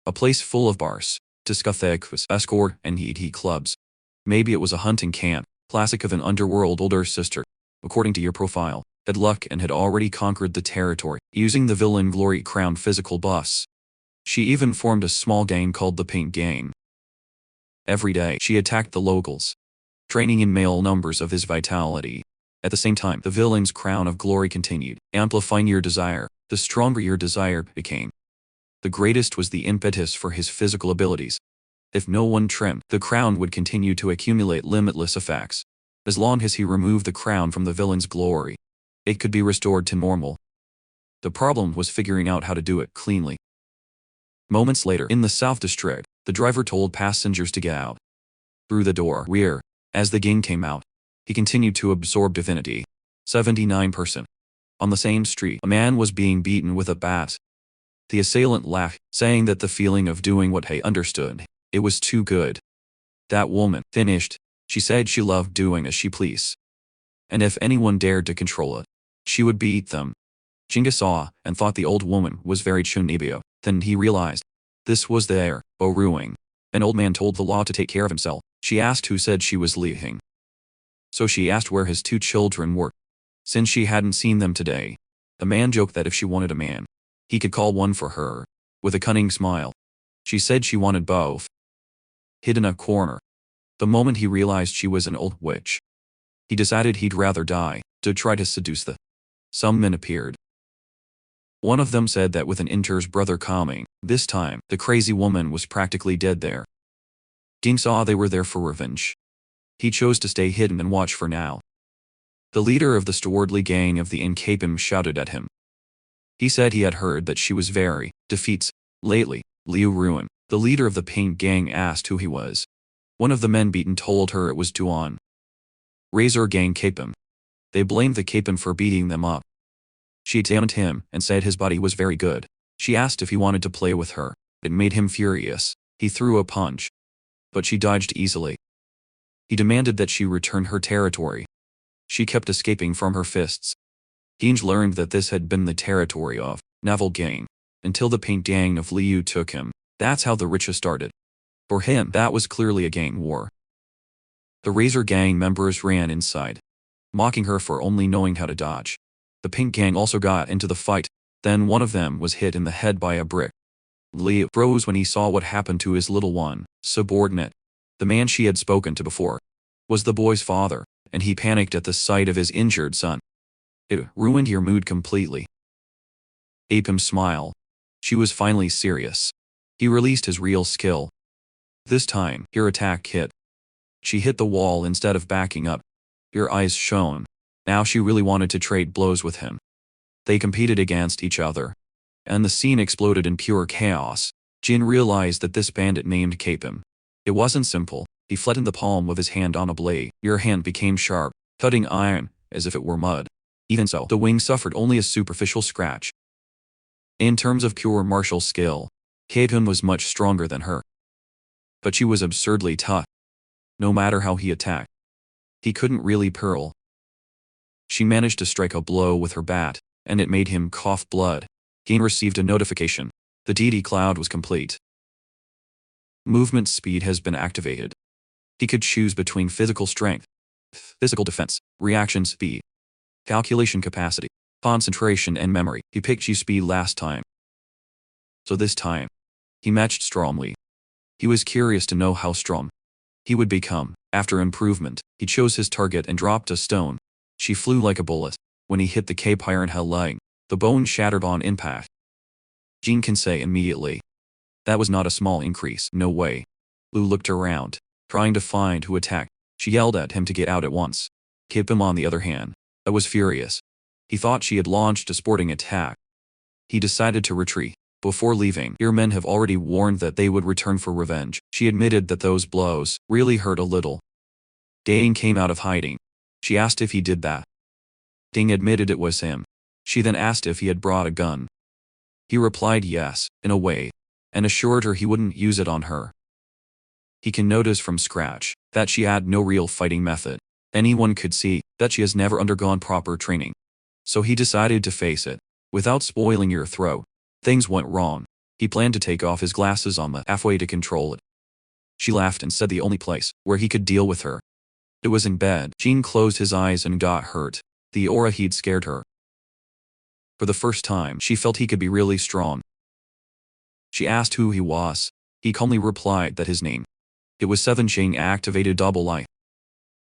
a place full of bars, discotheques, escort, and ET clubs. Maybe it was a hunting camp, classic of an underworld older sister. According to your profile, had luck and had already conquered the territory, using the villain glory crown physical buffs. She even formed a small gang called the Pink Gang. Every day, she attacked the locals, training in male numbers of his vitality. At the same time, the villain's crown of glory continued, amplifying your desire. The stronger your desire became, the greatest was the impetus for his physical abilities. If no one trimmed, the crown would continue to accumulate limitless effects. As long as he removed the crown from the villain's glory, it could be restored to normal. The problem was figuring out how to do it cleanly. Moments later, in the South District, the driver told passengers to get out. Through the door rear, as the gang came out, he continued to absorb divinity. 79%. On the same street, a man was being beaten with a bat. The assailant laughed, saying that the feeling of doing what he understood, it was too good. That woman finished. She said she loved doing as she pleased. And if anyone dared to control it, she would beat them. Jinga saw and thought the old woman was very chunibyo. Then he realized. This was their ruing. An old man told the law to take care of himself. She asked who said she was leaving. So she asked where his 2 children were. Since she hadn't seen them today, the man joked that if she wanted a man, he could call one for her. With a cunning smile, she said she wanted both. Hid in a corner. The moment he realized she was an old witch, he decided he'd rather die to try to seduce the. Some men appeared. One of them said that with an Inter's brother coming, this time, the crazy woman was practically dead there. Ding saw they were there for revenge. He chose to stay hidden and watch for now. The leader of the stewardly gang of the Incapim shouted at him. He said he had heard that she was very defeats lately. Liu Ruin, the leader of the paint gang, asked who he was. One of the men beaten told her it was Tuan. Razor gang Capim. They blamed the Capim for beating them up. She examined him and said his body was very good. She asked if he wanted to play with her. It made him furious. He threw a punch. But she dodged easily. He demanded that she return her territory. She kept escaping from her fists. Hinge learned that this had been the territory of Naval Gang, until the paint gang of Liu took him. That's how the riches started. For him, that was clearly a gang war. The Razor Gang members ran inside, mocking her for only knowing how to dodge. The Pink Gang also got into the fight, then one of them was hit in the head by a brick. Liu froze when he saw what happened to his little one, subordinate. The man she had spoken to before was the boy's father, and he panicked at the sight of his injured son. It ruined your mood completely. Apim smiled. She was finally serious. He released his real skill. This time, her attack hit. She hit the wall instead of backing up. Her eyes shone. Now she really wanted to trade blows with him. They competed against each other, and the scene exploded in pure chaos. Jin realized that this bandit named Capim. It wasn't simple. He flattened the palm of his hand on a blade. Your hand became sharp, cutting iron, as if it were mud. Even so, the wing suffered only a superficial scratch. In terms of pure martial skill, Capim was much stronger than her. But she was absurdly tough. No matter how he attacked, he couldn't really pearl. She managed to strike a blow with her bat, and it made him cough blood. He received a notification. The DD cloud was complete. Movement speed has been activated. He could choose between physical strength, physical defense, reaction speed, calculation capacity, concentration, and memory. He picked G speed last time. So this time, he matched strongly. He was curious to know how strong he would become. After improvement, he chose his target and dropped a stone. She flew like a bullet. When he hit the cape iron hell leg, the bone shattered on impact. Jin can say immediately. That was not a small increase, no way. Lu looked around, trying to find who attacked. She yelled at him to get out at once. Capim, on the other hand, was furious. He thought she had launched a sporting attack. He decided to retreat. Before leaving, your men have already warned that they would return for revenge. She admitted that those blows really hurt a little. Dane came out of hiding. She asked if he did that. Ding admitted it was him. She then asked if he had brought a gun. He replied yes, in a way, and assured her he wouldn't use it on her. He can notice from scratch that she had no real fighting method. Anyone could see that she has never undergone proper training. So he decided to face it. Without spoiling your throat, things went wrong. He planned to take off his glasses on the halfway to control it. She laughed and said the only place where he could deal with her. It was in bed. Jean closed his eyes and got hurt. The aura he'd scared her. For the first time, she felt he could be really strong. She asked who he was. He calmly replied that his name. It was Seven. Jing activated double eye.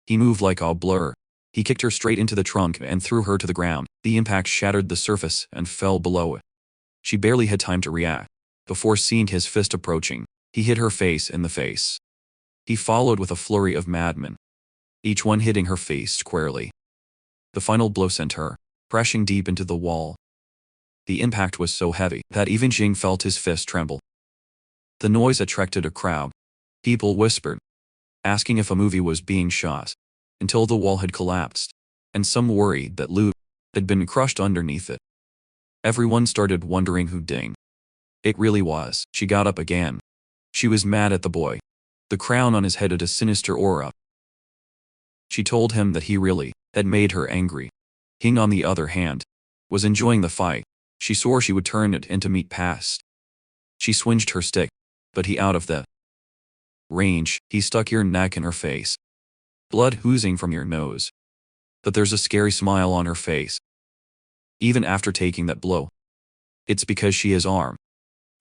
He moved like a blur. He kicked her straight into the trunk and threw her to the ground. The impact shattered the surface and fell below it. She barely had time to react. Before seeing his fist approaching, he hit her face in the face. He followed with a flurry of madmen, each one hitting her face squarely. The final blow sent her crashing deep into the wall. The impact was so heavy that even Jing felt his fist tremble. The noise attracted a crowd. People whispered, asking if a movie was being shot, until the wall had collapsed, and some worried that Lu had been crushed underneath it. Everyone started wondering who Ding it really was. She got up again. She was mad at the boy. The crown on his head had a sinister aura. She told him that he really had made her angry. Hing, on the other hand, was enjoying the fight. She swore she would turn it into meat past. She swinged her stick, but he out of the range. He stuck your neck in her face. Blood oozing from your nose. But there's a scary smile on her face. Even after taking that blow. It's because she is armed,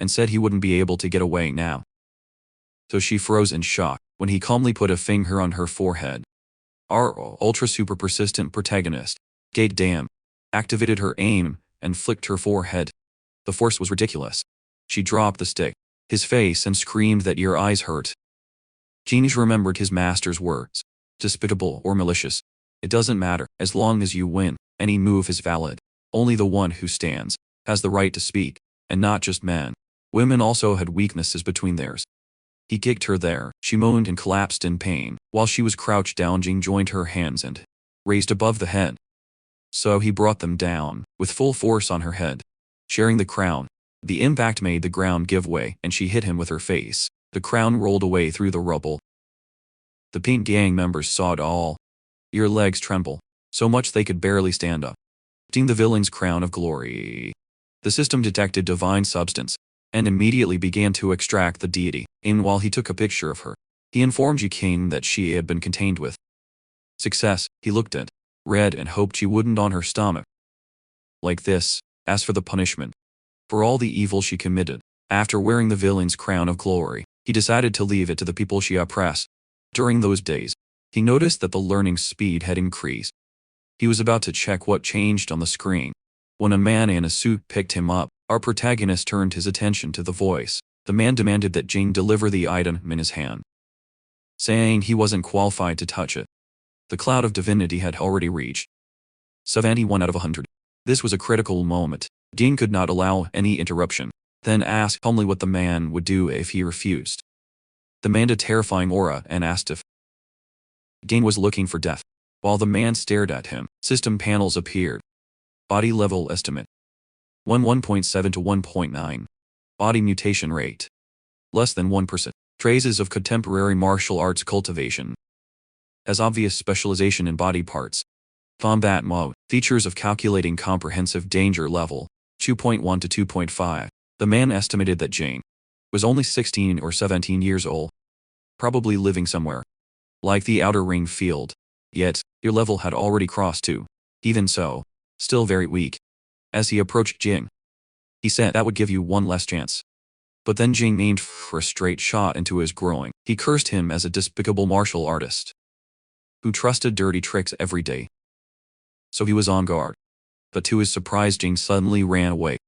and said he wouldn't be able to get away now. So she froze in shock when he calmly put a finger on her forehead. Our ultra super persistent protagonist, Gate Dam, activated her aim and flicked her forehead. The force was ridiculous. She dropped the stick, his face, and screamed that your eyes hurt. Genius remembered his master's words. despicable or malicious. It doesn't matter, as long as you win, any move is valid. Only the one who stands has the right to speak, and not just men. Women also had weaknesses between theirs. He kicked her there, she moaned and collapsed in pain. While she was crouched down, Jing joined her hands and raised above the head. So he brought them down, with full force on her head, sharing the crown. The impact made the ground give way, and she hit him with her face. The crown rolled away through the rubble. The Pink Gang members saw it all. Your legs tremble, so much they could barely stand up. Seeing the villain's crown of glory. The system detected divine substance, and immediately began to extract the deity. And while he took a picture of her, he informed King that she had been contained with success. He looked at Red and hoped she wouldn't on her stomach. Like this, as for the punishment, for all the evil she committed, after wearing the villain's crown of glory, he decided to leave it to the people she oppressed. During those days, he noticed that the learning speed had increased. He was about to check what changed on the screen, when a man in a suit picked him up. Our protagonist turned his attention to the voice. The man demanded that Jing deliver the item in his hand, saying he wasn't qualified to touch it. The cloud of divinity had already reached 71 out of 100. This was a critical moment. Jing could not allow any interruption, then asked calmly what the man would do if he refused. The man had a terrifying aura and asked if Jing was looking for death. While the man stared at him, system panels appeared. Body level estimate 1.7 to 1.9. Body mutation rate less than 1%. Traces of contemporary martial arts cultivation. Has obvious specialization in body parts. Combat mode. Features of calculating comprehensive danger level 2.1 to 2.5. The man estimated that Jane was only 16 or 17 years old, probably living somewhere like the outer ring field. Yet, your level had already crossed 2. Even so, still very weak. As he approached Jing, he said that would give you one less chance. But then Jing aimed for a straight shot into his groin. He cursed him as a despicable martial artist who trusted dirty tricks every day. So he was on guard. But to his surprise, Jing suddenly ran away,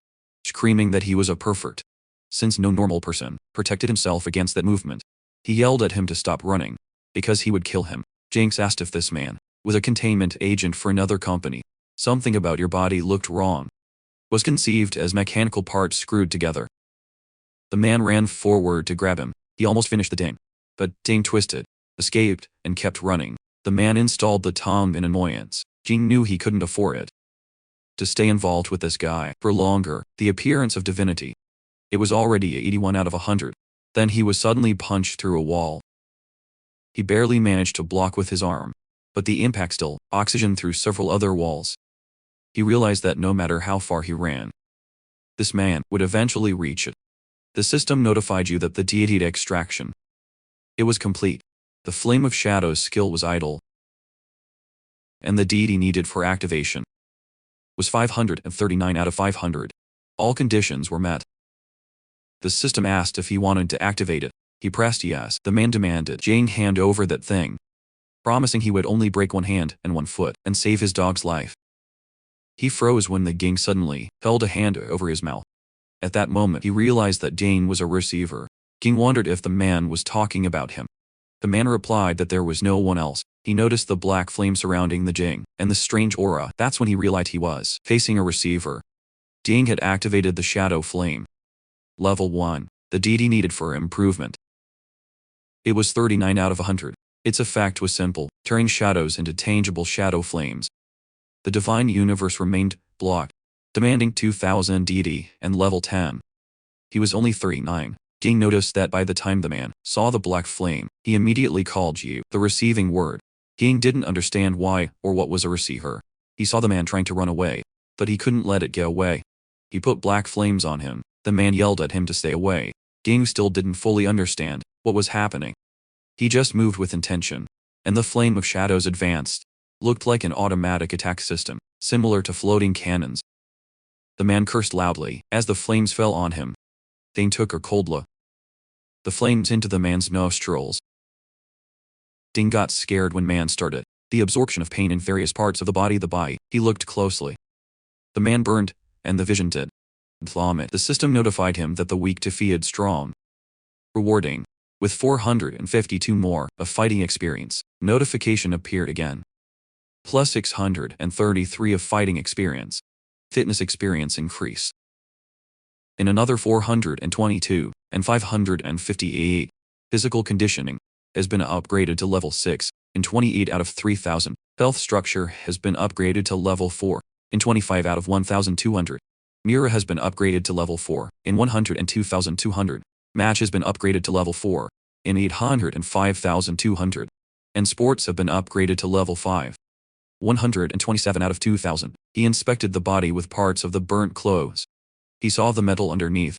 screaming that he was a pervert. Since no normal person protected himself against that movement, he yelled at him to stop running, because he would kill him. Jinx asked if this man was a containment agent for another company. Something about your body looked wrong. Was conceived as mechanical parts screwed together. The man ran forward to grab him. He almost finished the ding. But Ding twisted, escaped, and kept running. The man installed the tom in annoyance. Jing knew he couldn't afford it to stay involved with this guy for longer. The appearance of divinity. It was already 81 out of 100. Then he was suddenly punched through a wall. He barely managed to block with his arm, but the impact still oxygened through several other walls. He realized that no matter how far he ran, this man would eventually reach it. The system notified you that the deity extraction. It was complete. The Flame of Shadows skill was idle, and the deity needed for activation was 539 out of 500. All conditions were met. The system asked if he wanted to activate it. He pressed yes. The man demanded Jing hand over that thing, promising he would only break one hand and one foot and save his dog's life. He froze when the Ging suddenly held a hand over his mouth. At that moment he realized that Jing was a receiver. Ging wondered if the man was talking about him. The man replied that there was no one else. He noticed the black flame surrounding the Jing and the strange aura. That's when he realized he was facing a receiver. Jing had activated the shadow flame. Level 1. The deity needed for improvement. It was 39 out of 100. Its effect was simple, turning shadows into tangible shadow flames. The divine universe remained blocked, demanding 2000 deity and level 10. He was only 39. Ging noticed that by the time the man saw the black flame, he immediately called you the receiving word. Ging didn't understand why or what was a receiver. He saw the man trying to run away, but he couldn't let it get away. He put black flames on him. The man yelled at him to stay away. Ging still didn't fully understand what was happening. He just moved with intention, and the flame of shadows advanced. Looked like an automatic attack system, similar to floating cannons. The man cursed loudly as the flames fell on him. Ding took a cold look. The flames into the man's nostrils. Ding got scared when man started the absorption of pain in various parts of the body. He looked closely. The man burned, and the vision did vomit. The system notified him that the weak defeated strong. Rewarding. With 452 more of fighting experience, notification appeared again. Plus 633 of fighting experience. Fitness experience increase. In another 422 and 558. Physical conditioning has been upgraded to level 6 in 28 out of 3000. Health structure has been upgraded to level 4 in 25 out of 1200. Mira has been upgraded to level 4 in 102,200. Match has been upgraded to level 4 in 805,200. And sports have been upgraded to level 5. 127 out of 2000. He inspected the body with parts of the burnt clothes. He saw the metal underneath.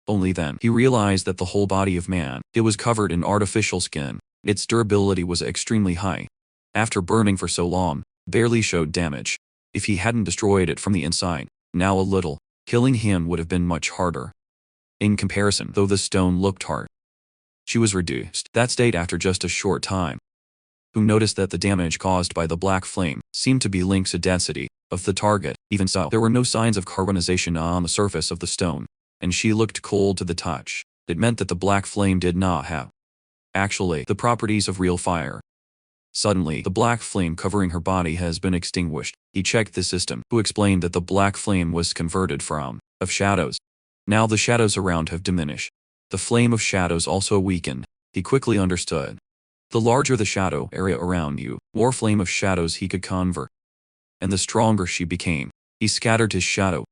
Only then he realized that the whole body of man, it was covered in artificial skin. Its durability was extremely high. After burning for so long, barely showed damage. If he hadn't destroyed it from the inside, now a little, killing him would have been much harder. In comparison, though the stone looked hard, she was reduced that state after just a short time. Who noticed that the damage caused by the black flame seemed to be linked to density of the target. Even so, there were no signs of carbonization on the surface of the stone, and she looked cold to the touch. It meant that the black flame did not have, actually, the properties of real fire. Suddenly, the black flame covering her body has been extinguished. He checked the system, who explained that the black flame was converted from of shadows. Now the shadows around have diminished. The flame of shadows also weakened. He quickly understood. The larger the shadow area around you, more flame of shadows he could convert. And the stronger she became. He scattered his shadow.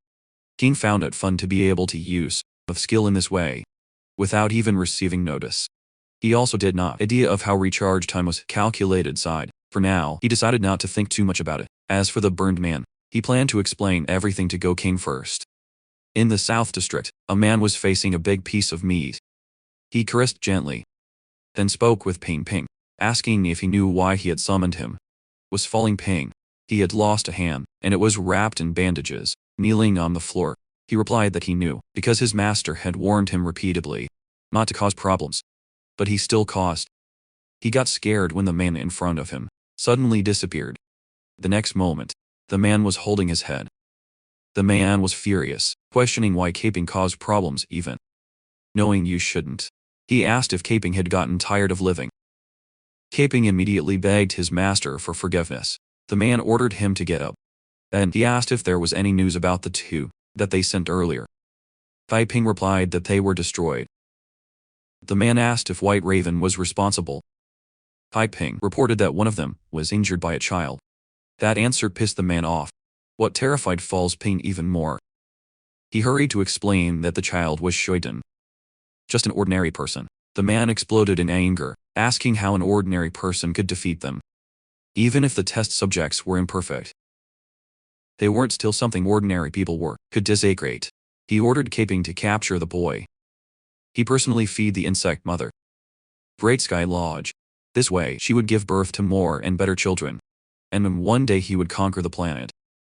King found it fun to be able to use of skill in this way, without even receiving notice. He also did not idea of how recharge time was calculated side. For now, he decided not to think too much about it. As for the burned man, he planned to explain everything to Go King first. In the South District, a man was facing a big piece of meat. He caressed gently, then spoke with Ping, asking if he knew why he had summoned him. Was falling Ping. He had lost a hand, and it was wrapped in bandages, kneeling on the floor. He replied that he knew, because his master had warned him repeatedly not to cause problems. But he still caused. He got scared when the man in front of him suddenly disappeared. The next moment, the man was holding his head. The man was furious, questioning why caping caused problems even knowing you shouldn't. He asked if caping had gotten tired of living. Caping immediately begged his master for forgiveness. The man ordered him to get up. Then he asked if there was any news about the two that they sent earlier. Ping replied that they were destroyed. The man asked if White Raven was responsible. Ping reported that one of them was injured by a child. That answer pissed the man off. What terrified Falls Ping even more. He hurried to explain that the child was Shoiten. Just an ordinary person. The man exploded in anger, asking how an ordinary person could defeat them. Even if the test subjects were imperfect, they weren't still something ordinary people could disagree. He ordered Caping to capture the boy. He personally feed the insect mother. Great Sky Lodge. This way she would give birth to more and better children. And one day he would conquer the planet.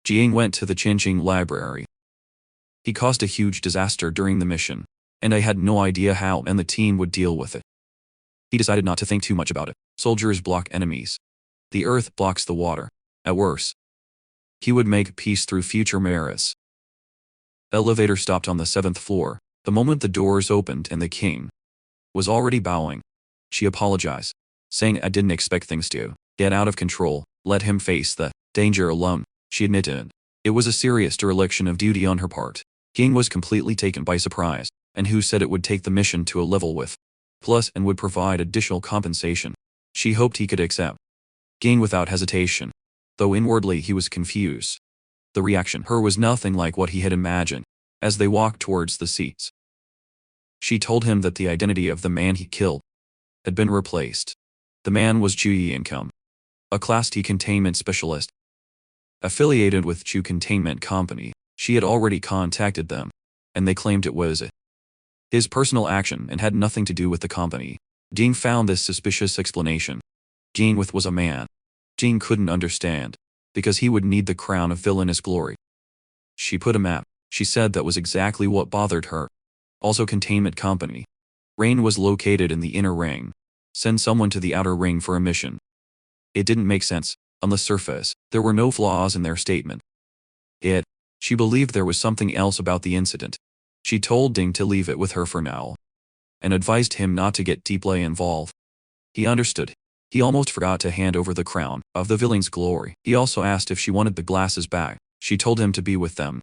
Jiang went to the Qingqing library. He caused a huge disaster during the mission, and I had no idea how and the team would deal with it. He decided not to think too much about it. Soldiers block enemies. The earth blocks the water. At worst, he would make peace through future merits. Elevator stopped on the 7th floor. The moment the doors opened and the king was already bowing. She apologized, saying I didn't expect things to get out of control. Let him face the danger alone. She admitted it was a serious dereliction of duty on her part. King was completely taken by surprise, and who said it would take the mission to a level with plus and would provide additional compensation. She hoped he could accept. King without hesitation, though inwardly he was confused. The reaction her was nothing like what he had imagined. As they walked towards the seats, she told him that the identity of the man he killed had been replaced. The man was Chu Yincome, a Class T containment specialist. Affiliated with Chu Containment Company, she had already contacted them, and they claimed it was his personal action and had nothing to do with the company. Jing found this suspicious explanation. Jing was a man. Jing couldn't understand, because he would need the crown of villainous glory. She put a map. She said that was exactly what bothered her. Also Containment Company. Rain was located in the inner ring. Send someone to the outer ring for a mission. It didn't make sense. On the surface, there were no flaws in their statement. She believed there was something else about the incident. She told Ding to leave it with her for now. and advised him not to get deeply involved. He understood. He almost forgot to hand over the crown of the villain's glory. He also asked if she wanted the glasses back. She told him to be with them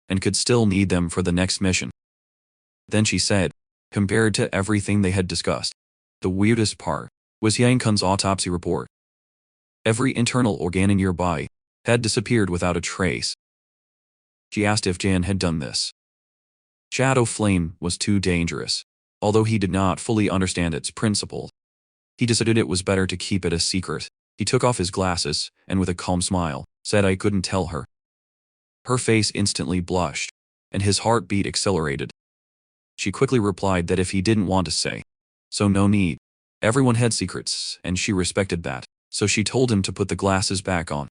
and could still need them for the next mission. Then she said, compared to everything they had discussed, the weirdest part was Yang Kun's autopsy report. Every internal organ in your body had disappeared without a trace. She asked if Jan had done this. Shadow Flame was too dangerous. Although he did not fully understand its principle, he decided it was better to keep it a secret. He took off his glasses and with a calm smile, said I couldn't tell her. Her face instantly blushed, and his heartbeat accelerated. She quickly replied that if he didn't want to say, so no need. Everyone had secrets, and she respected that, so she told him to put the glasses back on.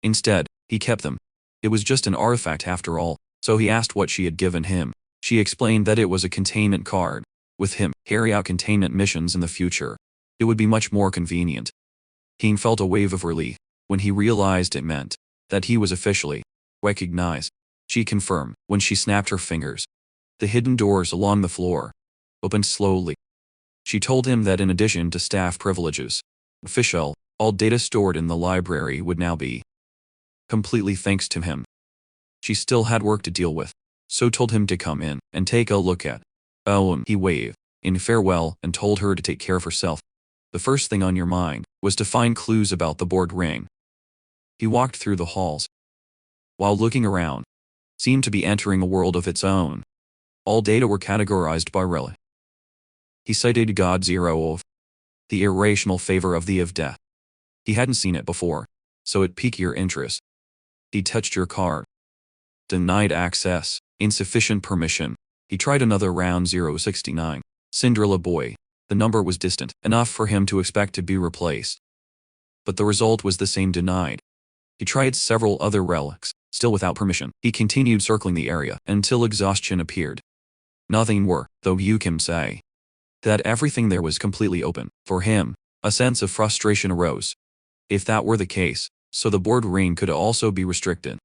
Instead, he kept them. It was just an artifact after all, so he asked what she had given him. She explained that it was a containment card. With him, carry out containment missions in the future. It would be much more convenient. He felt a wave of relief when he realized it meant that he was officially recognized. She confirmed when she snapped her fingers. The hidden doors along the floor opened slowly. She told him that in addition to staff privileges, official, all data stored in the library would now be completely thanks to him. She still had work to deal with, so told him to come in and take a look at. He waved in farewell and told her to take care of herself. The first thing on your mind was to find clues about the board ring. He walked through the halls. While looking around, seemed to be entering a world of its own. All data were categorized by relic. He cited God Zero of the irrational favor of the of death. He hadn't seen it before, so it piqued your interest. He touched your card. Denied access, insufficient permission. He tried another round 069. Cinderella boy. The number was distant enough for him to expect to be replaced. But the result was the same, denied. He tried several other relics, still without permission. He continued circling the area until exhaustion appeared. Nothing were, though you can say that everything there was completely open. For him, a sense of frustration arose. If that were the case, so the board ring could also be restricted.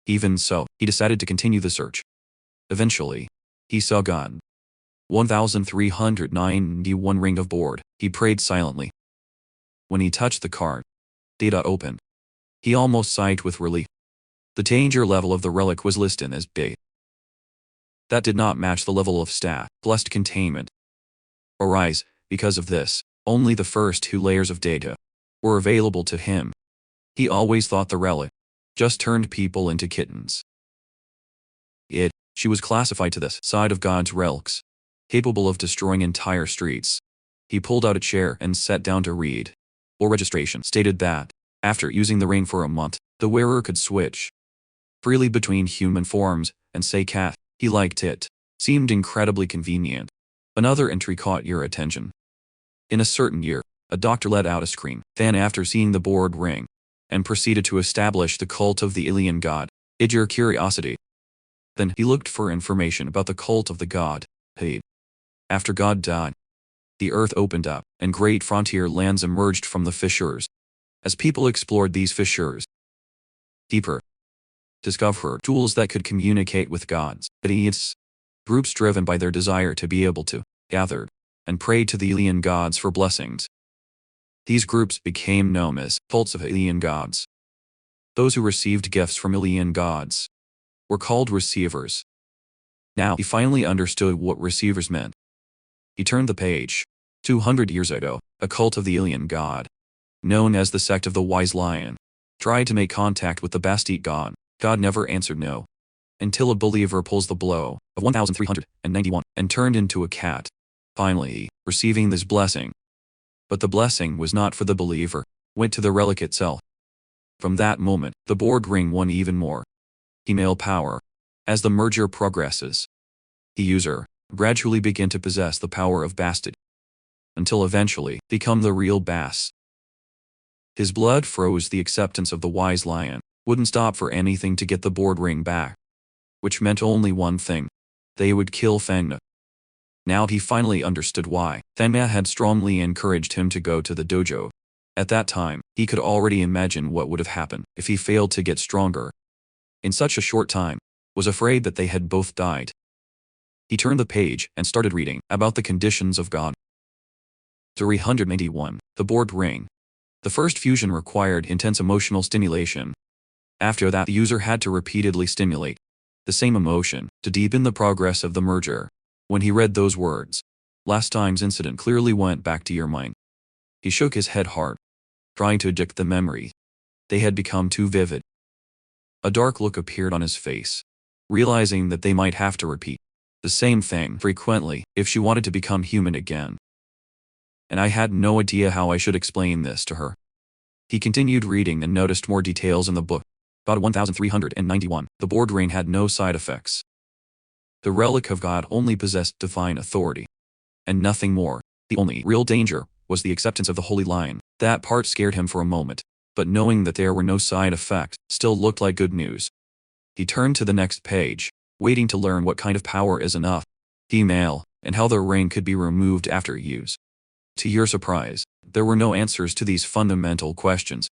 Even so, he decided to continue the search. Eventually, he saw God. 1391 ring of board. He prayed silently. When he touched the card, data opened. He almost sighed with relief. The danger level of the relic was listed as B. That did not match the level of staff, blessed containment. Arise, because of this, only the first 2 layers of data were available to him. He always thought the relic just turned people into kittens. She was classified to this side of God's relics, capable of destroying entire streets. He pulled out a chair and sat down to read. Or registration stated that, after using the ring for a month, the wearer could switch freely between human forms and say cat. He liked it. Seemed incredibly convenient. Another entry caught your attention. In a certain year, a doctor let out a scream, then after seeing the board ring, and proceeded to establish the cult of the alien god. It your curiosity. Then he looked for information about the cult of the god. After God died, the earth opened up, and great frontier lands emerged from the fissures. As people explored these fissures deeper, discovered tools that could communicate with gods. Groups driven by their desire to be able to gather and pray to the alien gods for blessings. These groups became known as cults of alien gods. Those who received gifts from alien gods were called receivers. Now he finally understood what receivers meant. He turned the page. 200 years ago, a cult of the alien god, known as the Sect of the Wise Lion, tried to make contact with the Bastite god. God never answered no. Until a believer pulls the blow of 1391 and turned into a cat, finally receiving this blessing. But the blessing was not for the believer, went to the relic itself. From that moment, the board ring won even more female power. As the merger progresses, the user gradually begin to possess the power of Bastard, until eventually become the real Bast. His blood froze. The acceptance of the Wise Lion wouldn't stop for anything to get the board ring back, which meant only one thing: they would kill Fena. Now he finally understood why Fena had strongly encouraged him to go to the dojo. At that time, he could already imagine what would have happened if he failed to get stronger in such a short time, was afraid that they had both died. He turned the page and started reading about the conditions of God. 381. The board ring. The first fusion required intense emotional stimulation. After that, the user had to repeatedly stimulate the same emotion to deepen the progress of the merger. When he read those words, last time's incident clearly went back to your mind. He shook his head hard, trying to eject the memory. They had become too vivid. A dark look appeared on his face, realizing that they might have to repeat the same thing frequently if she wanted to become human again. And I had no idea how I should explain this to her. He continued reading and noticed more details in the book. About 1391, the board ring had no side effects. The relic of God only possessed divine authority, and nothing more. The only real danger was the acceptance of the holy line. That part scared him for a moment, but knowing that there were no side effects still looked like good news. He turned to the next page, waiting to learn what kind of power is enough. Female, and how the ring could be removed after use. To your surprise, there were no answers to these fundamental questions.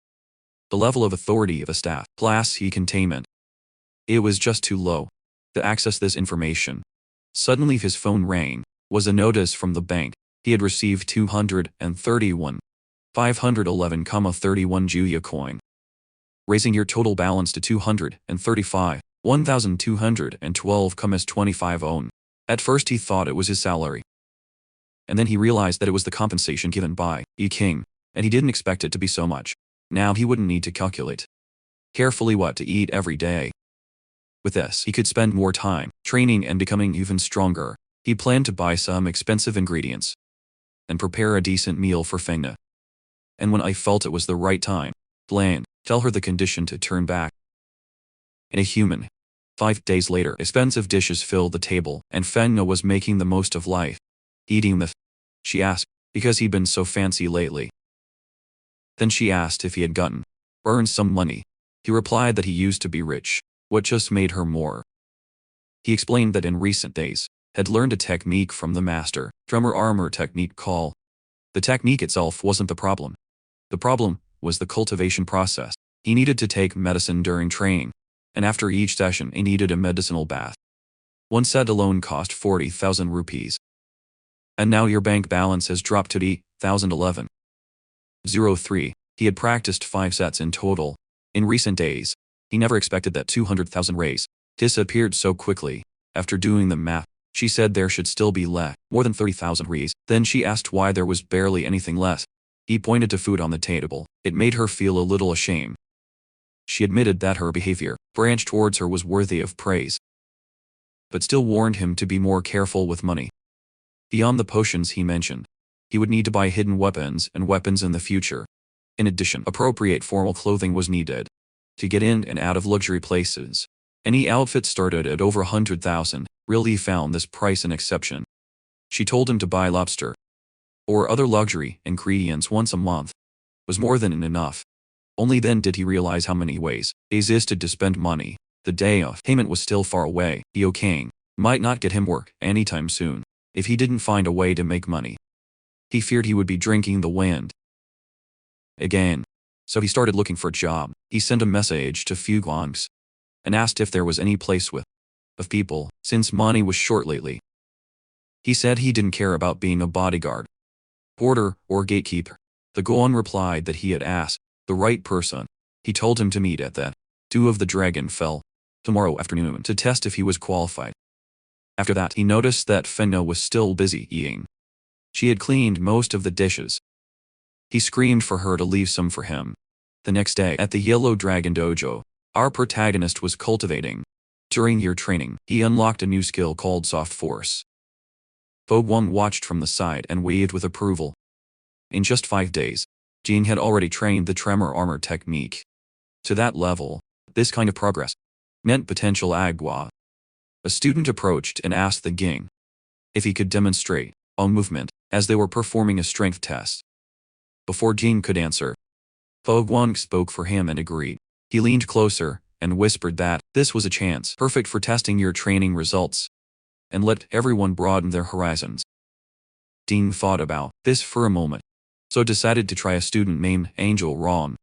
The level of authority of a staff, Class C containment. It was just too low to access this information. Suddenly his phone rang. Was a notice from the bank. He had received 231,511,31 Juya coin, raising your total balance to 235,1,212,25 own. At first he thought it was his salary. And then he realized that it was the compensation given by E-King, and he didn't expect it to be so much. Now he wouldn't need to calculate carefully what to eat every day. With this, he could spend more time training and becoming even stronger. He planned to buy some expensive ingredients and prepare a decent meal for Fena. And when I felt it was the right time, planned, tell her the condition to turn back in a human. 5 days later, expensive dishes filled the table, and Fena was making the most of life. Eating the she asked, because he'd been so fancy lately. Then she asked if he had earned some money. He replied that he used to be rich, what just made her more. He explained that in recent days, had learned a technique from the master, drummer armor technique call. The technique itself wasn't the problem. The problem was the cultivation process. He needed to take medicine during training, and after each session he needed a medicinal bath. One set alone cost 40,000 rupees. And now your bank balance has dropped to D1,011. 03. He had practiced 5 sets in total. In recent days, he never expected that 200,000 raise disappeared so quickly. After doing the math, she said there should still be left more than 30,000 rees. Then she asked why there was barely anything less. He pointed to food on the table. It made her feel a little ashamed. She admitted that her behavior, branch towards her, was worthy of praise, but still warned him to be more careful with money. Beyond the potions he mentioned, he would need to buy hidden weapons and weapons in the future. In addition, appropriate formal clothing was needed to get in and out of luxury places. Any outfit started at over 100,000. Really found this price an exception. She told him to buy lobster or other luxury ingredients once a month. Was more than enough. Only then did he realize how many ways existed to spend money. The day of payment was still far away. The King might not get him work anytime soon if he didn't find a way to make money. He feared he would be drinking the wind again. So he started looking for a job. He sent a message to few guangs and asked if there was any place with of people, since money was short lately. He said he didn't care about being a bodyguard, porter, or gatekeeper. The Goan replied that he had asked the right person. He told him to meet at the Dew of the Dragon Fell tomorrow afternoon to test if he was qualified. After that, he noticed that Fena was still busy eating. She had cleaned most of the dishes. He screamed for her to leave some for him. The next day, at the Yellow Dragon Dojo, our protagonist was cultivating. During your training, he unlocked a new skill called Soft Force. Bo Guang watched from the side and waved with approval. In just 5 days, Jin had already trained the tremor armor technique. To that level, this kind of progress meant potential agua. A student approached and asked the Ging if he could demonstrate a movement as they were performing a strength test. Before Jin could answer, Bo Guang spoke for him and agreed. He leaned closer and whispered that this was a chance perfect for testing your training results and let everyone broaden their horizons. Dean thought about this for a moment, so decided to try a student named Angel Ron.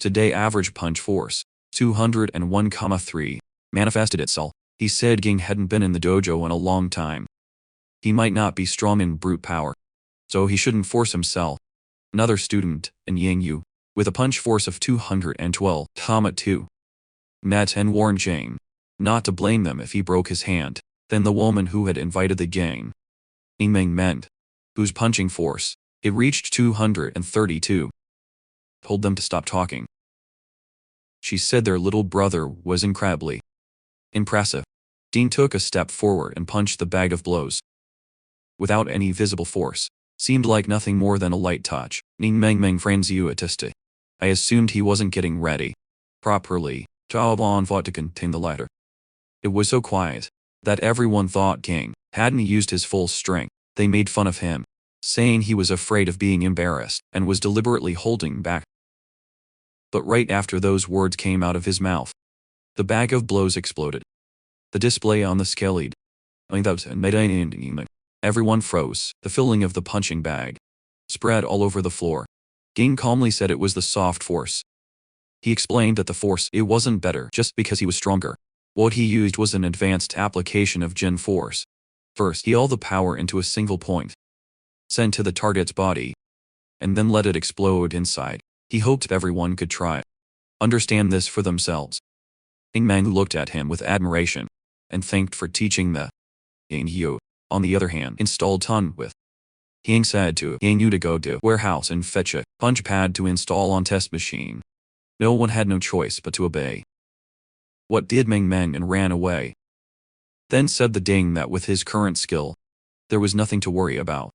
Today average punch force, 201,3, manifested itself. He said Ging hadn't been in the dojo in a long time. He might not be strong in brute power, so he shouldn't force himself. Another student, in Yingyu, with a punch force of 212, met and warned Jing not to blame them if he broke his hand. Then the woman who had invited the gang, Ming meant, whose punching force, it reached 232, told them to stop talking. She said their little brother was incredibly impressive. Dean took a step forward and punched the bag of blows. Without any visible force, seemed like nothing more than a light touch. Ning Meng frames you artistic. I assumed he wasn't getting ready properly. Zhao Ban fought to contain the latter. It was so quiet that everyone thought King hadn't used his full strength. They made fun of him, saying he was afraid of being embarrassed and was deliberately holding back. But right after those words came out of his mouth, the bag of blows exploded. The display on the scale lead. Everyone froze. The filling of the punching bag spread all over the floor. Ging calmly said it was the soft force. He explained that the force, it wasn't better just because he was stronger. What he used was an advanced application of Jin force. First, he all the power into a single point, sent to the target's body, and then let it explode inside. He hoped everyone could try understand this for themselves. Ingmang looked at him with admiration and thanked for teaching the Yingyu. On the other hand, installed Tun with. Ying said to Yingyu to go to warehouse and fetch a punch pad to install on test machine. No one had no choice but to obey. What did Meng and ran away. Then said the Ding that with his current skill, there was nothing to worry about.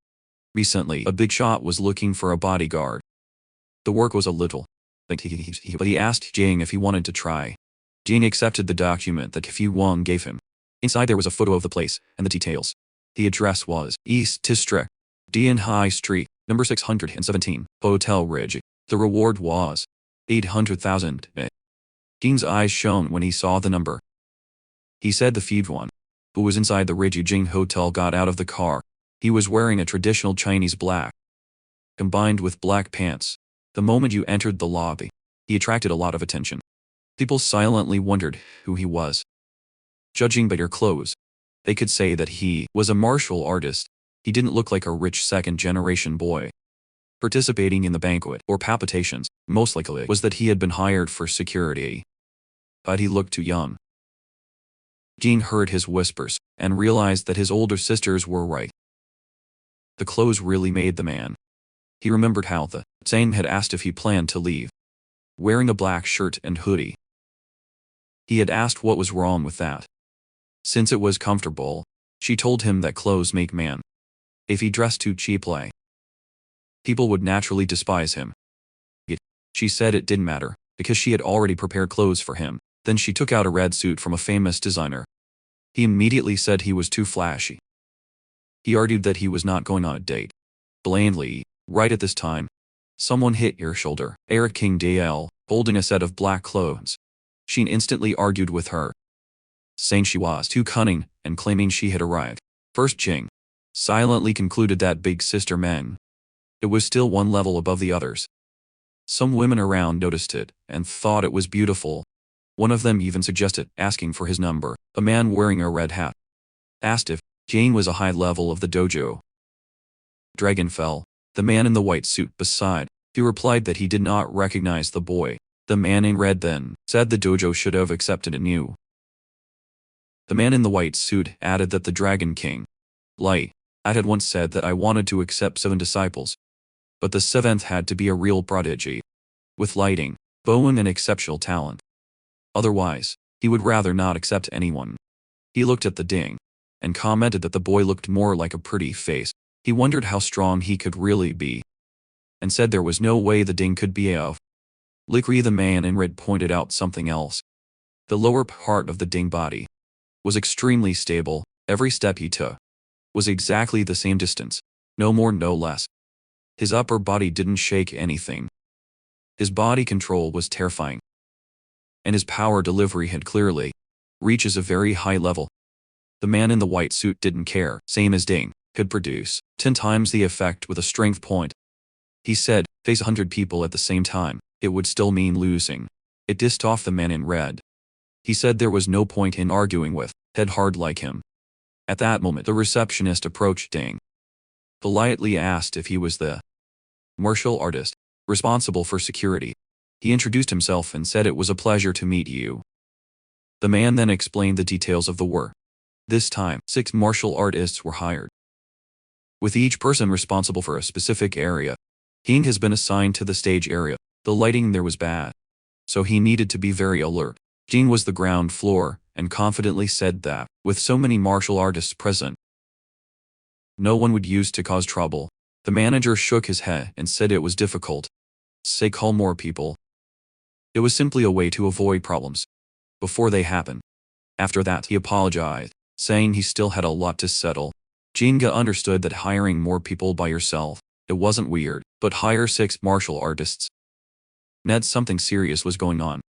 Recently, a big shot was looking for a bodyguard. The work was a little, but he asked Jing if he wanted to try. Jing accepted the document that Fu Wang gave him. Inside there was a photo of the place and the details. The address was East District, Dian High Street, number 617, Hotel Ridge. The reward was 800,000. Jing's eyes shone when he saw the number. He said the Fu Wang, who was inside the Ridge Jing Hotel, got out of the car. He was wearing a traditional Chinese black, combined with black pants. The moment you entered the lobby, he attracted a lot of attention. People silently wondered who he was. Judging by your clothes, they could say that he was a martial artist. He didn't look like a rich second-generation boy participating in the banquet or palpitations. Most likely was that he had been hired for security. But he looked too young. Jing heard his whispers and realized that his older sisters were right. The clothes really made the man. He remembered how the Tsang had asked if he planned to leave, wearing a black shirt and hoodie. He had asked what was wrong with that. Since it was comfortable, she told him that clothes make man. If he dressed too cheaply, people would naturally despise him. She said it didn't matter, because she had already prepared clothes for him. Then she took out a red suit from a famous designer. He immediately said he was too flashy. He argued that he was not going on a date. Blandly, right at this time, someone hit your shoulder. Eric King DL, holding a set of black clothes. She instantly argued with her, saying she was too cunning and claiming she had arrived. First Jing silently concluded that big sister Meng. It was still one level above the others. Some women around noticed it and thought it was beautiful. One of them even suggested asking for his number. A man wearing a red hat asked if Jing was a high level of the dojo. Dragon fell. The man in the white suit beside. He replied that he did not recognize the boy. The man in red then said the dojo should have accepted a new. The man in the white suit added that the Dragon King, Light, had once said that I wanted to accept 7 disciples. But the 7th had to be a real prodigy, with lighting, bowing and exceptional talent. Otherwise, he would rather not accept anyone. He looked at the Ding, and commented that the boy looked more like a pretty face. He wondered how strong he could really be, and said there was no way the Ding could be of. Likri the man in red pointed out something else. The lower part of the Ding body was extremely stable. Every step he took was exactly the same distance, no more no less. His upper body didn't shake anything. His body control was terrifying. And his power delivery had clearly reaches a very high level. The man in the white suit didn't care, same as Ding, could produce 10 times the effect with a strength point. He said, face 100 people at the same time, it would still mean losing. It dissed off the man in red. He said there was no point in arguing with head hard like him. At that moment, the receptionist approached Ding. Politely asked if he was the martial artist responsible for security. He introduced himself and said it was a pleasure to meet you. The man then explained the details of the war. This time, 6 martial artists were hired, with each person responsible for a specific area. Ding has been assigned to the stage area. The lighting there was bad, so he needed to be very alert. Ding was the ground floor, and confidently said that, with so many martial artists present, no one would use to cause trouble. The manager shook his head and said it was difficult. Say call more people. It was simply a way to avoid problems before they happen. After that, he apologized, saying he still had a lot to settle. Jinga understood that hiring more people by yourself, it wasn't weird, but hire 6 martial artists. Ned, something serious was going on.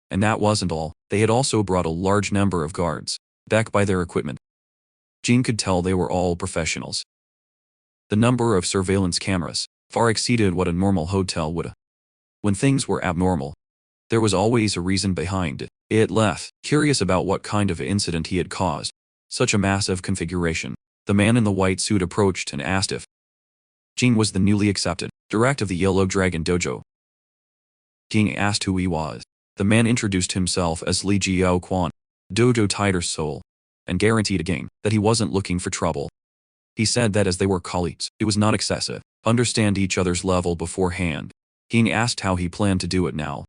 And that wasn't all, they had also brought a large number of guards, backed by their equipment. Jin could tell they were all professionals. The number of surveillance cameras far exceeded what a normal hotel would. When things were abnormal, there was always a reason behind it. It left curious about what kind of incident he had caused such a massive configuration. The man in the white suit approached and asked if Jin was the newly accepted director of the Yellow Dragon Dojo. Jin asked who he was. The man introduced himself as Li Jiao Quan, Dojo Tighter Soul, and guaranteed again that he wasn't looking for trouble. He said that as they were colleagues, it was not excessive. Understand each other's level beforehand. Jin asked how he planned to do it now.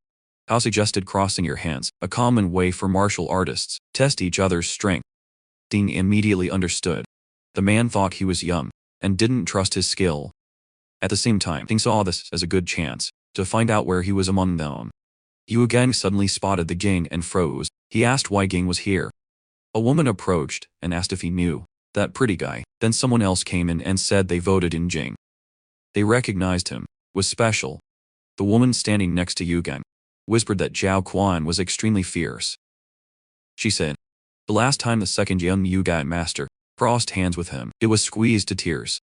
How suggested crossing your hands, a common way for martial artists, test each other's strength. Ding immediately understood. The man thought he was young, and didn't trust his skill. At the same time, Ding saw this as a good chance to find out where he was among them. Yu Gang suddenly spotted the gang and froze. He asked why Gang was here. A woman approached and asked if he knew that pretty guy. Then someone else came in and said they voted in Jing. They recognized him, was special. The woman standing next to Yu Gang whispered that Zhao Quan was extremely fierce. She said, the last time the second young Yu Gang master crossed hands with him, it was squeezed to tears.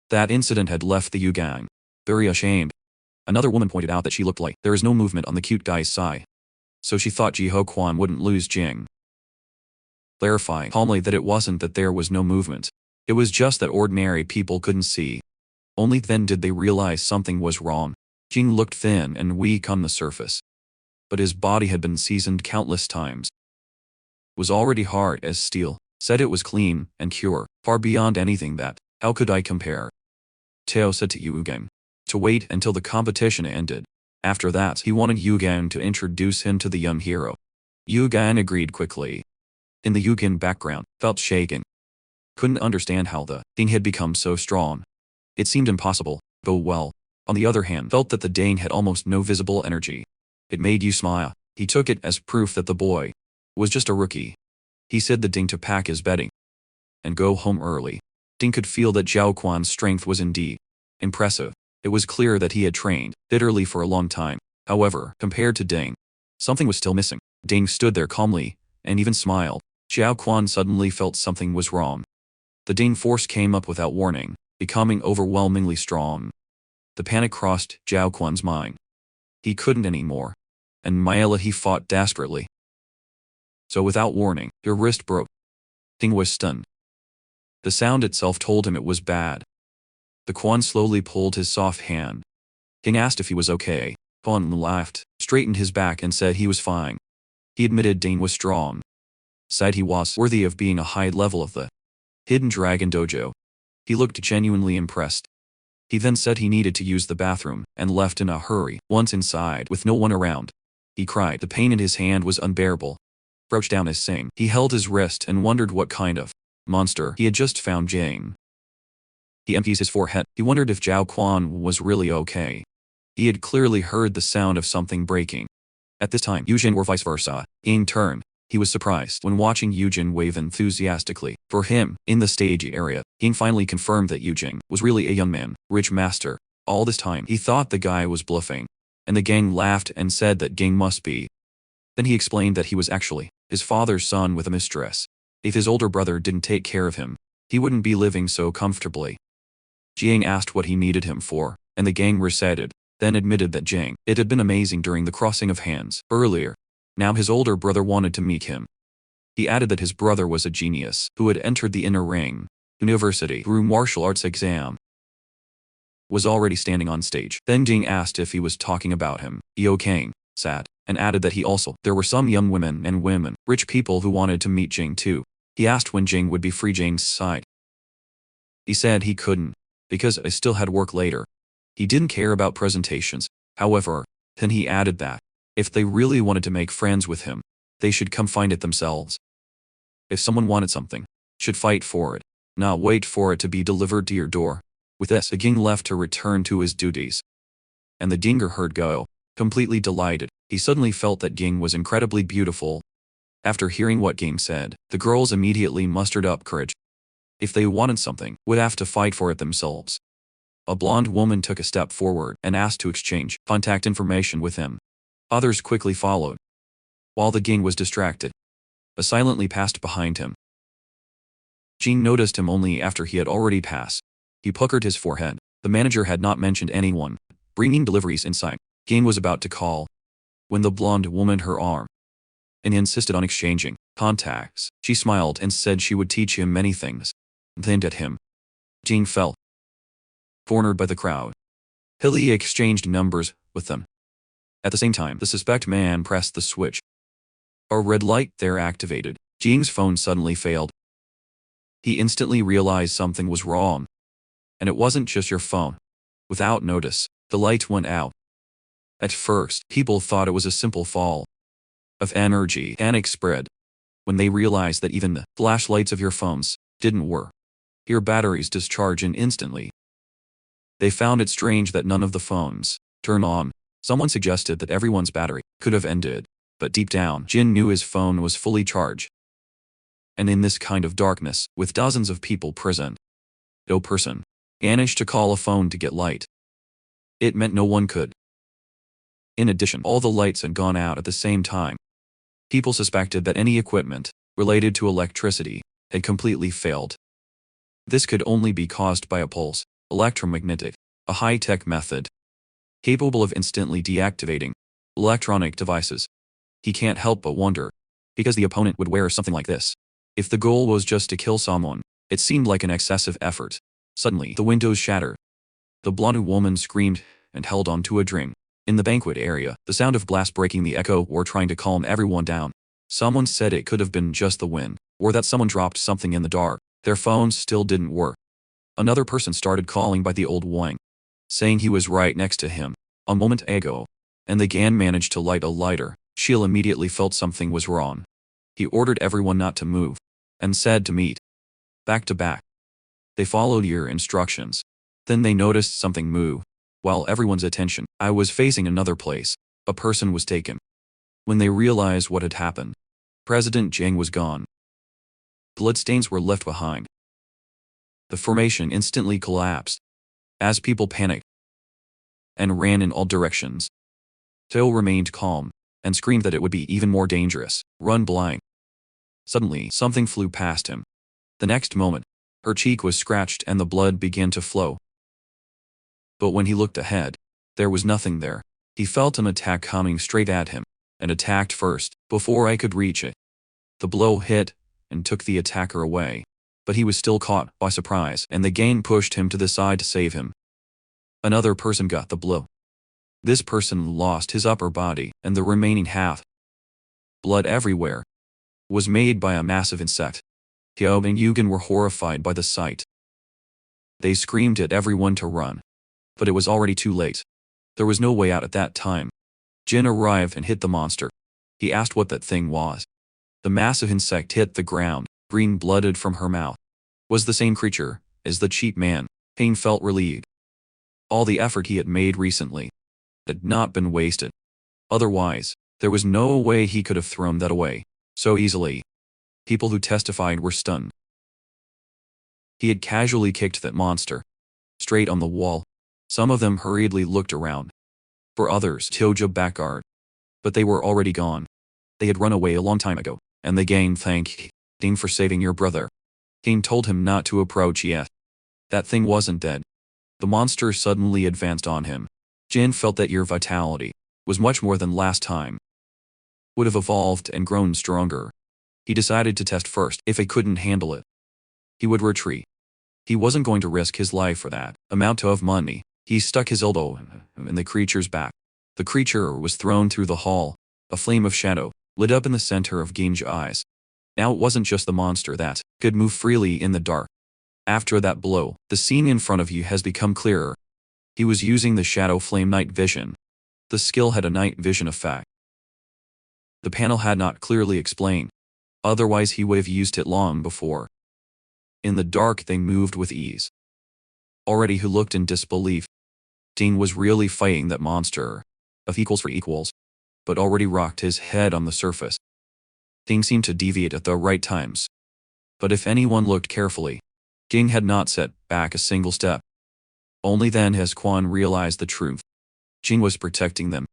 That incident had left the Yu Gang very ashamed. Another woman pointed out that she looked like there is no movement on the cute guy's side, so she thought Jiho Quan wouldn't lose Jing. Clarifying calmly that it wasn't that there was no movement. It was just that ordinary people couldn't see. Only then did they realize something was wrong. Jing looked thin and weak on the surface, but his body had been seasoned countless times. Was already hard as steel. Said it was clean and pure, far beyond anything that, how could I compare? Teo said to Yu Gang to wait until the competition ended. After that, he wanted Yu Gang to introduce him to the young hero. Yu Gang agreed quickly. In the Yu Gang background, felt shaking. Couldn't understand how the Ding had become so strong. It seemed impossible, though well. On the other hand, felt that the Ding had almost no visible energy. It made Yu smile. He took it as proof that the boy was just a rookie. He said the Ding to pack his bedding and go home early. Ding could feel that Zhao Quan's strength was indeed impressive. It was clear that he had trained bitterly for a long time. However, compared to Ding, something was still missing. Ding stood there calmly and even smiled. Zhao Quan suddenly felt something was wrong. The Ding force came up without warning, becoming overwhelmingly strong. The panic crossed Zhao Quan's mind. He couldn't anymore. And Miela he fought desperately. So without warning, her wrist broke. Ding was stunned. The sound itself told him it was bad. The Quan slowly pulled his soft hand. Ding asked if he was okay. Quan laughed, straightened his back and said he was fine. He admitted Ding was strong. Said he was worthy of being a high level of the Hidden Dragon Dojo. He looked genuinely impressed. He then said he needed to use the bathroom and left in a hurry. Once inside with no one around, he cried. The pain in his hand was unbearable. Crouched down as saying, he held his wrist and wondered what kind of monster he had just found Jing. He emptied his forehead. He wondered if Zhao Quan was really okay. He had clearly heard the sound of something breaking. At this time, Yujin or vice versa. In turn, he was surprised when watching Yujin wave enthusiastically. For him, in the stage area, Ying finally confirmed that Yujin was really a young man, rich master. All this time, he thought the guy was bluffing, and the gang laughed and said that Ging must be. Then he explained that he was actually his father's son with a mistress. If his older brother didn't take care of him, he wouldn't be living so comfortably. Jiang asked what he needed him for, and the gang recited, then admitted that Jiang, it had been amazing during the crossing of hands earlier. Now his older brother wanted to meet him. He added that his brother was a genius who had entered the inner ring university through martial arts exam. Was already standing on stage. Then Jing asked if he was talking about him. Yo Kang sat and added that there were some young women and rich people who wanted to meet Jing too. He asked when Jing would be free Jing's side. He said he couldn't, because I still had work later. He didn't care about presentations. However, then he added that, if they really wanted to make friends with him, they should come find it themselves. If someone wanted something, should fight for it, not wait for it to be delivered to your door. With this, the Ging left to return to his duties. And the Dinger heard go, completely delighted. He suddenly felt that Ging was incredibly beautiful. After hearing what Ging said, the girls immediately mustered up courage. If they wanted something, would have to fight for it themselves. A blonde woman took a step forward and asked to exchange contact information with him. Others quickly followed. While the Ging was distracted, I silently passed behind him. Jing noticed him only after he had already passed. He puckered his forehead. The manager had not mentioned anyone bringing deliveries inside. Ging was about to call when the blonde woman her arm and insisted on exchanging contacts. She smiled and said she would teach him many things. Then at him. Jing fell. Cornered by the crowd. Hilly exchanged numbers with them. At the same time, the suspect man pressed the switch. A red light there activated. Jing's phone suddenly failed. He instantly realized something was wrong. And it wasn't just your phone. Without notice, the light went out. At first, people thought it was a simple fall of energy. Panic spread when they realized that even the flashlights of your phones didn't work. Your batteries discharge instantly. They found it strange that none of the phones turned on. Someone suggested that everyone's battery could have ended, but deep down, Jin knew his phone was fully charged. And in this kind of darkness, with dozens of people present, no person managed to call a phone to get light. It meant no one could. In addition, all the lights had gone out at the same time. People suspected that any equipment related to electricity had completely failed. This could only be caused by a pulse, electromagnetic, a high-tech method, capable of instantly deactivating electronic devices. He can't help but wonder, because the opponent would wear something like this. If the goal was just to kill someone, it seemed like an excessive effort. Suddenly, the windows shattered. The blonde woman screamed and held on to a drink. In the banquet area, the sound of glass breaking the echo were trying to calm everyone down. Someone said it could have been just the wind, or that someone dropped something in the dark. Their phones still didn't work. Another person started calling by the old Wang, saying he was right next to him a moment ago, and the Gan managed to light a lighter. Sheil immediately felt something was wrong. He ordered everyone not to move, and said to meet back to back. They followed your instructions. Then they noticed something move. While everyone's attention, I was facing another place. A person was taken. When they realized what had happened, President Jiang was gone. Bloodstains were left behind. The formation instantly collapsed, as people panicked and ran in all directions. Teo remained calm, and screamed that it would be even more dangerous. Run blind. Suddenly, something flew past him. The next moment, her cheek was scratched and the blood began to flow. But when he looked ahead, there was nothing there. He felt an attack coming straight at him, and attacked first, before I could reach it. The blow hit, and took the attacker away. But he was still caught by surprise, and the gang pushed him to the side to save him. Another person got the blow. This person lost his upper body, and the remaining half, blood everywhere, was made by a massive insect. Hyo and Yugen were horrified by the sight. They screamed at everyone to run. But it was already too late. There was no way out at that time. Jin arrived and hit the monster. He asked what that thing was. The massive insect hit the ground, green-blooded from her mouth. Was the same creature as the cheap man. Pain felt relieved. All the effort he had made recently had not been wasted. Otherwise, there was no way he could have thrown that away so easily. People who testified were stunned. He had casually kicked that monster straight on the wall. Some of them hurriedly looked around. For others, Toja backguard. But they were already gone. They had run away a long time ago, and the gang thanked Ding for saving your brother. King told him not to approach yet. That thing wasn't dead. The monster suddenly advanced on him. Jin felt that your vitality was much more than last time. Would have evolved and grown stronger. He decided to test first. If he couldn't handle it, he would retreat. He wasn't going to risk his life for that amount of money. He stuck his elbow in the creature's back. The creature was thrown through the hall. A flame of shadow lit up in the center of Ging's eyes. Now it wasn't just the monster that could move freely in the dark. After that blow, the scene in front of you has become clearer. He was using the shadow flame night vision. The skill had a night vision effect. The panel had not clearly explained. Otherwise he would have used it long before. In the dark they moved with ease. Already he looked in disbelief. Ding was really fighting that monster. Of equals for equals. But already rocked his head on the surface. Ding seemed to deviate at the right times. But if anyone looked carefully, Ding had not set back a single step. Only then has Quan realized the truth. Jing was protecting them.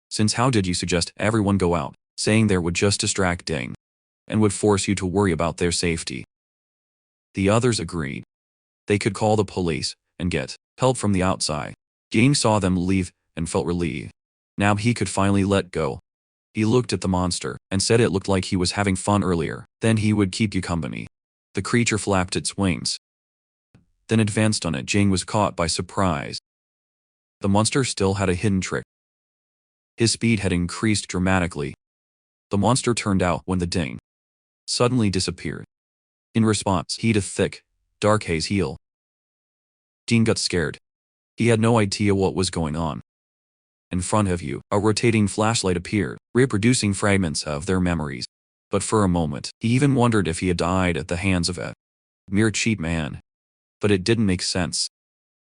Since how did you suggest everyone go out, saying there would just distract Ding, and would force you to worry about their safety? The others agreed. They could call the police and get help from the outside. Ging saw them leave and felt relieved. Now he could finally let go. He looked at the monster and said it looked like he was having fun earlier. Then he would keep you company. The creature flapped its wings, then advanced on it. Jing was caught by surprise. The monster still had a hidden trick. His speed had increased dramatically. The monster turned out when the Ding suddenly disappeared. In response, he'd a thick, dark haze heel. Jing got scared. He had no idea what was going on. In front of you, a rotating flashlight appeared, reproducing fragments of their memories. But for a moment, he even wondered if he had died at the hands of a mere cheap man. But it didn't make sense.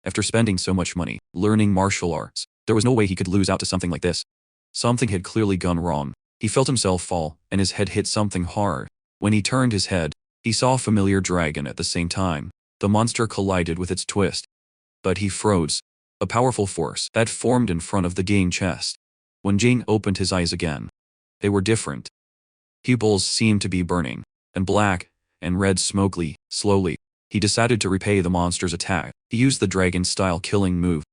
After spending so much money, learning martial arts, there was no way he could lose out to something like this. Something had clearly gone wrong. He felt himself fall, and his head hit something hard. When he turned his head, he saw a familiar dragon at the same time. The monster collided with its twist. But he froze. A powerful force that formed in front of the Ging chest. When Jing opened his eyes again, they were different. Pupils seemed to be burning, and black, and red smokily. Slowly, he decided to repay the monster's attack. He used the dragon-style killing move.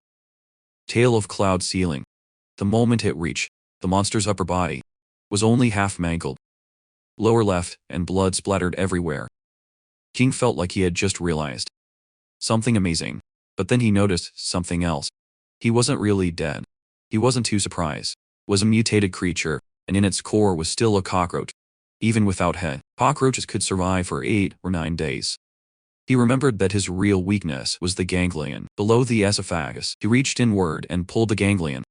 Tail of cloud ceiling. The moment it reached, the monster's upper body was only half mangled. Lower left, and blood splattered everywhere. King felt like he had just realized something amazing. But then he noticed something else. He wasn't really dead. He wasn't too surprised. It was a mutated creature, and in its core was still a cockroach. Even without head, cockroaches could survive for 8 or 9 days. He remembered that his real weakness was the ganglion below the esophagus. He reached inward and pulled the ganglion.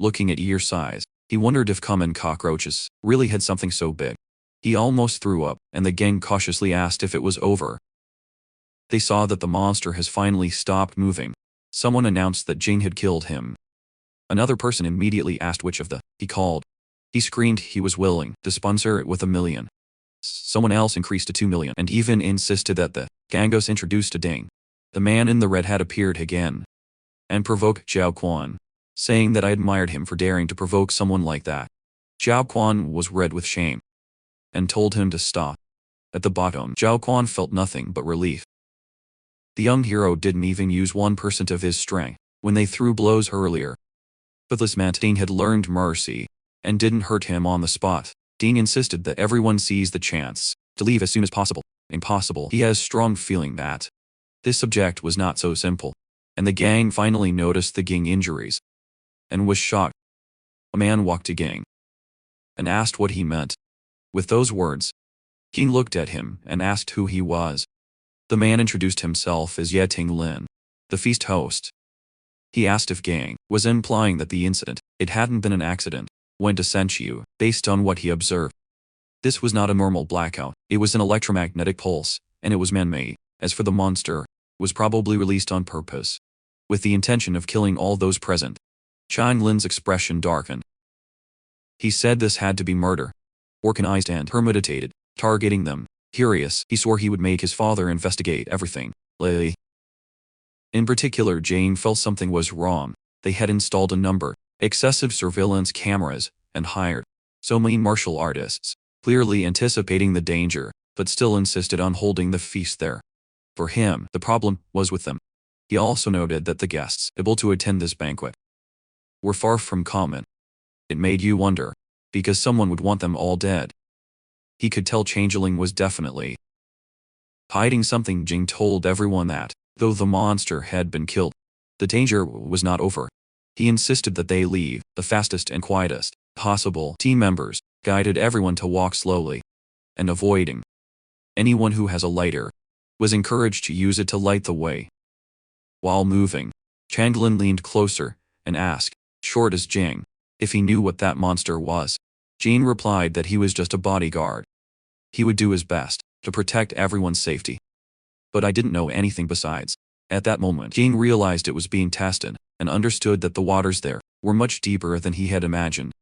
Looking at ear size, he wondered if common cockroaches really had something so big. He almost threw up, and the gang cautiously asked if it was over. They saw that the monster has finally stopped moving. Someone announced that Jing had killed him. Another person immediately asked which of the he called. He screamed he was willing to sponsor it with $1 million. Someone else increased to $2 million and even insisted that the Gangos introduced to Ding. The man in the red hat appeared again and provoked Zhao Quan, saying that I admired him for daring to provoke someone like that. Zhao Quan was red with shame and told him to stop. At the bottom, Zhao Quan felt nothing but relief. The young hero didn't even use 1% of his strength when they threw blows earlier. But this meant Ding had learned mercy and didn't hurt him on the spot. Ding insisted that everyone seize the chance to leave as soon as possible. Impossible. He has strong feeling that this subject was not so simple. And the gang finally noticed the Ging injuries and was shocked. A man walked to Ging and asked what he meant. With those words, Ging looked at him and asked who he was. The man introduced himself as Yeting Lin, the feast host. He asked if Gang was implying that the incident, it hadn't been an accident, went to Senchu, based on what he observed. This was not a normal blackout, it was an electromagnetic pulse, and it was man-made. As for the monster, it was probably released on purpose, with the intention of killing all those present. Chang Lin's expression darkened. He said this had to be murder, organized and premeditated, targeting them. Curious, he swore he would make his father investigate everything. In particular, Jane felt something was wrong. They had installed a number, excessive surveillance cameras, and hired so many martial artists, clearly anticipating the danger, but still insisted on holding the feast there. For him, the problem was with them. He also noted that the guests able to attend this banquet were far from common. It made you wonder, because someone would want them all dead. He could tell Changeling was definitely hiding something. Jing told everyone that, though the monster had been killed, the danger was not over. He insisted that they leave. The fastest and quietest possible team members guided everyone to walk slowly and avoiding anyone who has a lighter was encouraged to use it to light the way. While moving, Changeling leaned closer and asked, short as Jing, if he knew what that monster was. Jing replied that he was just a bodyguard. He would do his best to protect everyone's safety. But I didn't know anything besides. At that moment, Jing realized it was being tested and understood that the waters there were much deeper than he had imagined.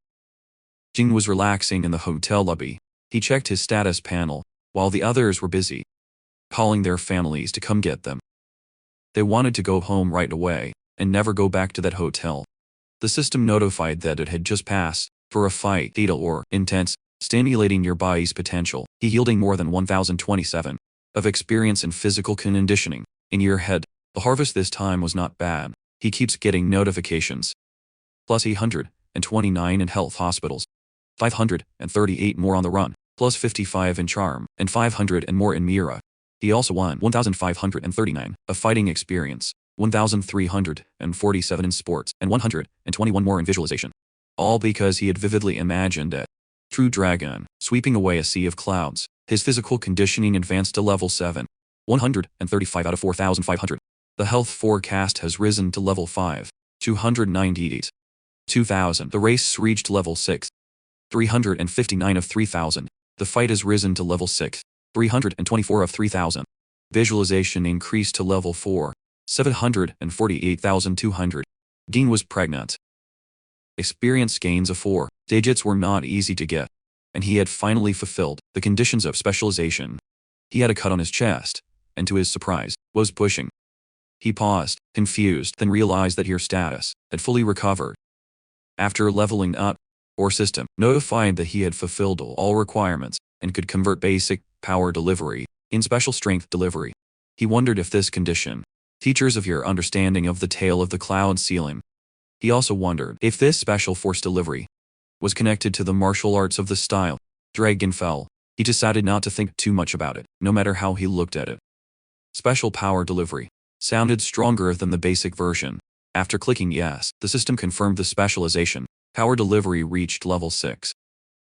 Jing was relaxing in the hotel lobby. He checked his status panel while the others were busy calling their families to come get them. They wanted to go home right away and never go back to that hotel. The system notified that it had just passed for a fight, fatal or intense, stimulating your body's potential, yielding more than 1027 of experience in physical conditioning. In your head, the harvest this time was not bad. He keeps getting notifications. Plus 829 in health hospitals. 538 more on the run. Plus 55 in charm, and 500 and more in Mira. He also won 1,539 of fighting experience, 1,347 in sports, and 121 more in visualization. All because he had vividly imagined a true dragon sweeping away a sea of clouds. His physical conditioning advanced to level 7, 135 out of 4,500. The health forecast has risen to level 5, 298. 2,000. The race reached level 6, 359 of 3,000. The fight has risen to level 6, 324 of 3,000. Visualization increased to level 4, 748,200. Dean was pregnant. Experience gains of 4 digits were not easy to get, and he had finally fulfilled the conditions of specialization. He had a cut on his chest, and to his surprise, was pushing. He paused, confused, then realized that your status had fully recovered. After leveling up, or system notified that he had fulfilled all requirements and could convert basic power delivery in special strength delivery. He wondered if this condition teachers of your understanding of the tale of the cloud ceiling. He also wondered if this special force delivery was connected to the martial arts of the style Dragonfell. He decided not to think too much about it, no matter how he looked at it. Special power delivery sounded stronger than the basic version. After clicking yes, the system confirmed the specialization. Power delivery reached level 6.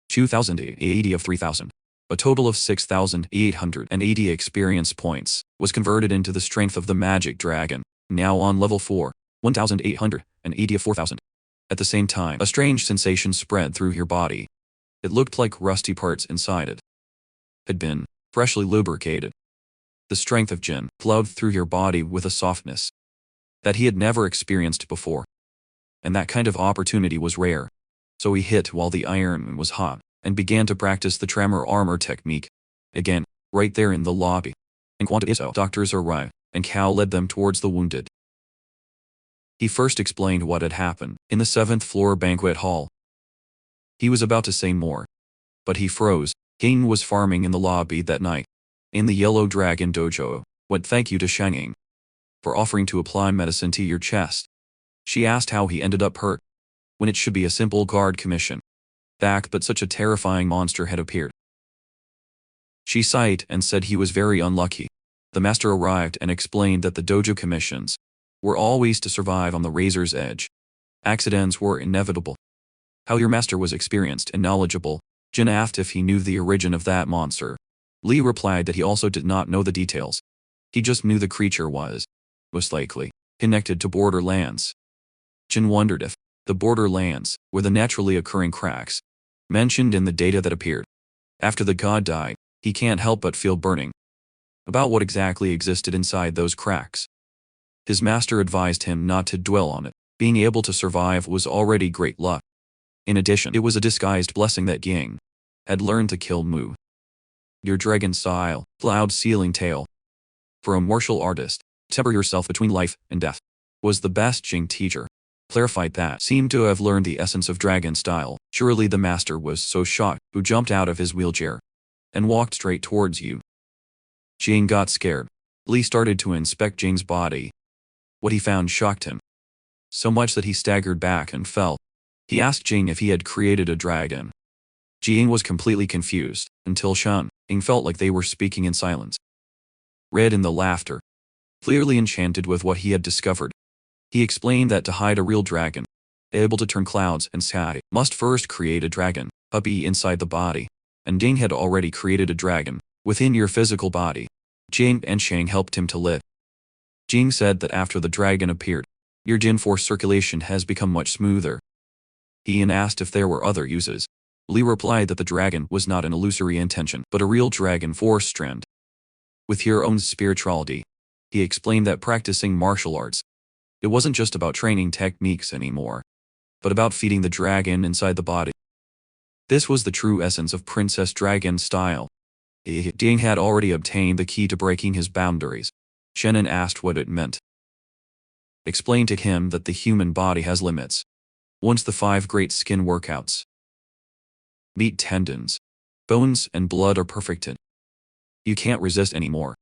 2,080 of 3,000. A total of 6,880 experience points was converted into the strength of the magic dragon, now on level 4, 1,880 of 4,000. At the same time, a strange sensation spread through your body. It looked like rusty parts inside it had been freshly lubricated. The strength of Jin flowed through your body with a softness that he had never experienced before. And that kind of opportunity was rare. So he hit while the iron was hot, and began to practice the tremor armor technique. Again, right there in the lobby. In Quantizo, doctors arrived, and Cal led them towards the wounded. He first explained what had happened in the 7th floor banquet hall. He was about to say more, but he froze. King was farming in the lobby that night. In the Yellow Dragon Dojo, went thank you to Shanging for offering to apply medicine to your chest. She asked how he ended up hurt, when it should be a simple guard commission. But such a terrifying monster had appeared. She sighed and said he was very unlucky. The master arrived and explained that the dojo commissions were always to survive on the razor's edge. Accidents were inevitable. How your master was experienced and knowledgeable. Jin asked if he knew the origin of that monster. Lee replied that he also did not know the details. He just knew the creature was, most likely, connected to borderlands. Jin wondered if the borderlands were the naturally occurring cracks mentioned in the data that appeared. After the god died, he can't help but feel burning about what exactly existed inside those cracks. His master advised him not to dwell on it. Being able to survive was already great luck. In addition, it was a disguised blessing that Ying had learned to kill Mu. Your dragon style, cloud ceiling tale. For a martial artist, temper yourself between life and death was the best Jing teacher. Clarified that seemed to have learned the essence of dragon style. Surely the master was so shocked, who jumped out of his wheelchair and walked straight towards you. Jing got scared. Lee started to inspect Jing's body. What he found shocked him so much that he staggered back and fell. He asked Jing if he had created a dragon. Jing was completely confused, until Shan Ying felt like they were speaking in silence. Red in the laughter. Clearly enchanted with what he had discovered, he explained that to hide a real dragon, able to turn clouds and sky, must first create a dragon puppy inside the body. And Ding had already created a dragon within your physical body. Jing and Shang helped him to live. Jing said that after the dragon appeared, your Jin force circulation has become much smoother. He asked if there were other uses. Li replied that the dragon was not an illusory intention, but a real dragon force strand. With your own spirituality, he explained that practicing martial arts, it wasn't just about training techniques anymore, but about feeding the dragon inside the body. This was the true essence of Princess Dragon style. Ding had already obtained the key to breaking his boundaries. Shannon asked what it meant. Explained to him that the human body has limits. Once the 5 great skin workouts. Meat, tendons, bones, and blood are perfected. You can't resist anymore.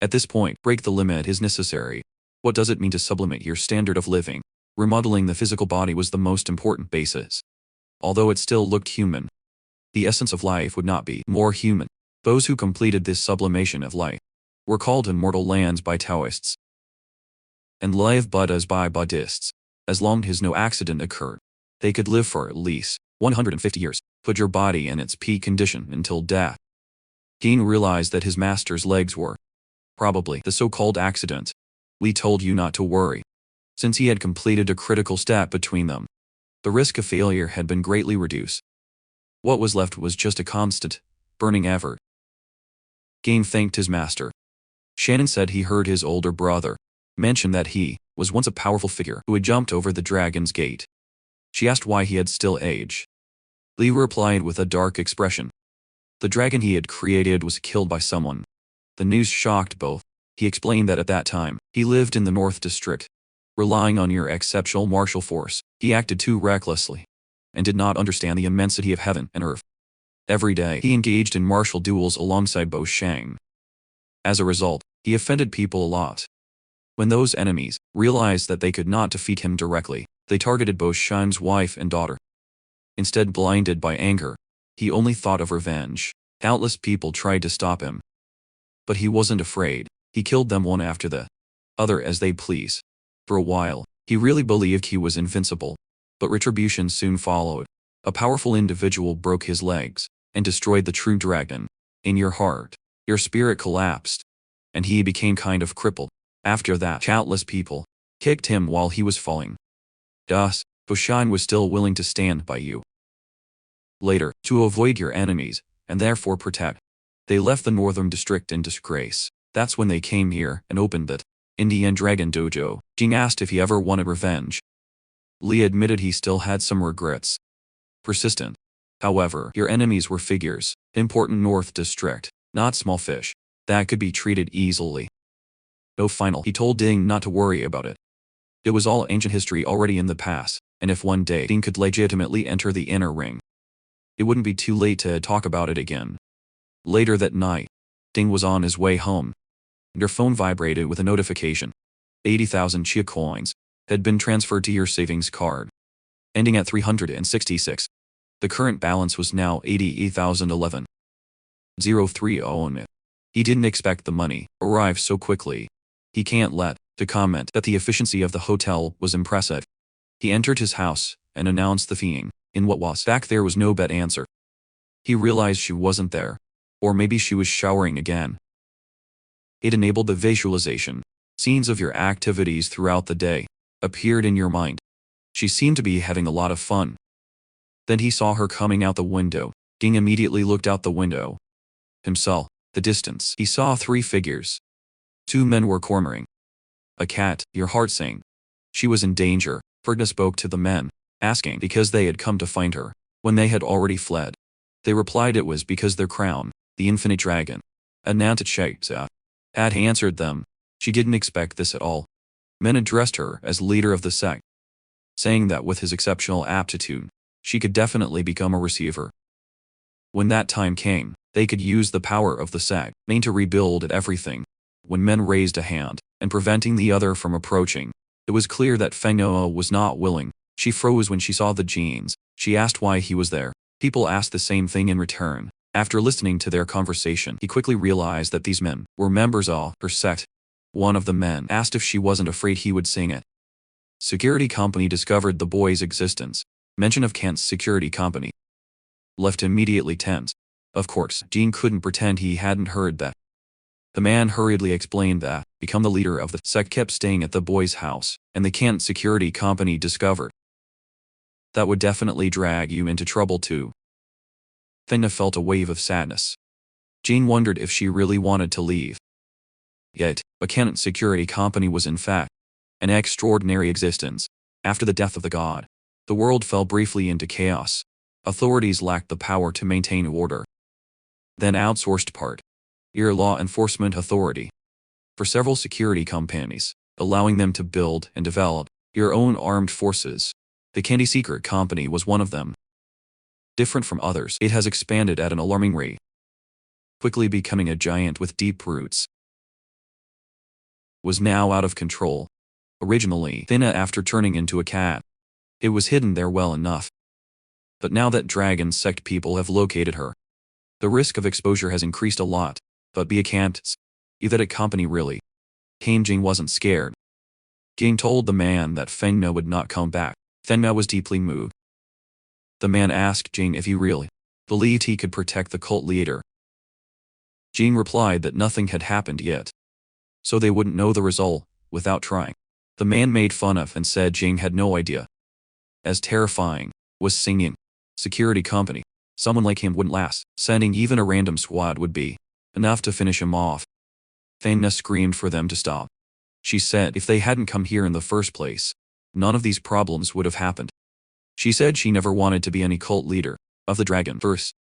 At this point, break the limit is necessary. What does it mean to sublimate your standard of living? Remodeling the physical body was the most important basis. Although it still looked human, the essence of life would not be more human. Those who completed this sublimation of life were called immortal lands by Taoists and live Buddhas by Buddhists. As long as no accident occurred, they could live for at least 150 years. Put your body in its peak condition until death. King realized that his master's legs were probably the so-called accident. Li told you not to worry, since he had completed a critical step between them. The risk of failure had been greatly reduced. What was left was just a constant, burning effort. Game thanked his master. Shannon said he heard his older brother mention that he was once a powerful figure who had jumped over the dragon's gate. She asked why he had still aged. Li replied with a dark expression. The dragon he had created was killed by someone. The news shocked both. He explained that at that time, he lived in the North District. Relying on your exceptional martial force, he acted too recklessly and did not understand the immensity of heaven and earth. Every day, he engaged in martial duels alongside Bo Shang. As a result, he offended people a lot. When those enemies realized that they could not defeat him directly, they targeted Bo Shang's wife and daughter. Instead, blinded by anger, he only thought of revenge. Countless people tried to stop him, but he wasn't afraid. He killed them one after the other as they pleased. For a while, he really believed he was invincible, but retribution soon followed. A powerful individual broke his legs and destroyed the true dragon. In your heart, your spirit collapsed, and he became kind of crippled. After that, countless people kicked him while he was falling. Thus, Boshan was still willing to stand by you. Later, to avoid your enemies, and therefore protect, they left the Northern District in disgrace. That's when they came here and opened that Indian Dragon Dojo. Jing asked if he ever wanted revenge. Li admitted he still had some regrets. Persistent. However, your enemies were figures, important North District, not small fish, that could be treated easily. No final, he told Ding not to worry about it. It was all ancient history already in the past, and if one day Ding could legitimately enter the inner ring, it wouldn't be too late to talk about it again. Later that night, Ding was on his way home. Your phone vibrated with a notification. 80,000 chia coins had been transferred to your savings card, ending at 366. The current balance was now 88,011. 030. He didn't expect the money arrive so quickly. He can't let to comment that the efficiency of the hotel was impressive. He entered his house and announced the feeing. In what was back there was no bad answer. He realized she wasn't there, or maybe she was showering again. It enabled the visualization. Scenes of your activities throughout the day appeared in your mind. She seemed to be having a lot of fun. Then he saw her coming out the window. Ding immediately looked out the window. Himself, the distance, he saw 3 figures. 2 men were cornering a cat. Your heart sank. She was in danger. Fergus spoke to the men, asking because they had come to find her, when they had already fled. They replied it was because their crown, the infinite dragon, Anantachaksa, had answered them. She didn't expect this at all. Men addressed her as leader of the sect, saying that with his exceptional aptitude, she could definitely become a receiver. When that time came, they could use the power of the sect main to rebuild at everything. When men raised a hand, and preventing the other from approaching, it was clear that Fena was not willing. She froze when she saw the genes. She asked why he was there. People asked the same thing in return. After listening to their conversation, he quickly realized that these men were members of her sect. One of the men asked if she wasn't afraid he would sing it. Security company discovered the boy's existence. Mention of Kent's security company left immediately tense. Of course, Jean couldn't pretend he hadn't heard that. The man hurriedly explained that, become the leader of the sect kept staying at the boy's house, and the Kent security company discovered. That would definitely drag you into trouble too. Fena felt a wave of sadness. Jean wondered if she really wanted to leave. Yet, a Kent security company was in fact an extraordinary existence. After the death of the god, the world fell briefly into chaos. Authorities lacked the power to maintain order. Then outsourced part. Your law enforcement authority. For several security companies, allowing them to build and develop your own armed forces. The Candy Secret Company was one of them. Different from others, it has expanded at an alarming rate, quickly becoming a giant with deep roots. Was now out of control. Originally, Fena after turning into a cat. It was hidden there well enough. But now that Dragon Sect people have located her, the risk of exposure has increased a lot. But be a can't see that a company really. Jing wasn't scared. Jing told the man that Fena would not come back. Fena was deeply moved. The man asked Jing if he really believed he could protect the cult leader. Jing replied that nothing had happened yet, so they wouldn't know the result without trying. The man made fun of and said Jing had no idea. As terrifying was singing security company. Someone like him wouldn't last. Sending even a random squad would be enough to finish him off. Fena screamed for them to stop. She said if they hadn't come here in the first place, none of these problems would have happened. She said she never wanted to be any cult leader of the Dragon Verse.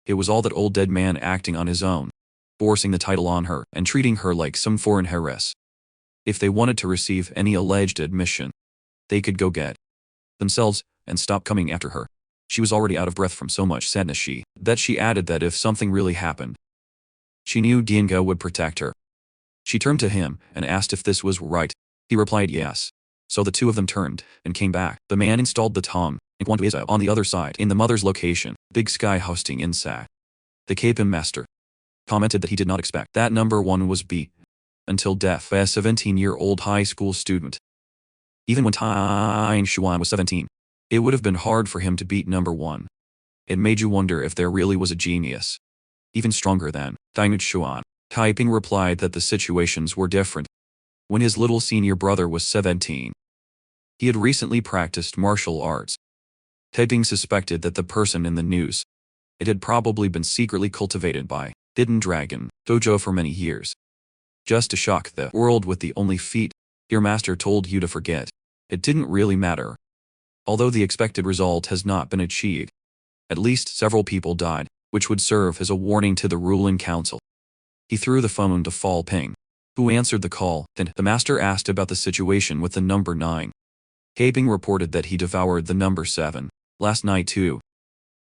It was all that old dead man acting on his own, forcing the title on her and treating her like some foreign heiress. If they wanted to receive any alleged admission, they could go get themselves and stop coming after her. She was already out of breath from so much sadness she added that if something really happened, she knew Dienga would protect her. She turned to him and asked if this was right. He replied yes. So the two of them turned and came back. The man installed the Tong and Quantuiza on the other side in the mother's location, Big Sky hosting in Sect. The Capim Master commented that he did not expect that number one was beat until death by a 17-year-old high school student. Even when Tyne Xuan was 17, it would have been hard for him to beat number one. It made you wonder if there really was a genius even stronger than Tyne Xuan. Taiping replied that the situations were different. When his little senior brother was 17, he had recently practiced martial arts. Taiping suspected that the person in the news, it had probably been secretly cultivated by Hidden Dragon Dojo for many years. Just to shock the world with the only feat your master told you to forget. It didn't really matter. Although the expected result has not been achieved, at least several people died, which would serve as a warning to the ruling council. He threw the phone to Fall Ping, who answered the call. Then the master asked about the situation with the number 9. Caping reported that he devoured the number 7 last night too.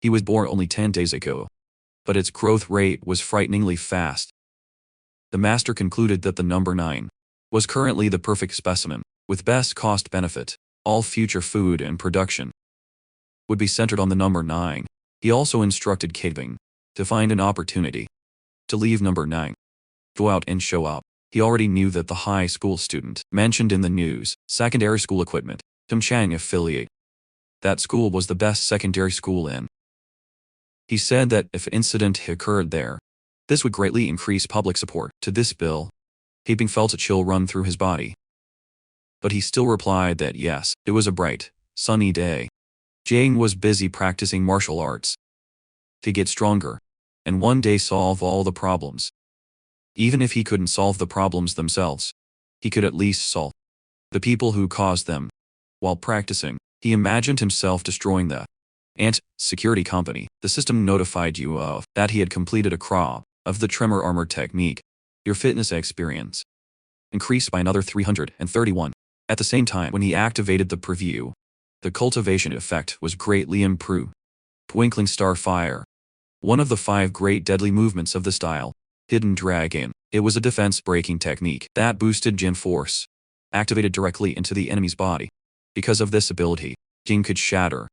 He was born only 10 days ago, but its growth rate was frighteningly fast. The master concluded that the number 9 was currently the perfect specimen, with best cost-benefit. All future food and production would be centered on the number 9. He also instructed Caping to find an opportunity to leave number 9, go out and show up. He already knew that the high school student mentioned in the news, secondary school equipment, Tumchang affiliate. That school was the best secondary school in. He said that if an incident occurred there, this would greatly increase public support to this bill. Caping felt a chill run through his body. But he still replied that yes, it was a bright, sunny day. Jane was busy practicing martial arts to get stronger, and one day solve all the problems. Even if he couldn't solve the problems themselves, he could at least solve the people who caused them. While practicing, he imagined himself destroying the security company. The system notified you of that he had completed a crop of the tremor armor technique. Your fitness experience increased by another 331. At the same time, when he activated the preview, the cultivation effect was greatly improved. Twinkling Star Fire, one of the 5 great deadly movements of the style, Hidden Dragon. It was a defense-breaking technique that boosted Jin force, activated directly into the enemy's body. Because of this ability, Jin could shatter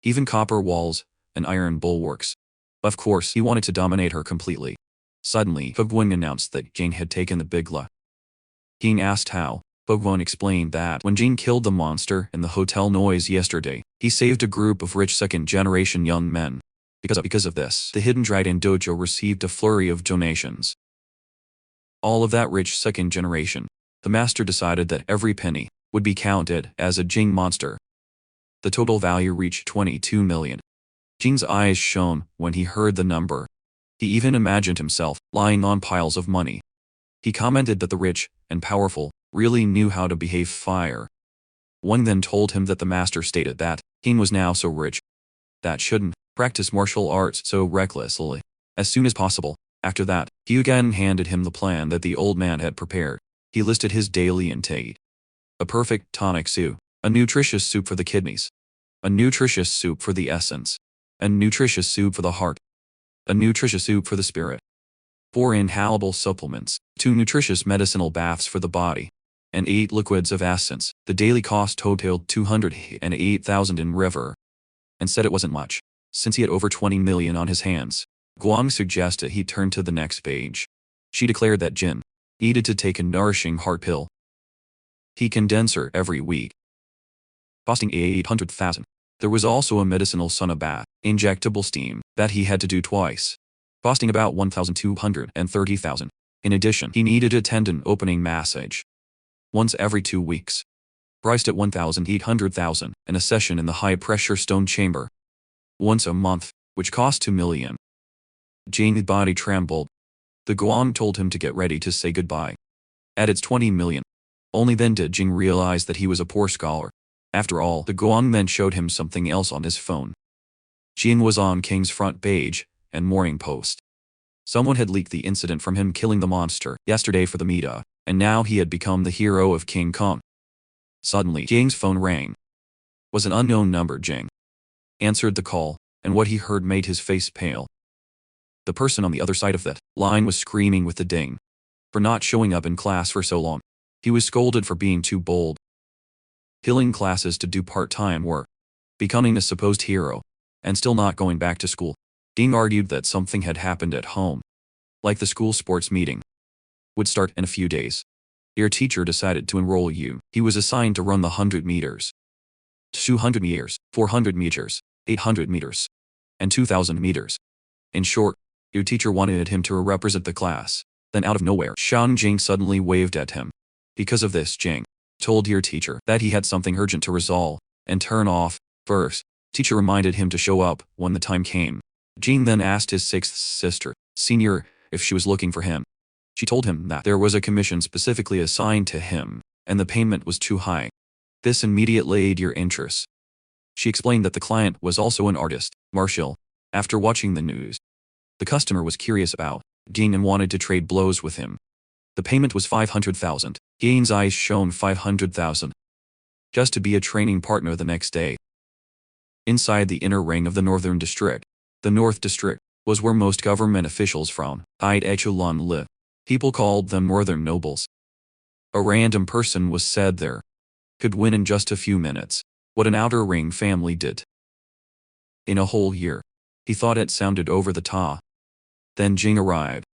even copper walls and iron bulwarks. Of course, he wanted to dominate her completely. Suddenly, Fugwing announced that Jing had taken the Bigla. King asked how. Fugwing explained that when Jing killed the monster in the hotel noise yesterday, he saved a group of rich second-generation young men. Because of this, the Hidden Dragon Dojo received a flurry of donations. All of that rich second generation. The master decided that every penny would be counted as a Jing monster. The total value reached 22 million. Jing's eyes shone when he heard the number. He even imagined himself lying on piles of money. He commented that the rich and powerful really knew how to behave fire. One then told him that the master stated that King was now so rich that shouldn't practice martial arts so recklessly as soon as possible. After that, he again handed him the plan that the old man had prepared. He listed his daily intake. A perfect tonic soup, a nutritious soup for the kidneys, a nutritious soup for the essence, a nutritious soup for the heart, a nutritious soup for the spirit, 4 inhalable supplements, 2 nutritious medicinal baths for the body, and 8 liquids of essence. The daily cost totaled 208,000 in river, and said it wasn't much, since he had over 20 million on his hands. Guang suggested he turn to the next page. She declared that Jin needed to take a nourishing heart pill. He condenser every week, costing 800,000. There was also a medicinal sauna bath, injectable steam, that he had to do twice, costing about 1,230,000. In addition, he needed a tendon opening massage once every 2 weeks, priced at 1,800,000, and a session in the high-pressure stone chamber once a month, which cost 2 million. Jing's body trembled. The Guan told him to get ready to say goodbye. At its 20 million. Only then did Jing realize that he was a poor scholar. After all, the Guan then showed him something else on his phone. Jing was on King's front page and Morning Post. Someone had leaked the incident from him killing the monster yesterday for the media, and now he had become the hero of King Kong. Suddenly, Jing's phone rang. Was an unknown number. Jing answered the call, and what he heard made his face pale. The person on the other side of that line was screaming with the ding for not showing up in class for so long. He was scolded for being too bold, killing classes to do part-time work, becoming a supposed hero, and still not going back to school. Ding argued that something had happened at home, like the school sports meeting would start in a few days. Your teacher decided to enroll you. He was assigned to run the 100 meters, 200 meters, 400 meters, 800 meters, and 2,000 meters. In short, your teacher wanted him to represent the class. Then out of nowhere, Shan Jing suddenly waved at him. Because of this, Jing told your teacher that he had something urgent to resolve and turn off. First, teacher reminded him to show up when the time came. Jing then asked his 6th sister, Senior, if she was looking for him. She told him that there was a commission specifically assigned to him, and the payment was too high. This immediately aided your interest. She explained that the client was also an artist, Marshall. After watching the news, the customer was curious about Jing and wanted to trade blows with him. The payment was 500,000. Jing's eyes shone. 500,000. Just to be a training partner the next day. Inside the inner ring of the Northern District, the North District was where most government officials from high echelon lived. People called them Northern nobles. A random person was said there could win in just a few minutes what an outer ring family did in a whole year. He thought it sounded over the top. Then Jing arrived.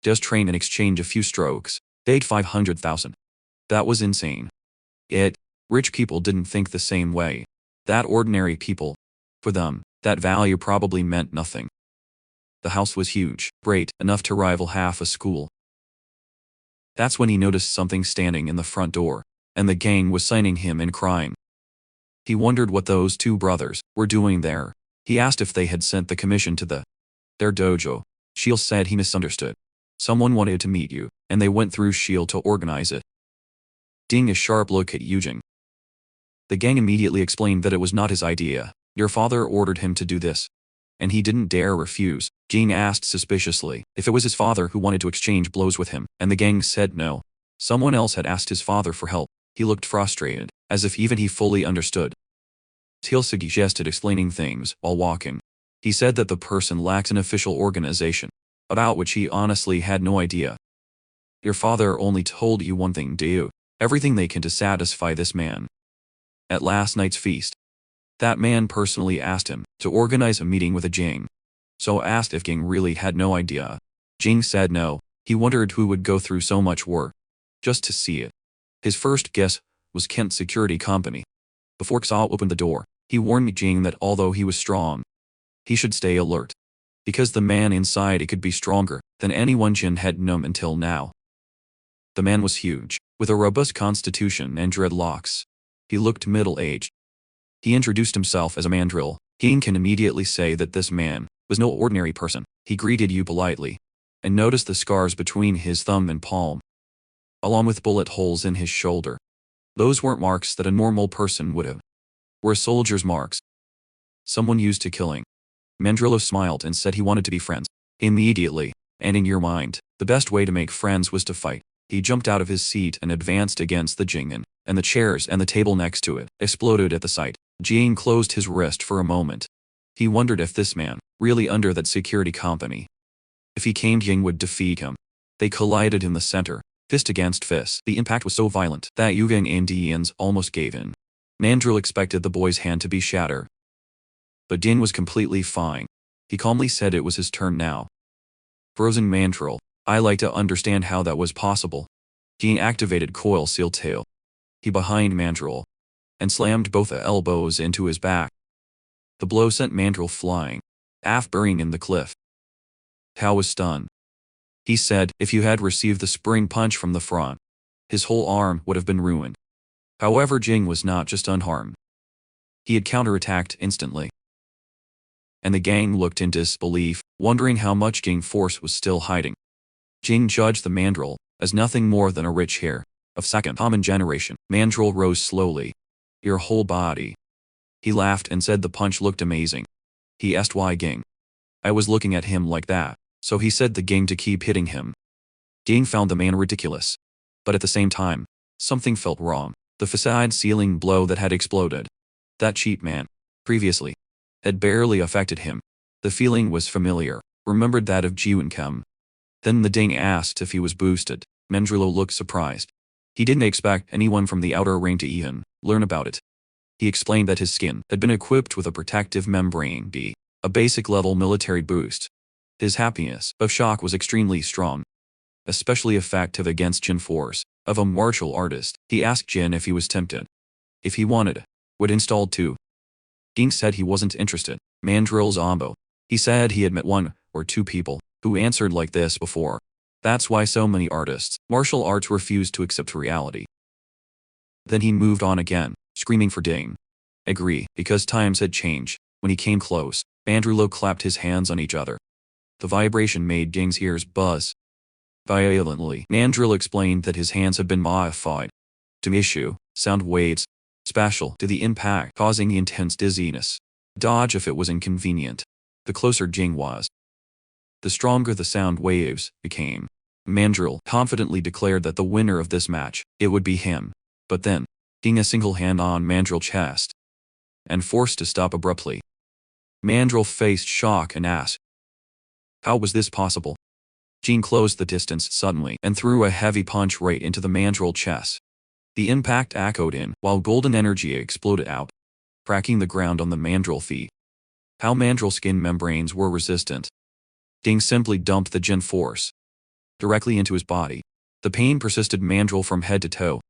Just train and exchange a few strokes. Paid 500,000. That was insane. Yet, rich people didn't think the same way. That ordinary people, for them, that value probably meant nothing. The house was huge, great, enough to rival half a school. That's when he noticed something standing in the front door, and the gang was signing him and crying. He wondered what those 2 brothers were doing there. He asked if they had sent the commission to their dojo. Shield said he misunderstood. Someone wanted to meet you, and they went through Shield to organize it. Ding a sharp look at Yujing. The gang immediately explained that it was not his idea. Your father ordered him to do this, and he didn't dare refuse. Jing asked suspiciously if it was his father who wanted to exchange blows with him, and the gang said no. Someone else had asked his father for help. He looked frustrated, as if even he fully understood. Teal suggested explaining things while walking. He said that the person lacks an official organization, about which he honestly had no idea. Your father only told you one thing, do you? Everything they can to satisfy this man. At last night's feast, That man personally asked him to organize a meeting with a Jing. So asked if Ging really had no idea. Jing said no. He wondered who would go through so much work just to see it. His first guess was Kent's security company. Before Xa opened the door, he warned Jing that although he was strong, he should stay alert. Because the man inside it could be stronger than anyone Jin had known until now. The man was huge, with a robust constitution and dreadlocks. He looked middle-aged. He introduced himself as a mandrill. Ging can immediately say that this man was no ordinary person. He greeted you politely, and noticed the scars between his thumb and palm, along with bullet holes in his shoulder. Those weren't marks that a normal person would have. Were a soldier's marks. Someone used to killing. Mandrillo smiled and said he wanted to be friends. Immediately, and in your mind, the best way to make friends was to fight. He jumped out of his seat and advanced against the Jing'an, and the chairs and the table next to it exploded at the sight. Jing closed his wrist for a moment. He wondered if this man, really under that security company, if he came, Jing would defeat him. They collided in the center, fist against fist. The impact was so violent that Yuvang and Dians almost gave in. Mandrill expected the boy's hand to be shattered. But Din was completely fine. He calmly said it was his turn now. Frozen Mandrill, I like to understand how that was possible. Din activated Coil Seal Tail. He behind Mandrill, and slammed both elbows into his back. The blow sent Mandrill flying, burying in the cliff. Tao was stunned. He said if you had received the spring punch from the front, his whole arm would have been ruined. However, Jing was not just unharmed. He had counterattacked instantly. And the gang looked in disbelief, wondering how much Jing force was still hiding. Jing judged the mandrill as nothing more than a rich hair of second common generation. Mandrill rose slowly. Your whole body. He laughed and said the punch looked amazing. He asked why Ging. I was looking at him like that, so he said the Ging to keep hitting him. Ging found the man ridiculous. But at the same time, something felt wrong. The facade ceiling blow that had exploded. That cheap man, previously, had barely affected him. The feeling was familiar, remembered that of Jiunkam. Then the Ding asked if he was boosted. Mandrillo looked surprised. He didn't expect anyone from the outer ring to even learn about it. He explained that his skin had been equipped with a protective membrane B, a basic level military boost. His happiness of shock was extremely strong, especially effective against Jin force of a martial artist. He asked Jin if he was tempted. If he wanted, would install too. Ging said he wasn't interested. Mandrill's Ombo. He said he had met one or two people who answered like this before. That's why so many artists, martial arts refused to accept reality. Then he moved on again, screaming for Ding. Agree, because times had changed. When he came close, Mandrillo clapped his hands on each other. The vibration made Ding's ears buzz. Violently, Mandrill explained that his hands had been modified to issue sound waves, spatial to the impact, causing the intense dizziness. Dodge if it was inconvenient. The closer Jing was, the stronger the sound waves became. Mandrill confidently declared that the winner of this match, it would be him. But then, Ging a single hand on Mandrill's chest, and forced to stop abruptly. Mandrill faced shock and asked, how was this possible? Jing closed the distance suddenly and threw a heavy punch right into the Mandrill chest. The impact echoed in, while golden energy exploded out, cracking the ground on the Mandrill feet. How Mandrill skin membranes were resistant. Ding simply dumped the Jin force directly into his body. The pain persisted Mandrill from head to toe.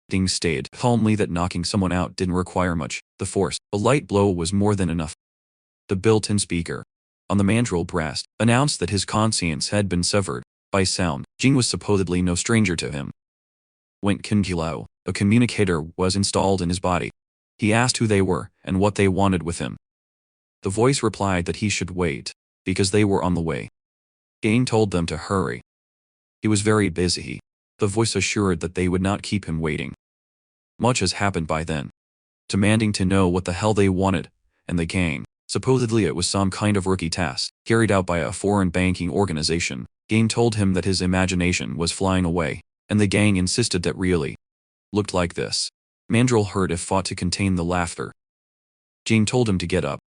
Ding stayed calmly that knocking someone out didn't require much. The force, a light blow was more than enough. The built-in speaker on the Mandrill breast announced that his conscience had been severed by sound. Jing was supposedly no stranger to him. Went Kinkilo, a communicator was installed in his body. He asked who they were and what they wanted with him. The voice replied that he should wait, because they were on the way. Ging told them to hurry. He was very busy. The voice assured that they would not keep him waiting. Much has happened by then. Demanding to know what the hell they wanted, and the gang, supposedly it was some kind of rookie task, carried out by a foreign banking organization. Ging told him that his imagination was flying away, and the gang insisted that really looked like this. Mandrill heard if fought to contain the laughter. Ging told him to get up.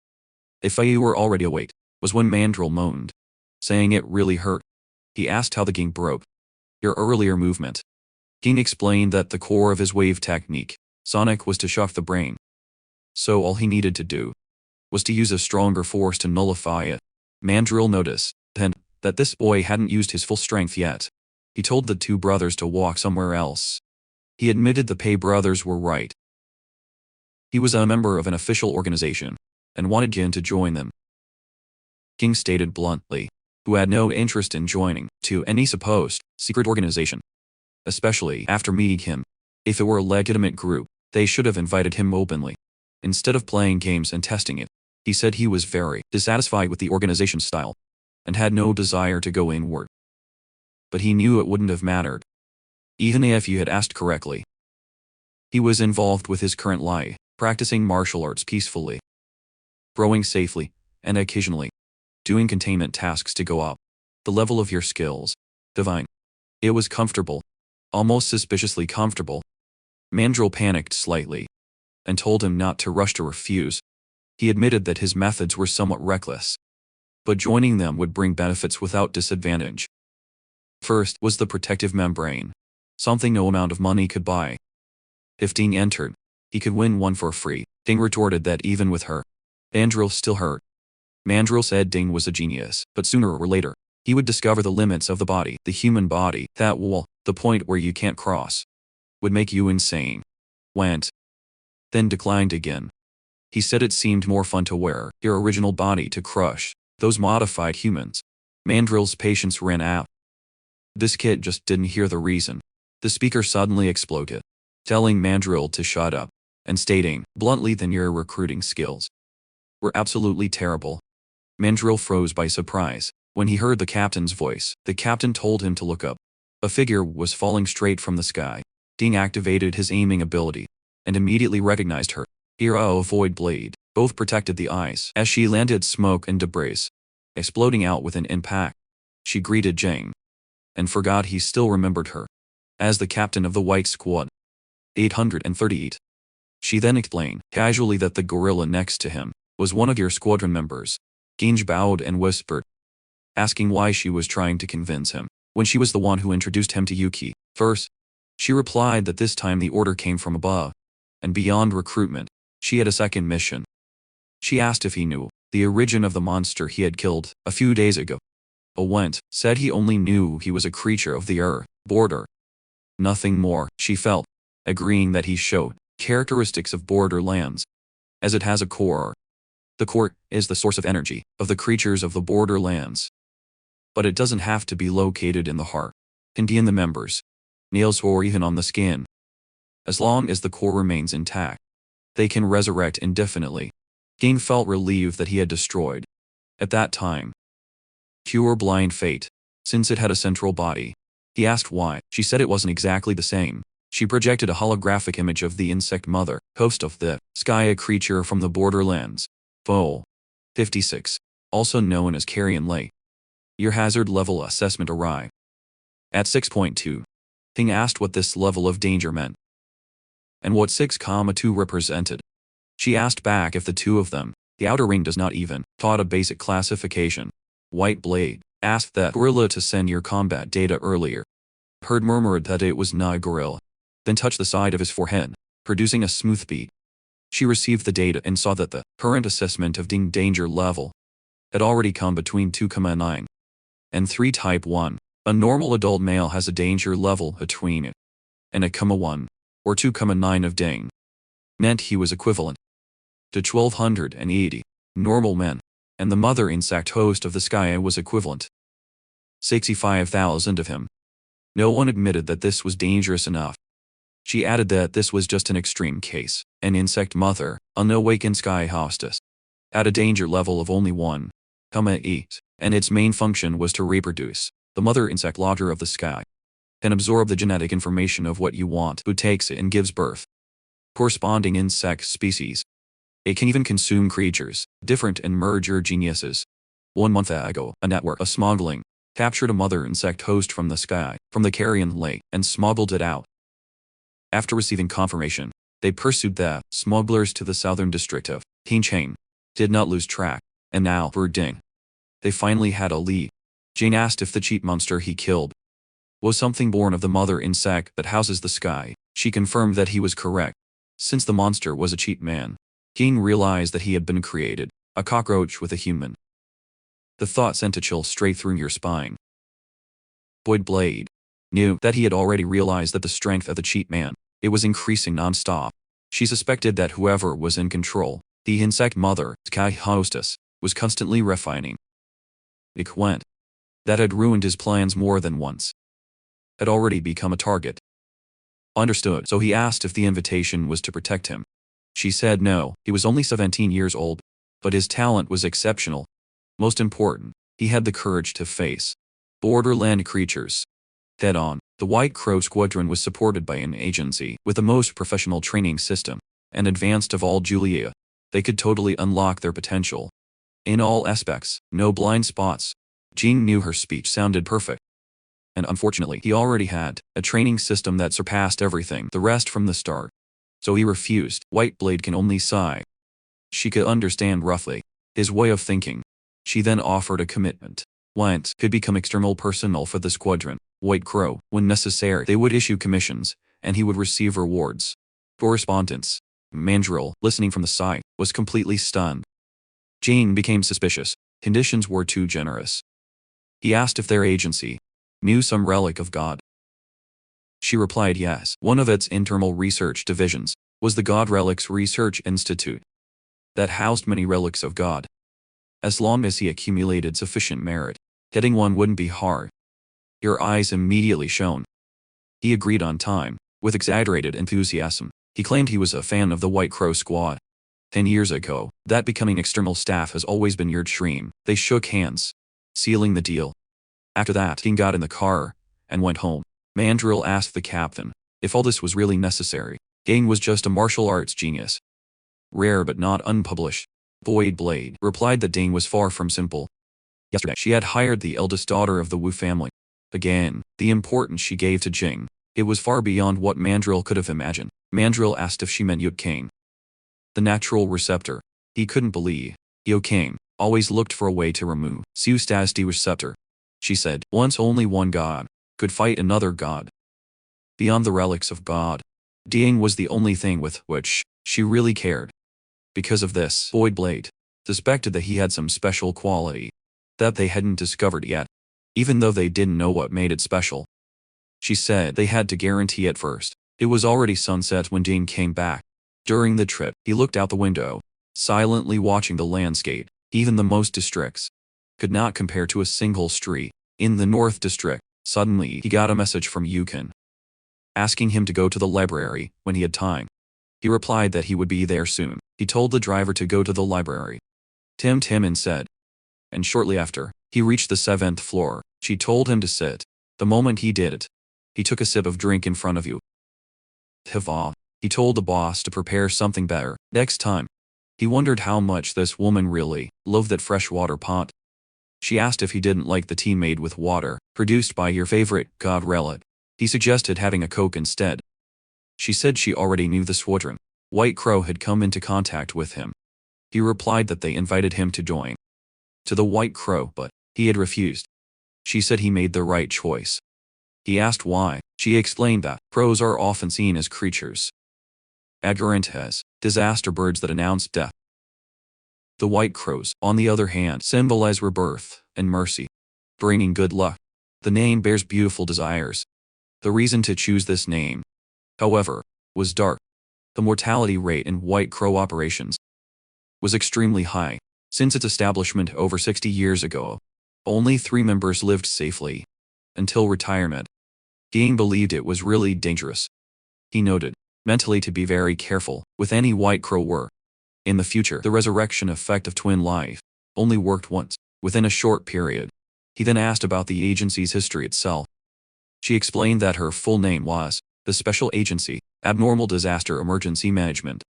If you were already awake, was when Mandrill moaned, saying it really hurt. He asked how the gang broke. Your earlier movement. Ging explained that the core of his wave technique, sonic, was to shock the brain. so all he needed to do was to use a stronger force to nullify it. Mandrill noticed, then, that this boy hadn't used his full strength yet. He told the two brothers to walk somewhere else. He admitted the Pei brothers were right. He was a member of an official organization, and wanted Jin to join them. King stated bluntly, who had no interest in joining to any supposed secret organization, especially after meeting him. If it were a legitimate group, they should have invited him openly, instead of playing games and testing it. He said he was very dissatisfied with the organization's style, and had no desire to go inward. But he knew it wouldn't have mattered, even if you had asked correctly. He was involved with his current life, practicing martial arts peacefully, growing safely, and occasionally doing containment tasks to go up the level of your skills. Divine. It was comfortable, almost suspiciously comfortable. Mandrill panicked slightly, and told him not to rush to refuse. He admitted that his methods were somewhat reckless, but joining them would bring benefits without disadvantage. First was the protective membrane, something no amount of money could buy. If Ding entered, he could win one for free. Ding retorted that even with her, Mandrill still hurt. Mandrill said Ding was a genius, but sooner or later, he would discover the limits of the body, the human body. That wall, the point where you can't cross, would make you insane. Went. Then declined again. He said it seemed more fun to wear your original body to crush those modified humans. Mandrill's patience ran out. This kid just didn't hear the reason. The speaker suddenly exploded, telling Mandrill to shut up, and stating bluntly that your recruiting skills were absolutely terrible. Mandrill froze by surprise when he heard the captain's voice. The captain told him to look up. A figure was falling straight from the sky. Ding activated his aiming ability, and immediately recognized her. Era Void Blade both protected the eyes as she landed smoke and debris, exploding out with an impact. She greeted Jane, and forgot he still remembered her as the captain of the White Squad. 838. She then explained casually that the gorilla next to him was one of your squadron members. Ginge bowed and whispered, asking why she was trying to convince him, when she was the one who introduced him to Yuki. First, she replied that this time the order came from above, and beyond recruitment, she had a second mission. She asked if he knew the origin of the monster he had killed a few days ago. Owent said he only knew he was a creature of the earth border. Nothing more, she felt, agreeing that he showed characteristics of borderlands, as it has a core. The core is the source of energy of the creatures of the borderlands. But it doesn't have to be located in the heart, can be in the members, nails, or even on the skin. As long as the core remains intact, they can resurrect indefinitely. Ging felt relieved that he had destroyed, at that time, pure blind fate, since it had a central body. He asked why. She said it wasn't exactly the same. She projected a holographic image of the insect mother, host of the sky, a creature from the borderlands. Foal. 56. Also known as Carrion Lake. Your hazard level assessment arrived. At 6.2. Ting asked what this level of danger meant, and what 6,2 represented. She asked back if the two of them, the outer ring does not even, taught a basic classification. White Blade asked that gorilla to send your combat data earlier. Heard murmured that it was not a gorilla, then touched the side of his forehead, producing a smooth beat. She received the data and saw that the current assessment of Ding danger level had already come between 2,9 and 3. Type 1. A normal adult male has a danger level between it and a 1 or 2,9 of Ding. Meant he was equivalent to 1,280 normal men, and the mother insect host of the sky was equivalent 65,000 of him. No one admitted that this was dangerous enough. She added that this was just an extreme case. An insect mother, an awakened sky hostess, had a danger level of only 1,8, and its main function was to reproduce. The mother insect lodger of the sky can absorb the genetic information of what you want, who takes it and gives birth. Corresponding insect species. It can even consume creatures, different and merge your geniuses. 1 month ago, a network of smuggling captured a mother insect host from the sky, from the Carrion Lake, and smuggled it out. After receiving confirmation, they pursued the smugglers to the southern district of Tianchain, did not lose track, and now were Ding. They finally had a lead. Jane asked if the cheap monster he killed was something born of the mother insect that houses the sky. She confirmed that he was correct. Since the monster was a cheap man, King realized that he had been created, a cockroach with a human. The thought sent a chill straight through your spine. Void Blade knew that he had already realized that the strength of the cheat man, it was increasing non-stop. She suspected that whoever was in control, the insect mother, Sky Hostess, was constantly refining. It went. That had ruined his plans more than once. Had already become a target. Understood, so he asked if the invitation was to protect him. She said no, he was only 17 years old, but his talent was exceptional. Most important, he had the courage to face borderland creatures head-on. The White Crow Squadron was supported by an agency with the most professional training system, and advanced of all Julia. They could totally unlock their potential. In all aspects, no blind spots. Jing knew her speech sounded perfect. And unfortunately, he already had a training system that surpassed everything the rest from the start. So he refused. White Blade can only sigh. She could understand roughly his way of thinking. She then offered a commitment. Went could become external personnel for the squadron. White Crow, when necessary, they would issue commissions, and he would receive rewards. Correspondence. Mandrill, listening from the side, was completely stunned. Jane became suspicious. Conditions were too generous. He asked if their agency knew some relic of God. She replied yes. One of its internal research divisions was the God Relics Research Institute that housed many relics of God. As long as he accumulated sufficient merit, getting one wouldn't be hard. Your eyes immediately shone. He agreed on time, with exaggerated enthusiasm. He claimed he was a fan of the White Crow Squad. 10 years ago, that becoming external staff has always been your dream. They shook hands, sealing the deal. After that, King got in the car and went home. Mandrill asked the captain if all this was really necessary. Gang was just a martial arts genius. Rare but not unpublished. Void Blade replied that Dane was far from simple. Yesterday, she had hired the eldest daughter of the Wu family. Again, the importance she gave to Jing. It was far beyond what Mandrill could have imagined. Mandrill asked if she meant Yuk Kane. The natural receptor. He couldn't believe. Yuk Kane always looked for a way to remove Sustas the receptor. She said, once only one god could fight another god. Beyond the relics of God, Ding was the only thing with which she really cared. Because of this, Void Blade suspected that he had some special quality that they hadn't discovered yet, even though they didn't know what made it special. She said they had to guarantee it first. It was already sunset when Ding came back. During the trip, he looked out the window, silently watching the landscape. Even the most districts could not compare to a single street. In the North District, suddenly he got a message from Yukon, asking him to go to the library when he had time. He replied that he would be there soon. He told the driver to go to the library. Tim said. And shortly after, he reached the 7th floor. She told him to sit. The moment he did it, he took a sip of drink in front of you. Hiva. He told the boss to prepare something better next time. He wondered how much this woman really loved that freshwater pot. She asked if he didn't like the tea made with water, produced by your favorite god relic. He suggested having a Coke instead. She said she already knew the squadron. White Crow had come into contact with him. He replied that they invited him to join to the White Crow, but he had refused. She said he made the right choice. He asked why. She explained that crows are often seen as creatures aggrant as disaster birds that announce death. The White Crows, on the other hand, symbolize rebirth and mercy, bringing good luck. The name bears beautiful desires. The reason to choose this name, however, was dark. The mortality rate in White Crow operations was extremely high. Since its establishment over 60 years ago, only 3 members lived safely until retirement. Ging believed it was really dangerous. He noted, mentally, to be very careful with any White Crow work. In the future, the resurrection effect of twin life only worked once, within a short period. He then asked about the agency's history itself. She explained that her full name was the Special Agency, Abnormal Disaster Emergency Management.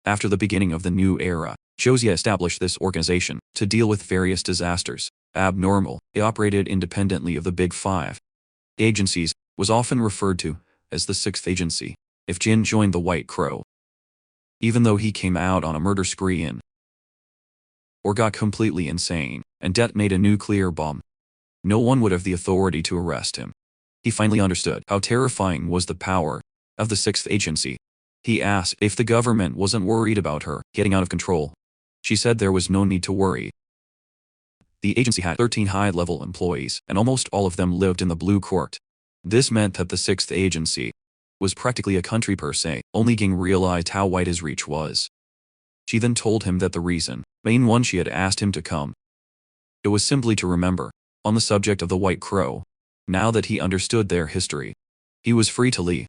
After the beginning of the new era, Josiah established this organization to deal with various disasters. Abnormal, it operated independently of the Big Five agencies, was often referred to as the 6th agency. If Jin joined the White Crow, even though he came out on a murder spree in or got completely insane and detonate a nuclear bomb, no one would have the authority to arrest him. He finally understood how terrifying was the power of the 6th agency. He asked if the government wasn't worried about her getting out of control. She said there was no need to worry. The agency had 13 high-level employees, and almost all of them lived in the Blue Court. This meant that the sixth agency was practically a country per se. Only Ging realized how wide his reach was. She then told him that the main one she had asked him to come, it was simply to remember, on the subject of the White Crow. Now that he understood their history, he was free to leave.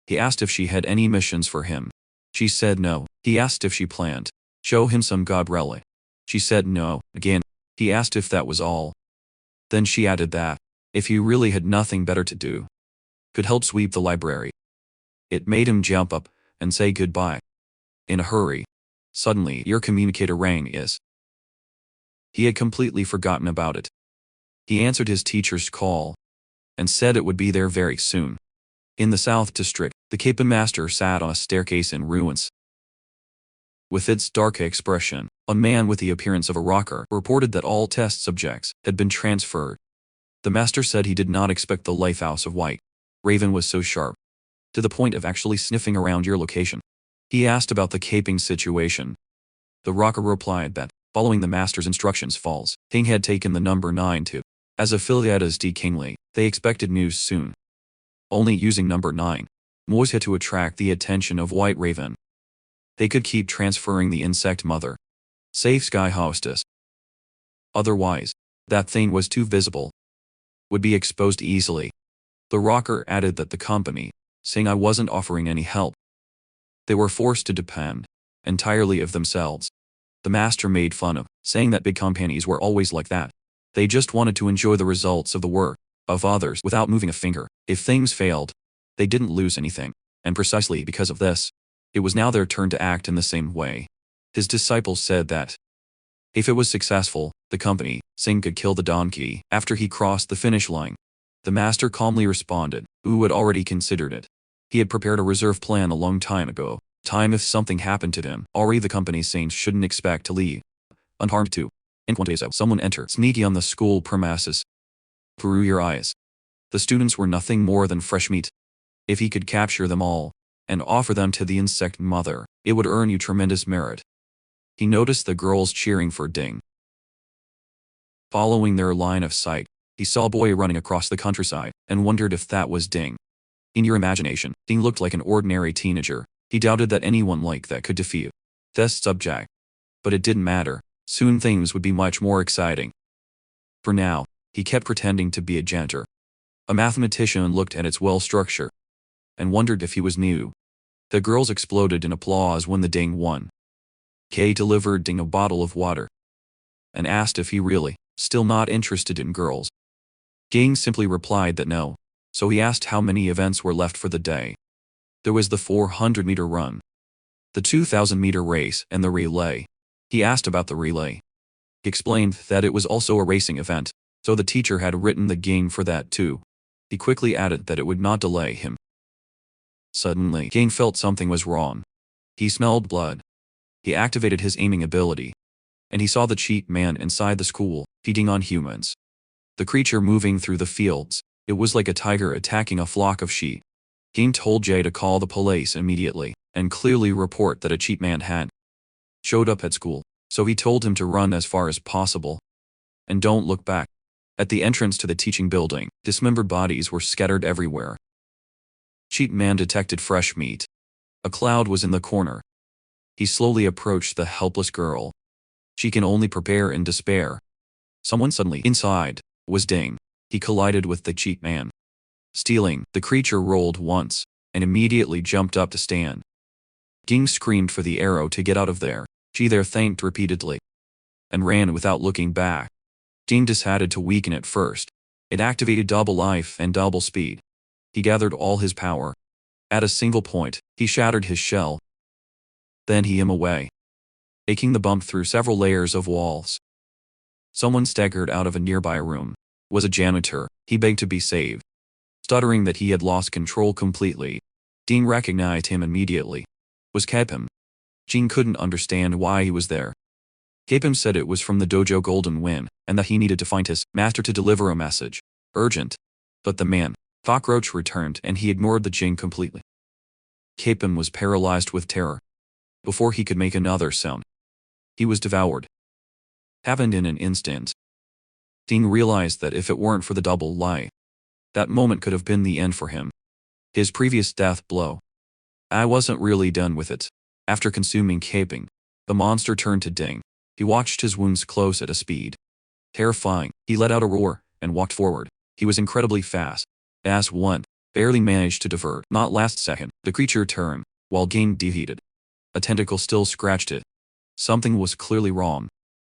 He asked if she had any missions for him. She said no. He asked if she planned show him some god relic. She said no. Again, he asked if that was all. Then she added that, if he really had nothing better to do, could help sweep the library. It made him jump up and say goodbye. In a hurry. Suddenly, your communicator rang. He had completely forgotten about it. He answered his teacher's call and said it would be there very soon. In the South District, the Cape Master sat on a staircase in ruins. With its dark expression, a man with the appearance of a rocker reported that all test subjects had been transferred. The master said he did not expect the Lifehouse of White Raven was so sharp, to the point of actually sniffing around your location. He asked about the caping situation. The rocker replied that, following the master's instructions, King had taken the number 9 to. As affiliates D. Kingly, they expected news soon. Only using number 9 was had to attract the attention of White Raven. They could keep transferring the insect mother. Safe Sky Hostess. Otherwise, that thing was too visible. Would be exposed easily. The rocker added that the company, saying I wasn't offering any help. They were forced to depend entirely of themselves. The master made fun of, saying that big companies were always like that. They just wanted to enjoy the results of the work of others without moving a finger. If things failed, they didn't lose anything. And precisely because of this, it was now their turn to act in the same way. His disciples said that if it was successful, the company, could kill the donkey after he crossed the finish line. The master calmly responded, who had already considered it. He had prepared a reserve plan a long time ago. If something happened to him, already the company's saints shouldn't expect to leave unharmed too. In quantities, someone entered sneaky on the school premises. Through your eyes. The students were nothing more than fresh meat. If he could capture them all and offer them to the insect mother, it would earn you tremendous merit. He noticed the girls cheering for Ding. Following their line of sight, he saw a boy running across the countryside and wondered if that was Ding. In your imagination, Ding looked like an ordinary teenager. He doubted that anyone like that could defeat test subject. But it didn't matter. Soon things would be much more exciting. For now, he kept pretending to be a janitor. A mathematician looked at its well structure and wondered if he was new. The girls exploded in applause when the Ding won. Kay delivered Ding a bottle of water and asked if he really still not interested in girls. Ding simply replied that no, so he asked how many events were left for the day. There was the 400-meter run, the 2,000-meter race, and the relay. He asked about the relay. He explained that it was also a racing event, so the teacher had written the game for that too. He quickly added that it would not delay him. Suddenly, Ging felt something was wrong. He smelled blood. He activated his aiming ability, and he saw the cheat man inside the school, feeding on humans. The creature moving through the fields, it was like a tiger attacking a flock of sheep. Ging told Jay to call the police immediately, and clearly report that a cheat man had showed up at school, so he told him to run as far as possible. And don't look back. At the entrance to the teaching building, dismembered bodies were scattered everywhere. Cheat man detected fresh meat. A cloud was in the corner. He slowly approached the helpless girl. She can only prepare in despair. Someone suddenly inside was Ding. He collided with the cheat man. Stealing, the creature rolled once, and immediately jumped up to stand. Ging screamed for the arrow to get out of there. She there thanked repeatedly and ran without looking back. Ging decided to weaken it first. It activated double life and double speed. He gathered all his power. At a single point, he shattered his shell. Then he him away, making the bump through several layers of walls. Someone staggered out of a nearby room. Was a janitor. He begged to be saved. Stuttering that he had lost control completely. Ding recognized him immediately. Was Capim. Jing couldn't understand why he was there. Capim said it was from the Dojo Golden Win, and that he needed to find his master to deliver a message. Urgent. But the man, Cockroach, returned and he ignored the Jing completely. Capon was paralyzed with terror. Before he could make another sound, he was devoured. Happened in an instant. Ding realized that if it weren't for the double lie, that moment could have been the end for him. His previous death blow. I wasn't really done with it. After consuming Caping, the monster turned to Ding. He watched his wounds close at a speed. Terrifying, he let out a roar and walked forward. He was incredibly fast. As one, barely managed to divert. Not last second, the creature turned, while Ding defeated. A tentacle still scratched it. Something was clearly wrong.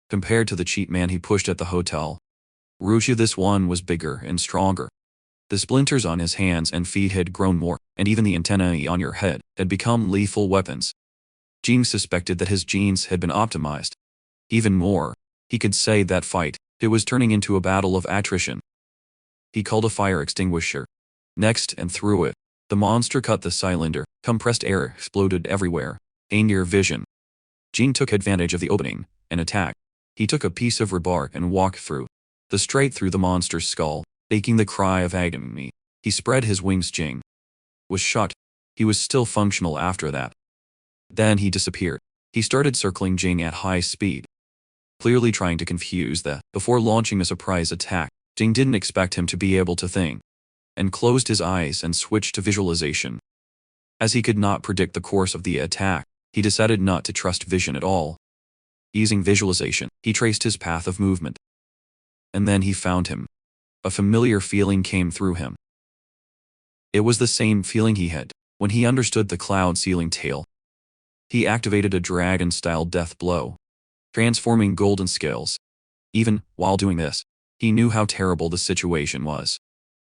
Compared to the cheap man he pushed at the hotel, Ruju, this one was bigger and stronger. The splinters on his hands and feet had grown more, and even the antennae on your head had become lethal weapons. Jing suspected that his genes had been optimized. Even more, he could say that fight, it was turning into a battle of attrition. He called a fire extinguisher. Next and through it, the monster cut the cylinder. Compressed air exploded everywhere. In near vision. Jing took advantage of the opening and attacked. He took a piece of rebar and walked through the straight through the monster's skull, making the cry of agony. He spread his wings. Jing was shocked. He was still functional after that. Then he disappeared. He started circling Jing at high speed, clearly trying to confuse the. Before launching a surprise attack, Jing didn't expect him to be able to think, and closed his eyes and switched to visualization. As he could not predict the course of the attack, he decided not to trust vision at all. Using visualization, he traced his path of movement. And then he found him. A familiar feeling came through him. It was the same feeling he had when he understood the cloud ceiling tail. He activated a dragon-style death blow, transforming golden scales. Even while doing this, he knew how terrible the situation was.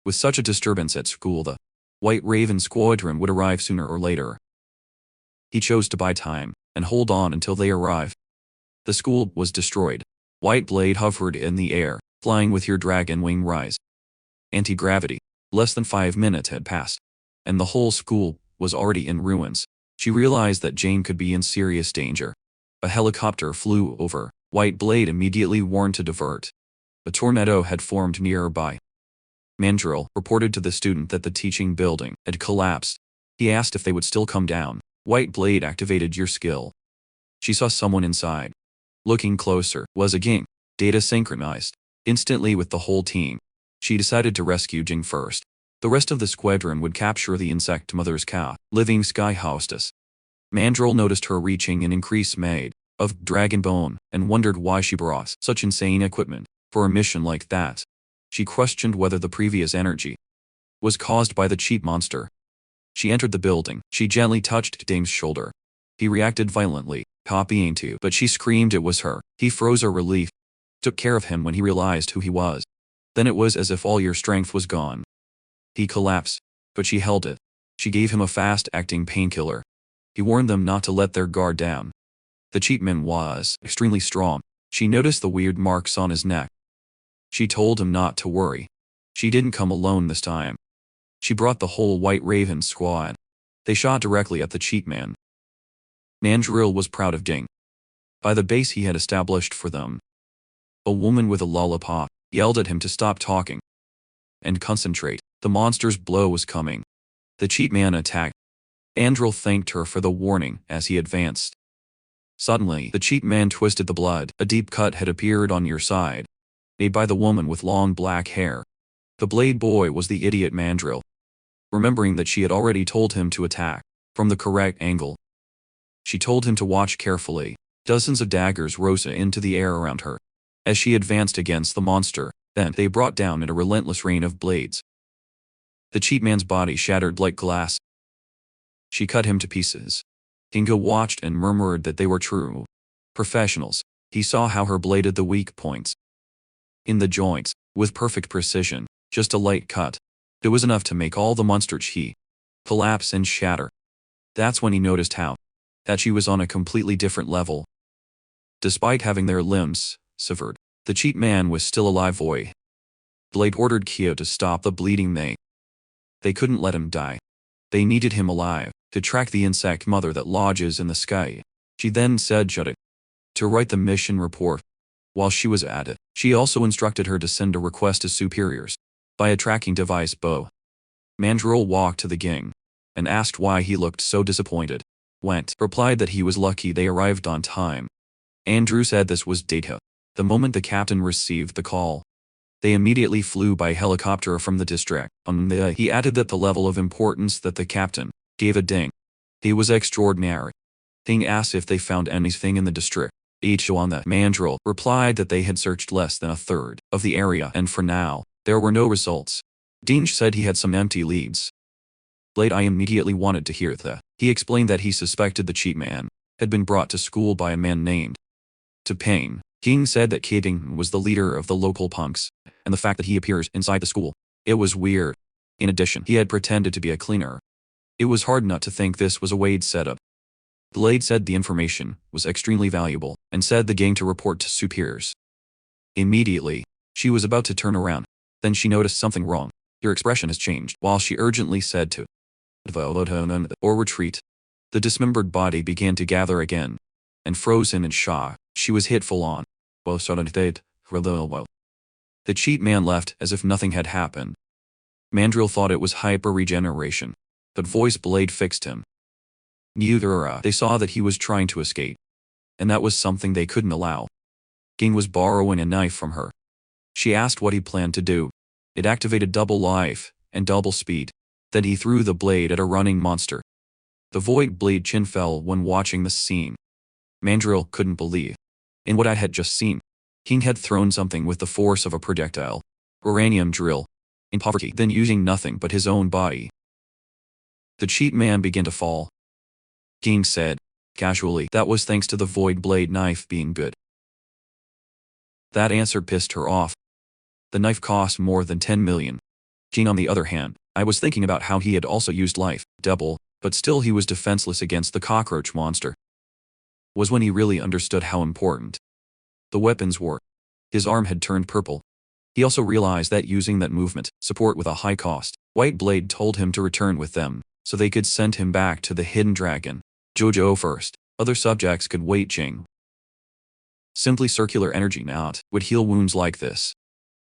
With such a disturbance at school, the White Raven Squadron would arrive sooner or later. He chose to buy time and hold on until they arrived. The school was destroyed. White Blade hovered in the air, flying with your dragon wing rise. Anti-gravity. Less than 5 minutes had passed, and the whole school was already in ruins. She realized that Jane could be in serious danger. A helicopter flew over. White Blade immediately warned to divert. A tornado had formed nearby. Mandrill reported to the student that the teaching building had collapsed. He asked if they would still come down. White Blade activated your skill. She saw someone inside. Looking closer, was a Ging. Data synchronized instantly with the whole team. She decided to rescue Jing first. The rest of the squadron would capture the insect mother's cow, living sky hostess. Mandrill noticed her reaching an increase made of dragon bone and wondered why she brought such insane equipment for a mission like that. She questioned whether the previous energy was caused by the cheap monster. She entered the building. She gently touched Ding's shoulder. He reacted violently, copying to, but she screamed it was her. He froze a relief, took care of him when he realized who he was. Then it was as if all your strength was gone. He collapsed, but she held it. She gave him a fast-acting painkiller. He warned them not to let their guard down. The cheap man was extremely strong. She noticed the weird marks on his neck. She told him not to worry. She didn't come alone this time. She brought the whole White Raven squad. They shot directly at the cheap man. Mandrill was proud of Ding. By the base he had established for them. A woman with a lollipop yelled at him to stop talking and concentrate. The monster's blow was coming. The cheap man attacked. Mandrill thanked her for the warning as he advanced. Suddenly, the cheap man twisted the blood. A deep cut had appeared on your side, made by the woman with long black hair. The blade boy was the idiot Mandrill. Remembering that she had already told him to attack from the correct angle, she told him to watch carefully. Dozens of daggers rose into the air around her as she advanced against the monster. Then they brought down in a relentless rain of blades. The cheap man's body shattered like glass. She cut him to pieces. Kingo watched and murmured that they were true professionals. He saw how her bladed the weak points in the joints, with perfect precision. Just a light cut. It was enough to make all the monster chi collapse and shatter. That's when he noticed that she was on a completely different level. Despite having their limbs severed, the cheap man was still alive. Blade ordered Kyo to stop the bleeding. They couldn't let him die. They needed him alive to track the insect mother that lodges in the sky. She then said Judith to write the mission report. While she was at it, she also instructed her to send a request to superiors by a tracking device bow. Mandrill walked to the Ging and asked why he looked so disappointed. Went replied that he was lucky they arrived on time. Andrew said this was data. The moment the captain received the call, they immediately flew by helicopter from the district. He added that the level of importance that the captain gave a ding. He was extraordinary. Ding asked if they found anything in the district. Each on the mandrill replied that they had searched less than a third of the area and for now, there were no results. Dinge said he had some empty leads. Blade I immediately wanted to hear that. He explained that he suspected the cheat man had been brought to school by a man named Deepening. King said that King was the leader of the local punks, and the fact that he appears inside the school, it was weird. In addition, he had pretended to be a cleaner. It was hard not to think this was a Wade setup. Blade said the information was extremely valuable, and said the gang to report to superiors. Immediately, she was about to turn around. Then she noticed something wrong. Your expression has changed, while she urgently said to or retreat. The dismembered body began to gather again, and frozen in shock, she was hit full on. The cheat man left as if nothing had happened. Mandrill thought it was hyper-regeneration, but voice Blade fixed him. They saw that he was trying to escape, and that was something they couldn't allow. Ging was borrowing a knife from her. She asked what he planned to do. It activated double life and double speed. Then he threw the blade at a running monster. The void blade chin fell when watching the scene. Mandrill couldn't believe in what I had just seen. King had thrown something with the force of a projectile. Uranium drill. In poverty, then using nothing but his own body. The cheat man began to fall. King said, casually, that was thanks to the void blade knife being good. That answer pissed her off. The knife cost more than 10 million. King on the other hand, I was thinking about how he had also used life, double, but still he was defenseless against the cockroach monster. Was when he really understood how important the weapons were. His arm had turned purple. He also realized that using that movement support with a high cost, White Blade told him to return with them, so they could send him back to the Hidden Dragon. Dojo first. Other subjects could wait. Jing. Simply circular energy not would heal wounds like this.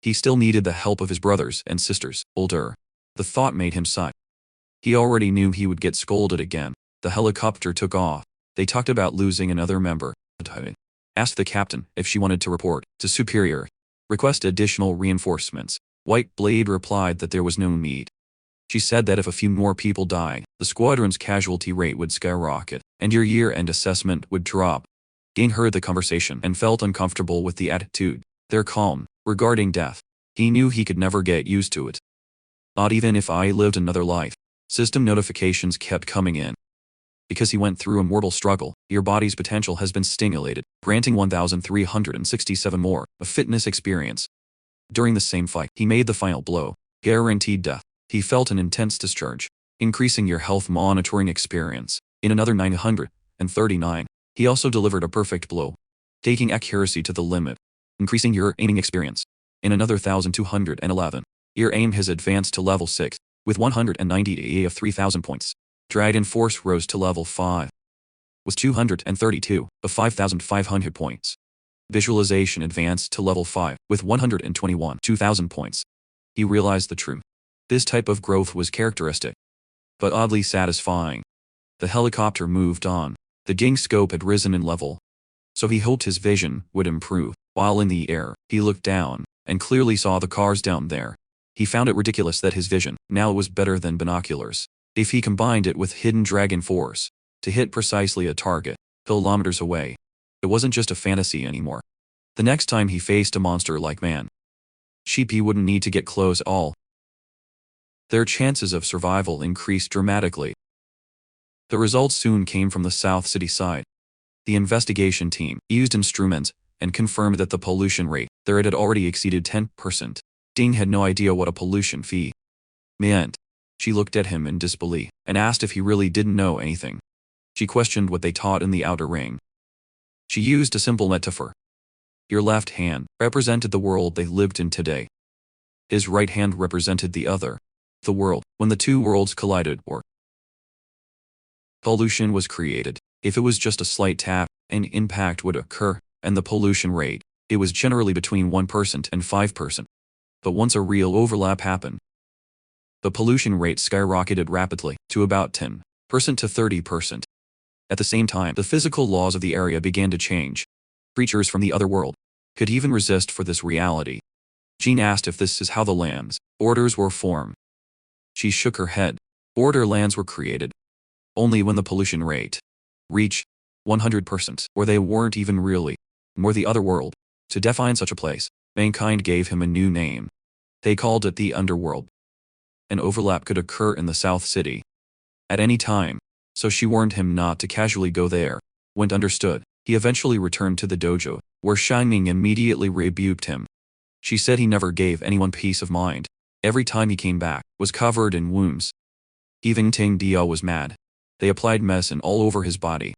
He still needed the help of his brothers and sisters, older. The thought made him sigh. He already knew he would get scolded again. The helicopter took off. They talked about losing another member. Asked the captain if she wanted to report to superior. Request additional reinforcements. White Blade replied that there was no need. She said that if a few more people died, the squadron's casualty rate would skyrocket, and your year-end assessment would drop. Ging heard the conversation and felt uncomfortable with the attitude. Their calm regarding death. He knew he could never get used to it. Not even if I lived another life. System notifications kept coming in. Because he went through a mortal struggle, your body's potential has been stimulated, granting 1,367 more of fitness experience. During the same fight, he made the final blow. Guaranteed death. He felt an intense discharge, increasing your health monitoring experience. In another 939, he also delivered a perfect blow, taking accuracy to the limit, increasing your aiming experience. In another 1,211, your aim has advanced to level 6, with 190 of 3,000 points. Dragon Force rose to level 5, with 232 of 5,500 points. Visualization advanced to level 5, with 121 2,000 points. He realized the truth. This type of growth was characteristic, but oddly satisfying. The helicopter moved on. The gang scope had risen in level, so he hoped his vision would improve. While in the air, he looked down, and clearly saw the cars down there. He found it ridiculous that his vision now was better than binoculars. If he combined it with Hidden Dragon Force, to hit precisely a target, kilometers away, it wasn't just a fantasy anymore. The next time he faced a monster like man, he wouldn't need to get close at all. Their chances of survival increased dramatically. The results soon came from the South City side. The investigation team used instruments and confirmed that the pollution rate there had already exceeded 10%. Ding had no idea what a pollution fee meant. She looked at him in disbelief and asked if he really didn't know anything. She questioned what they taught in the outer ring. She used a simple metaphor. Your left hand represented the world they lived in today. His right hand represented the other, the world. When the two worlds collided or pollution was created, if it was just a slight tap, an impact would occur, and the pollution rate, it was generally between 1% and 5%. But once a real overlap happened, The pollution rate skyrocketed rapidly, to about 10% to 30%. At the same time, the physical laws of the area began to change. Creatures from the other world could even resist for this reality. Jean asked if this is how the land's borders were formed. She shook her head. Borderlands were created only when the pollution rate reached 100%, or they weren't even really more the other world. To define such a place, mankind gave him a new name. They called it the underworld. An overlap could occur in the South City at any time, so she warned him not to casually go there. When understood, he eventually returned to the dojo, where Shining immediately rebuked him. She said he never gave anyone peace of mind. Every time he came back, was covered in wounds. Even Ting Dio was mad. They applied medicine all over his body.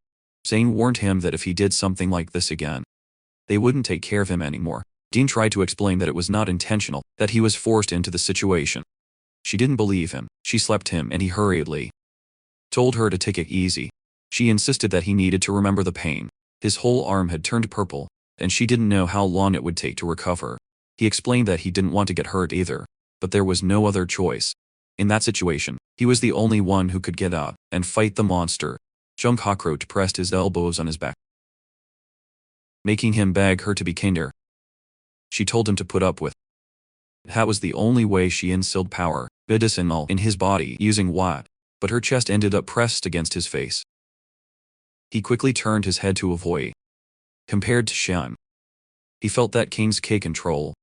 Zane warned him that if he did something like this again, they wouldn't take care of him anymore. Dean tried to explain that it was not intentional, that he was forced into the situation. She didn't believe him. She slapped him and he hurriedly told her to take it easy. She insisted that he needed to remember the pain. His whole arm had turned purple, and she didn't know how long it would take to recover. He explained that he didn't want to get hurt either, but there was no other choice. In that situation, he was the only one who could get out and fight the monster. Jung Cockroach pressed his elbows on his back, making him beg her to be kinder. She told him to put up with. That was the only way she instilled power, medicinal, in his body using what, but her chest ended up pressed against his face. He quickly turned his head to avoid. Compared to Shen, he felt that King's K control.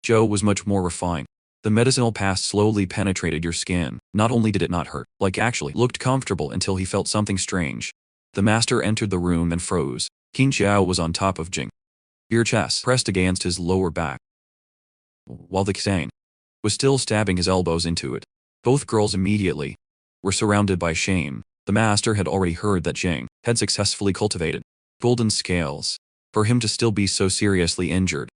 Joe was much more refined. The medicinal pass slowly penetrated your skin. Not only did it not hurt, like actually looked comfortable until he felt something strange. The master entered the room and froze. King Xiao was on top of Jing. Your chest pressed against his lower back, while the Xang was still stabbing his elbows into it. Both girls immediately were surrounded by shame. The master had already heard that Jing had successfully cultivated golden scales. For him to still be so seriously injured,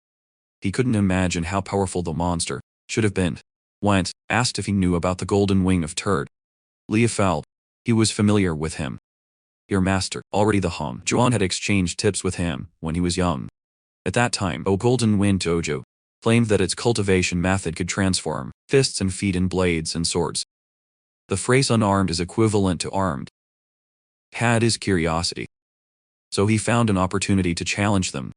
he couldn't imagine how powerful the monster should have been. Went, asked if he knew about the golden wing of Turd. Leah felt he was familiar with him. Your master, already the Hong Juan had exchanged tips with him when he was young. At that time, Golden Wind Dojo claimed that its cultivation method could transform fists and feet in blades and swords. The phrase unarmed is equivalent to armed. Had his curiosity, so he found an opportunity to challenge them.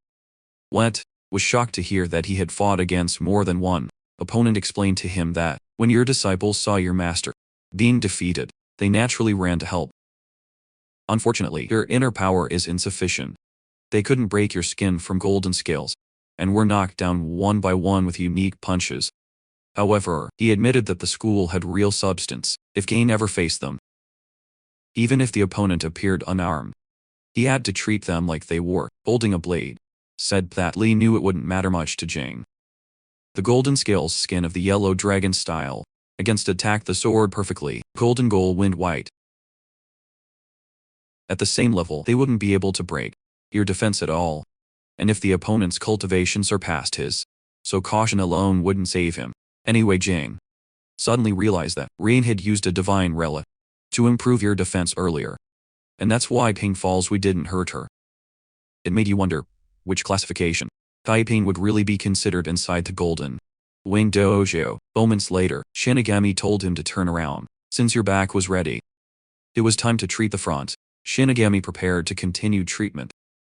Went was shocked to hear that he had fought against more than one opponent. Explained to him that when your disciples saw your master being defeated, they naturally ran to help. Unfortunately, your inner power is insufficient. They couldn't break your skin from golden scales, and were knocked down one by one with unique punches. However, he admitted that the school had real substance if Gain ever faced them. Even if the opponent appeared unarmed, he had to treat them like they were holding a blade. Said that Lee knew it wouldn't matter much to Jing. The golden scales skin of the yellow dragon style against attack the sword perfectly, golden gold wind white. At the same level, they wouldn't be able to break your defense at all. And if the opponent's cultivation surpassed his, so caution alone wouldn't save him. Anyway, Jing suddenly realized that Rain had used a divine relic to improve your defense earlier. And that's why Ping Falls we didn't hurt her. It made you wonder which classification Taiping would really be considered inside the Golden Wing Dojo. Moments later, Shinigami told him to turn around, since your back was ready. It was time to treat the front. Shinigami prepared to continue treatment.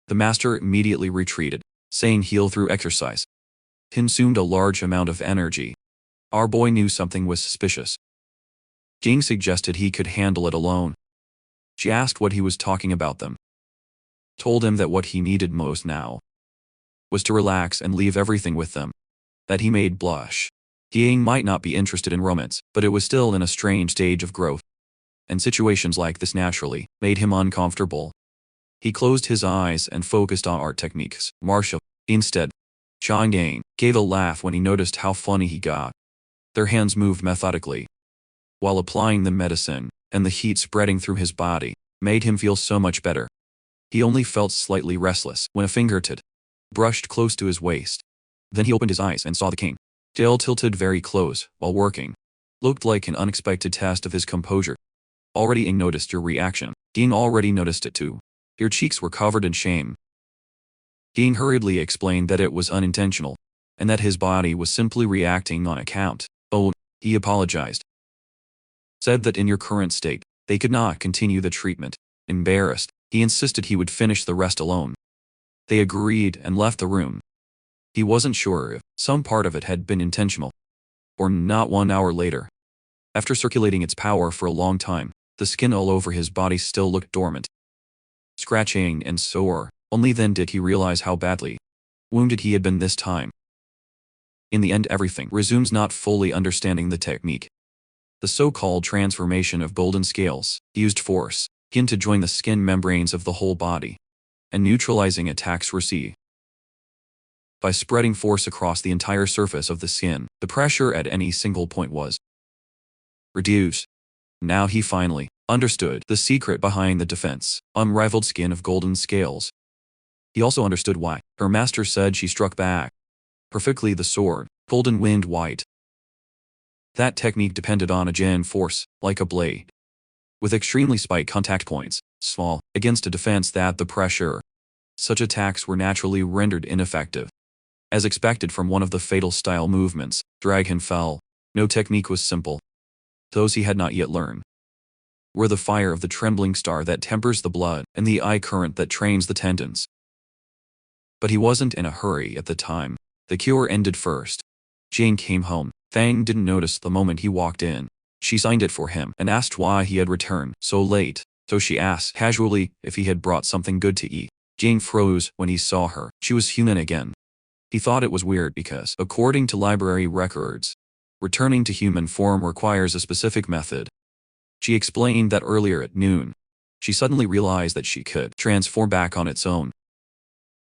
The master immediately retreated, saying heal through exercise. Consumed a large amount of energy. Our boy knew something was suspicious. Jing suggested he could handle it alone. She asked what he was talking about them. Told him that what he needed most now was to relax and leave everything with them. That he made blush. Ying might not be interested in romance, but it was still in a strange stage of growth. And situations like this naturally made him uncomfortable. He closed his eyes and focused on art techniques. Martial. Instead, Chang'an gave a laugh when he noticed how funny he got. Their hands moved methodically, while applying the medicine, and the heat spreading through his body made him feel so much better. He only felt slightly restless when a fingertip brushed close to his waist. Then he opened his eyes and saw the king. Tail tilted very close while working. Looked like an unexpected test of his composure. Already Ing noticed your reaction. Ging already noticed it too. Your cheeks were covered in shame. Ging hurriedly explained that it was unintentional, and that his body was simply reacting on account. Oh, he apologized. said that in your current state, they could not continue the treatment. Embarrassed, he insisted he would finish the rest alone. They agreed and left the room. He wasn't sure if some part of it had been intentional or not. 1 hour later, after circulating its power for a long time, the skin all over his body still looked dormant, scratching and sore. Only then did he realize how badly wounded he had been this time. In the end, everything resumes. Not fully understanding the technique, the so-called transformation of golden scales, used force to join the skin membranes of the whole body, and neutralizing attacks received by spreading force across the entire surface of the skin. The pressure at any single point was reduced. Now he finally understood the secret behind the defense, unrivaled skin of golden scales. He also understood why her master said she struck back perfectly. The sword, golden wind white. That technique depended on a Jin force, like a blade, with extremely spiked contact points, small, against a defense that the pressure. Such attacks were naturally rendered ineffective. As expected from one of the fatal style movements, Dragon fell. No technique was simple. Those he had not yet learned were the fire of the trembling star that tempers the blood and the eye current that trains the tendons. But he wasn't in a hurry at the time. The cure ended first. Jane came home. Fang didn't notice the moment he walked in. She signed it for him and asked why he had returned so late, so she asked casually if he had brought something good to eat. Jane froze when he saw her. She was human again. He thought it was weird because, according to library records, returning to human form requires a specific method. She explained that earlier at noon, she suddenly realized that she could transform back on its own.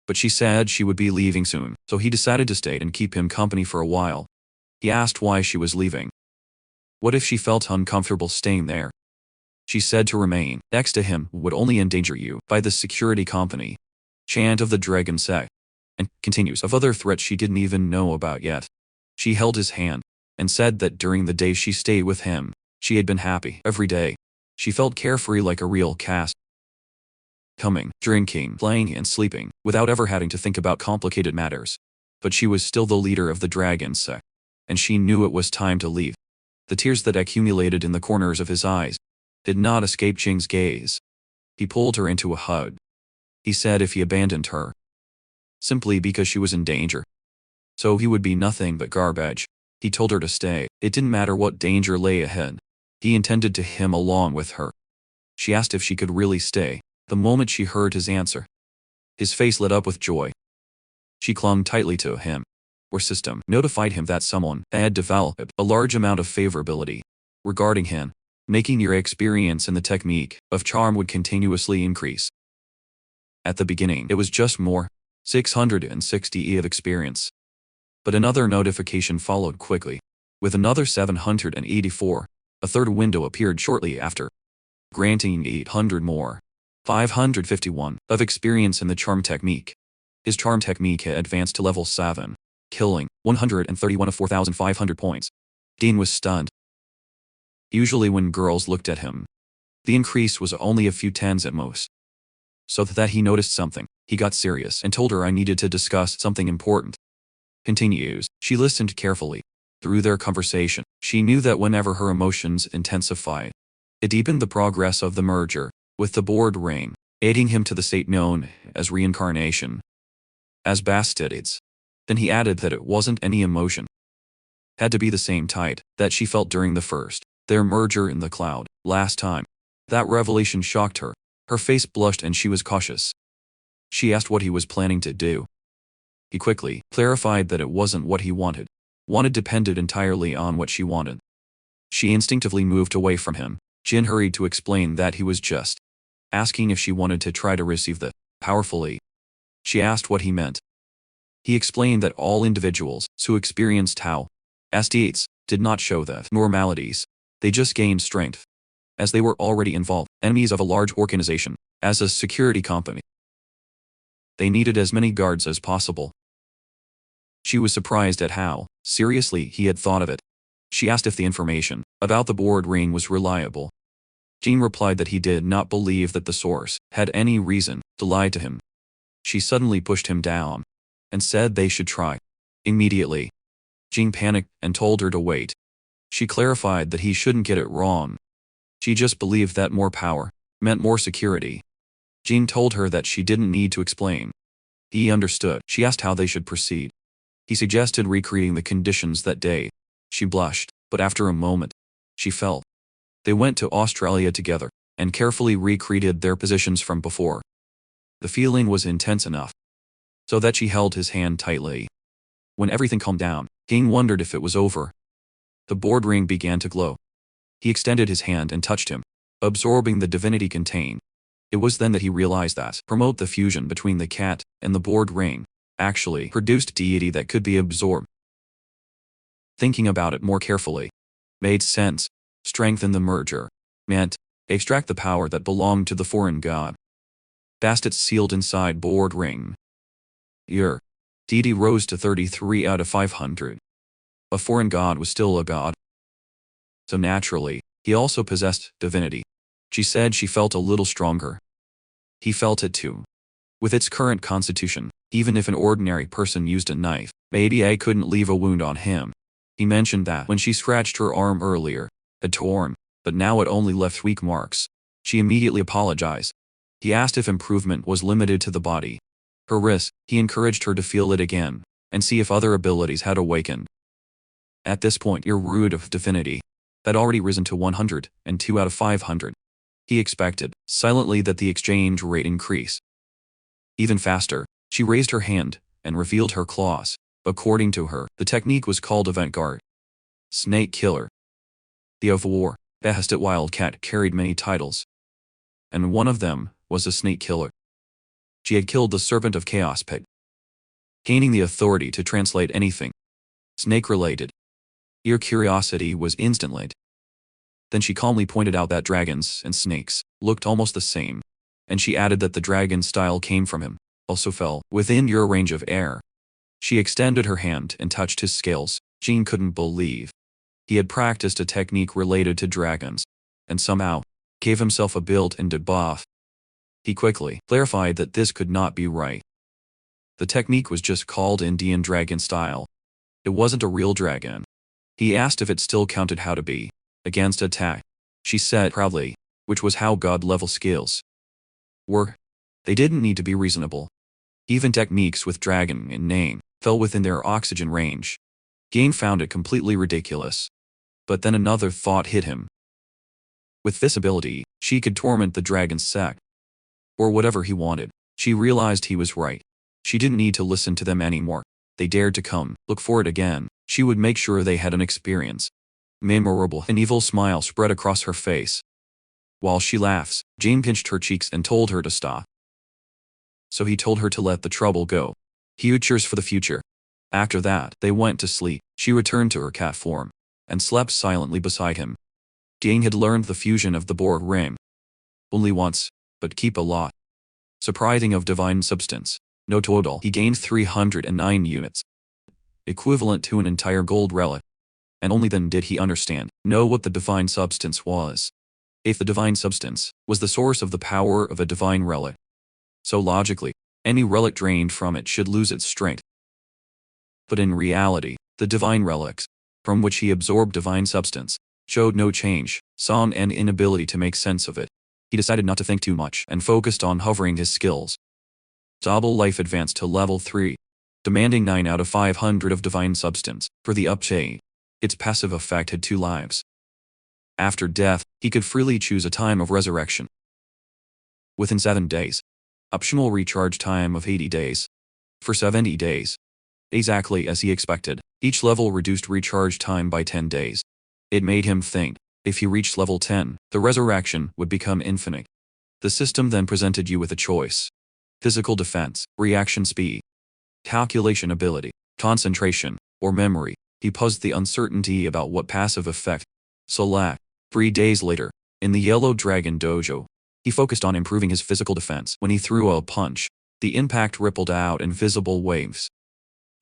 But she said she would be leaving soon, so he decided to stay and keep him company for a while. He asked why she was leaving. What if she felt uncomfortable staying there? She said to remain next to him would only endanger you by the security company, chant of the dragon Sect, and continues of other threats she didn't even know about yet. She held his hand and said that during the days she stayed with him, she had been happy every day. She felt carefree like a real cast. Coming, drinking, playing and sleeping, without ever having to think about complicated matters. But she was still the leader of the dragon Sect, and she knew it was time to leave. The tears that accumulated in the corners of his eyes did not escape Jing's gaze. He pulled her into a hug. He said if he abandoned her, simply because she was in danger, so he would be nothing but garbage. He told her to stay. It didn't matter what danger lay ahead. He intended to him along with her. She asked if she could really stay. The moment she heard his answer, his face lit up with joy. She clung tightly to him. Our system notified him that someone had developed a large amount of favorability regarding him, making your experience in the technique of charm would continuously increase. At the beginning, it was just more 660 of experience. But another notification followed quickly. With another 784, a third window appeared shortly after, granting 800 more, 551, of experience in the charm technique. His charm technique had advanced to level 7, killing 131 of 4,500 points. Dean was stunned. Usually when girls looked at him, the increase was only a few tens at most. So that he noticed something, he got serious and told her I needed to discuss something important. Continues, she listened carefully. Through their conversation, she knew that whenever her emotions intensified, it deepened the progress of the merger with the board ring, aiding him to the state known as reincarnation. As bastards. Then he added that it wasn't any emotion. Had to be the same type that she felt during their merger in the cloud, last time. That revelation shocked her. Her face blushed and she was cautious. She asked what he was planning to do. He quickly clarified that it wasn't what he wanted. Wanted depended entirely on what she wanted. She instinctively moved away from him. Jin hurried to explain that he was just asking if she wanted to try to receive the powerfully. She asked what he meant. He explained that all individuals who experienced Tao states did not show the normalities. They just gained strength, as they were already involved, enemies of a large organization, as a security company. They needed as many guards as possible. She was surprised at how seriously he had thought of it. She asked if the information about the board ring was reliable. Jean replied that he did not believe that the source had any reason to lie to him. She suddenly pushed him down and said they should try immediately. Jean panicked and told her to wait. She clarified that he shouldn't get it wrong. She just believed that more power meant more security. Jin told her that she didn't need to explain. He understood. She asked how they should proceed. He suggested recreating the conditions that day. She blushed, but after a moment, she felt. They went to Australia together and carefully recreated their positions from before. The feeling was intense enough so that she held his hand tightly. When everything calmed down, King wondered if it was over. The board ring began to glow. He extended his hand and touched him, absorbing the divinity contained. It was then that he realized that promote the fusion between the cat and the board ring actually produced deity that could be absorbed. Thinking about it more carefully made sense. Strengthen the merger meant extract the power that belonged to the foreign god. Bastet sealed inside board ring. Your deity rose to 33 out of 500. A foreign god was still a god. So naturally, he also possessed divinity. She said she felt a little stronger. He felt it too. With its current constitution, even if an ordinary person used a knife, maybe I couldn't leave a wound on him. He mentioned that when she scratched her arm earlier, it torn, but now it only left weak marks. She immediately apologized. He asked if improvement was limited to the body. Her wrist, he encouraged her to feel it again, and see if other abilities had awakened. At this point, your root of divinity had already risen to 102 out of 500. He expected, silently, that the exchange rate increase. Even faster, she raised her hand and revealed her claws. According to her, the technique was called avant-garde. Snake Killer. The of War, Behestet Wildcat carried many titles, and one of them was a Snake Killer. She had killed the Serpent of Chaos Pig, gaining the authority to translate anything snake-related. Your curiosity was instantly. Then she calmly pointed out that dragons and snakes looked almost the same, and she added that the dragon style came from him, also fell within your range of air. She extended her hand and touched his scales. Jean couldn't believe. He had practiced a technique related to dragons, and somehow gave himself a built-in debuff. He quickly clarified that this could not be right. The technique was just called Indian dragon style. It wasn't a real dragon. He asked if it still counted how to be against attack. She said proudly, which was how god-level skills were. They didn't need to be reasonable. Even techniques with dragon in name fell within their oxygen range. Gain found it completely ridiculous. But then another thought hit him. With this ability, she could torment the dragon's Sect, or whatever he wanted. She realized he was right. She didn't need to listen to them anymore. They dared to come, look for it again. She would make sure they had an experience. Memorable. An evil smile spread across her face. While she laughs, Jane pinched her cheeks and told her to stop. So he told her to let the trouble go. Futures for the future. After that, they went to sleep. She returned to her cat form and slept silently beside him. Jane had learned the fusion of the board ring. Only once, but keep a lot. Surprising of divine substance. No total. He gained 309 units, equivalent to an entire gold relic. And only then did he know what the divine substance was. If the divine substance was the source of the power of a divine relic, so logically, any relic drained from it should lose its strength. But in reality, the divine relics, from which he absorbed divine substance, showed no change, saw an inability to make sense of it. He decided not to think too much and focused on hovering his skills. Double Life advanced to level 3, demanding 9 out of 500 of divine substance for the upgrade. Its passive effect had 2 lives. After death, he could freely choose a time of resurrection. Within 7 days. Optional recharge time of 80 days. For 70 days. Exactly as he expected, each level reduced recharge time by 10 days. It made him think, if he reached level 10, the resurrection would become infinite. The system then presented you with a choice. Physical defense, reaction speed, calculation ability, concentration, or memory. He posed the uncertainty about what passive effect. Select. 3 days later, in the Yellow Dragon Dojo, he focused on improving his physical defense. When he threw a punch, the impact rippled out in visible waves.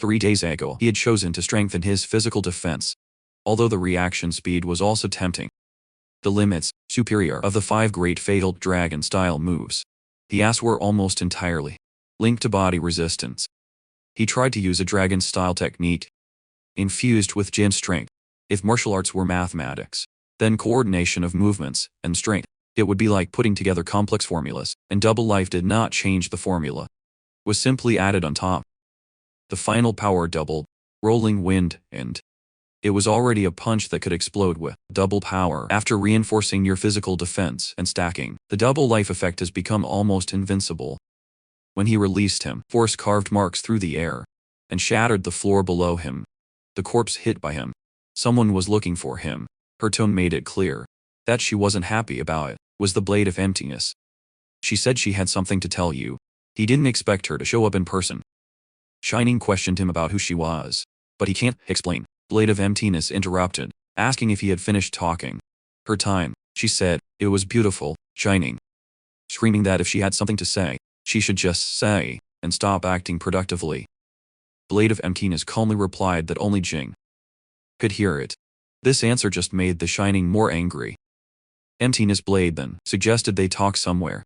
3 days ago, he had chosen to strengthen his physical defense, although the reaction speed was also tempting. The limits, superior, of the 5 great fatal dragon-style moves he asked were almost entirely linked to body resistance. He tried to use a dragon-style technique, infused with Jin strength. If martial arts were mathematics, Then coordination of movements and strength. It would be like putting together complex formulas, and double life did not change the formula. It was simply added on top. The final power doubled, rolling wind, and it was already a punch that could explode with double power. After reinforcing your physical defense and stacking, the double life effect has become almost invincible. When he released him, force carved marks through the air and shattered the floor below him. The corpse hit by him. Someone was looking for him. Her tone made it clear that she wasn't happy about it. Was the blade of emptiness. She said she had something to tell you. He didn't expect her to show up in person. Shining questioned him about who she was, but he can't explain. Blade of emptiness interrupted, asking if he had finished talking. Her time, she said. It was beautiful, Shining. Screaming that if she had something to say, she should just say, and stop acting productively. Blade of emptiness calmly replied that only Jing could hear it. This answer just made the Shining more angry. Emptiness Blade then suggested they talk somewhere.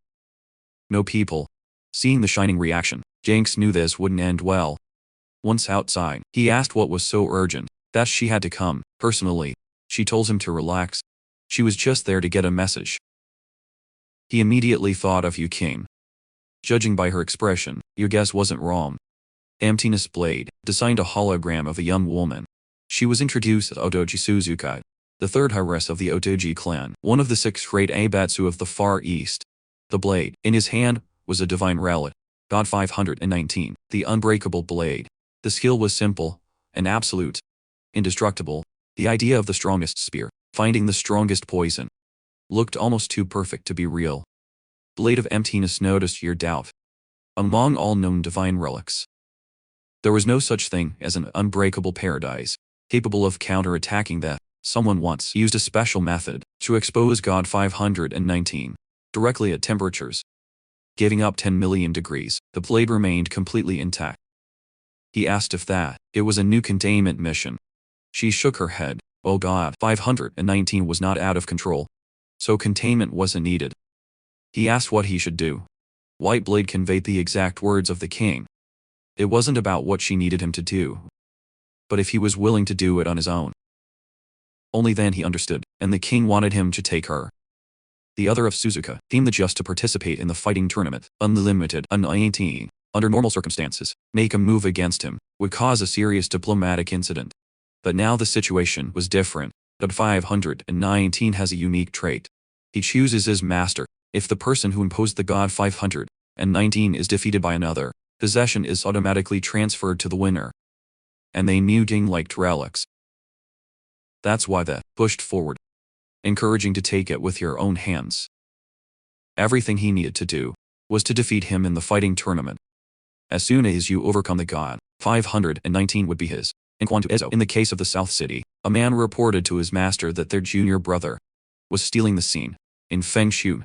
No people. Seeing the Shining reaction, Jinx knew this wouldn't end well. Once outside, he asked what was so urgent that she had to come. Personally, she told him to relax. She was just there to get a message. He immediately thought of you, King. Judging by her expression, your guess wasn't wrong. Emptiness Blade designed a hologram of a young woman. She was introduced as Otoji Suzukai, the third heiress of the Otoji clan, one of the 6 great Aibatsu of the Far East. The blade, in his hand, was a divine relic, God 519, the unbreakable blade. The skill was simple and absolute. Indestructible. The idea of the strongest spear, finding the strongest poison, looked almost too perfect to be real. Blade of emptiness noticed your doubt. Among all known divine relics, there was no such thing as an unbreakable paradise, capable of counter-attacking that. Someone once used a special method to expose God 519 directly at temperatures. Giving up 10 million degrees, the blade remained completely intact. He asked if it was a new containment mission. She shook her head. Oh God, 519 was not out of control, so containment wasn't needed. He asked what he should do. White Blade conveyed the exact words of the king. It wasn't about what she needed him to do, but if he was willing to do it on his own. Only then he understood, and the king wanted him to take her. The other of Suzuka deemed the just to participate in the fighting tournament, unlimited, un-18, under normal circumstances, make a move against him, would cause a serious diplomatic incident. But now the situation was different. God 519 has a unique trait. He chooses his master. If the person who imposed the God 519 is defeated by another, possession is automatically transferred to the winner. And they knew Ding liked relics. That's why they pushed forward, encouraging to take it with your own hands. Everything he needed to do was to defeat him in the fighting tournament. As soon as you overcome the God, 519 would be his. In Quantu Ezo, in the case of the South City, a man reported to his master that their junior brother was stealing the scene in Fengshu,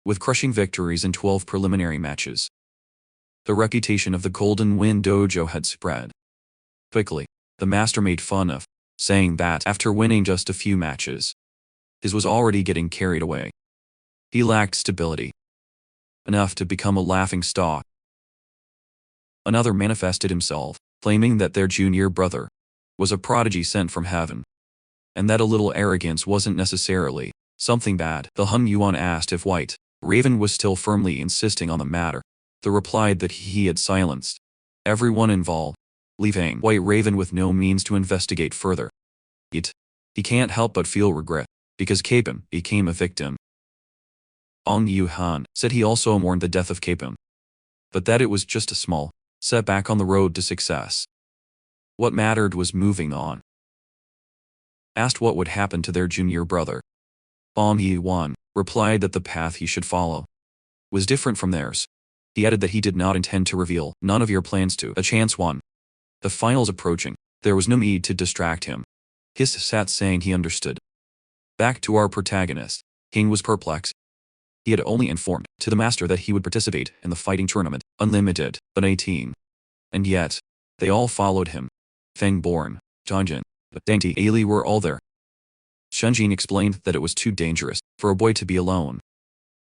with crushing victories in 12 preliminary matches. The reputation of the Golden Wind Dojo had spread quickly. The master made fun of, saying that after winning just a few matches, his was already getting carried away. He lacked stability enough to become a laughing stock. Another manifested himself, claiming that their junior brother was a prodigy sent from heaven, and that a little arrogance wasn't necessarily something bad. The Hun Yuan asked if White Raven was still firmly insisting on the matter. The replied that he had silenced everyone involved, leaving White Raven with no means to investigate further. He can't help but feel regret, because Capon became a victim. Ong Yu-han said he also mourned the death of Capon, but that it was just a small setback on the road to success. What mattered was moving on. Asked what would happen to their junior brother, Ong Yu-wan replied that the path he should follow was different from theirs. He added that he did not intend to reveal none of your plans to a chance one. The finals approaching, there was no need to distract him. Hiss sat saying he understood. Back to our protagonist. King was perplexed. He had only informed to the master that he would participate in the fighting tournament, unlimited, but 18. And yet, they all followed him. Fengborn, Zhangjin, Dainty Ali were all there. Shunjin explained that it was too dangerous for a boy to be alone.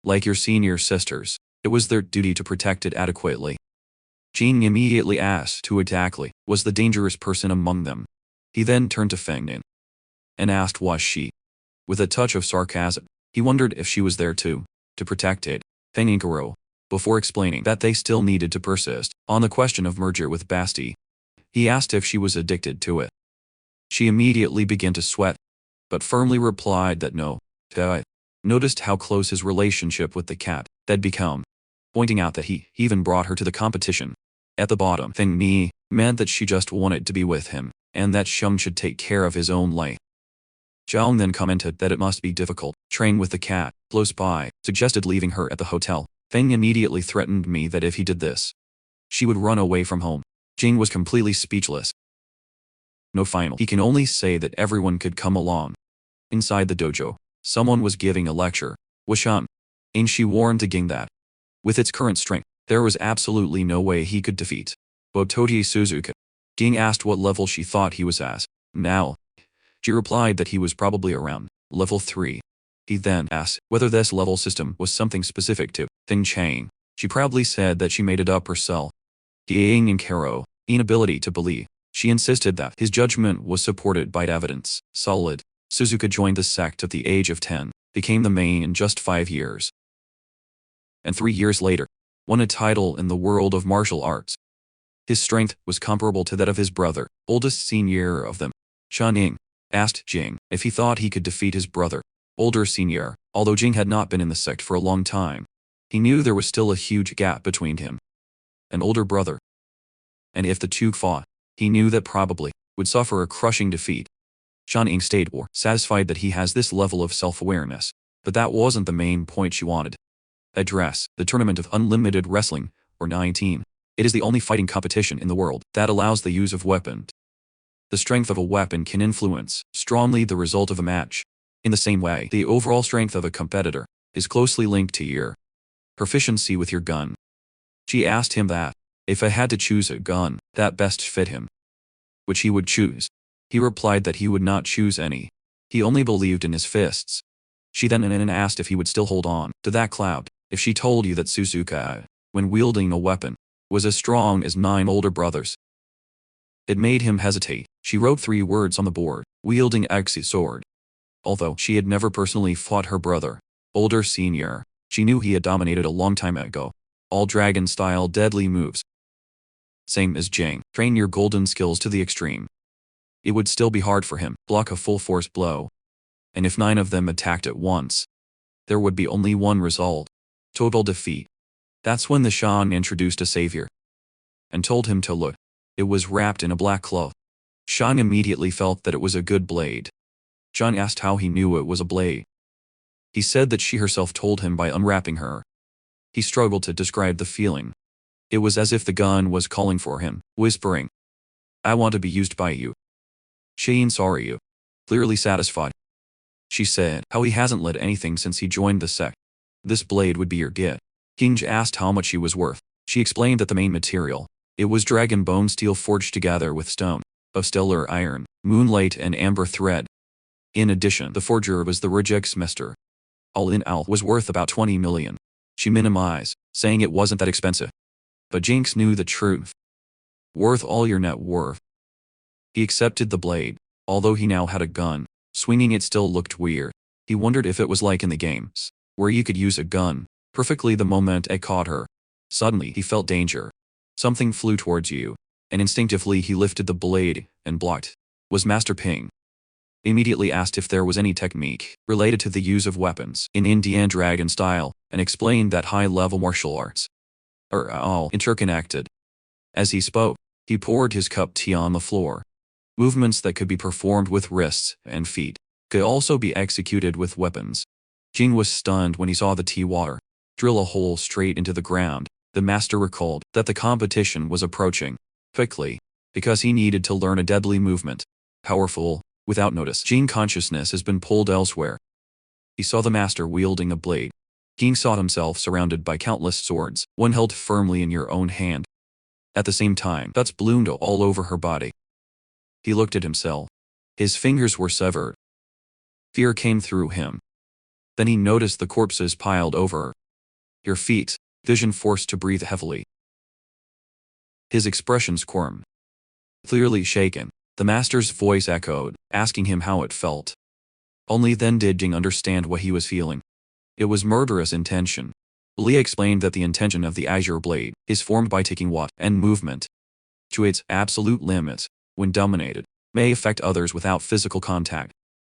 Like your senior sisters, it was their duty to protect it adequately. Jin immediately asked who exactly was the dangerous person among them. He then turned to Fengning and asked was she with a touch of sarcasm. He wondered if she was there too, to protect it, Fending, before explaining that they still needed to persist on the question of merger with Basti. He asked if she was addicted to it. She immediately began to sweat, but firmly replied that no. I noticed how close his relationship with the cat had become, pointing out that he even brought her to the competition. At the bottom, thing meant that she just wanted to be with him, and that Shum should take care of his own life. Zhang then commented that it must be difficult, train with the cat, close by, suggested leaving her at the hotel. Feng immediately threatened me that if he did this, she would run away from home. Jing was completely speechless. No final. He can only say that everyone could come along. Inside the dojo, someone was giving a lecture. Washan. And she warned Ging that, with its current strength, there was absolutely no way he could defeat Botoji Suzuka. Ging asked what level she thought he was at. Now, she replied that he was probably around level 3. He then asked whether this level system was something specific to Thing Chang. She proudly said that she made it up herself. Yang and Karo, inability to believe. She insisted that his judgment was supported by evidence. Solid. Suzuka joined the sect at the age of 10, became the main in just 5 years. And 3 years later, won a title in the world of martial arts. His strength was comparable to that of his brother, oldest senior of them. Shan asked Jing if he thought he could defeat his brother, older senior, although Jing had not been in the sect for a long time. He knew there was still a huge gap between him and older brother. And if the two fought, he knew that probably would suffer a crushing defeat. Shan stayed satisfied that he has this level of self-awareness, but that wasn't the main point she wanted. Address the Tournament of Unlimited Wrestling, or 19. It is the only fighting competition in the world that allows the use of weapons. The strength of a weapon can influence strongly the result of a match. In the same way, the overall strength of a competitor is closely linked to your proficiency with your gun. She asked him that, if I had to choose a gun that best fit him, which he would choose. He replied that he would not choose any. He only believed in his fists. She then asked if he would still hold on to that clout if she told you that Suzuka, when wielding a weapon, was as strong as 9 older brothers. It made him hesitate. She wrote 3 words on the board, wielding X's sword. Although she had never personally fought her brother, older senior, she knew he had dominated a long time ago. All dragon-style deadly moves. Same as Jing, train your golden skills to the extreme. It would still be hard for him, block a full-force blow. And if 9 of them attacked at once, there would be only one result. Total defeat. That's when the Shan introduced a savior and told him to look. It was wrapped in a black cloth. Shan immediately felt that it was a good blade. Shan asked how he knew it was a blade. He said that she herself told him by unwrapping her. He struggled to describe the feeling. It was as if the gun was calling for him, whispering, I want to be used by you. Shane saw you. Clearly satisfied. She said how he hasn't let anything since he joined the sect. This blade would be your gift. King asked how much she was worth. She explained that the main material, it was dragon bone steel forged together with stone of stellar iron, moonlight and amber thread. In addition, the forger was the Regex All in all was worth about 20 million. She minimized, saying it wasn't that expensive. But Jinx knew the truth. Worth all your net worth. He accepted the blade, although he now had a gun. Swinging it still looked weird. He wondered if it was like in the games, where you could use a gun perfectly the moment it caught her. Suddenly he felt danger. Something flew towards you, and instinctively he lifted the blade and blocked. Was Master Ping. Immediately asked if there was any technique related to the use of weapons in Indian dragon style, and explained that high-level martial arts are all interconnected. As he spoke, he poured his cup tea on the floor. Movements that could be performed with wrists and feet could also be executed with weapons. Jing was stunned when he saw the tea water drill a hole straight into the ground. The master recalled that the competition was approaching quickly because he needed to learn a deadly movement. Powerful, without notice, Jing consciousness has been pulled elsewhere. He saw the master wielding a blade. King saw himself surrounded by countless swords, one held firmly in your own hand. At the same time, cuts bloomed all over her body. He looked at himself. His fingers were severed. Fear came through him. Then he noticed the corpses piled over your feet, vision forced to breathe heavily. His expression squirmed. Clearly shaken, the master's voice echoed, asking him how it felt. Only then did Jing understand what he was feeling. It was murderous intention. Li explained that the intention of the Azure Blade is formed by taking what and movement to its absolute limits, when dominated, may affect others without physical contact.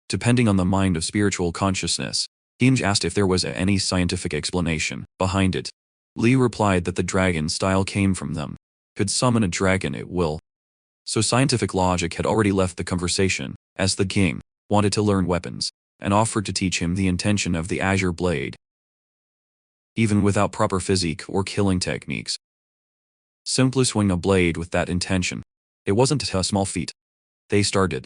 Depending on the mind of spiritual consciousness, Hinge asked if there was any scientific explanation behind it. Li replied that the dragon style came from them. Could summon a dragon at will. So scientific logic had already left the conversation, as the king wanted to learn weapons, and offered to teach him the intention of the Azure Blade, even without proper physique or killing techniques. Simply swing a blade with that intention. It wasn't a small feat. They started.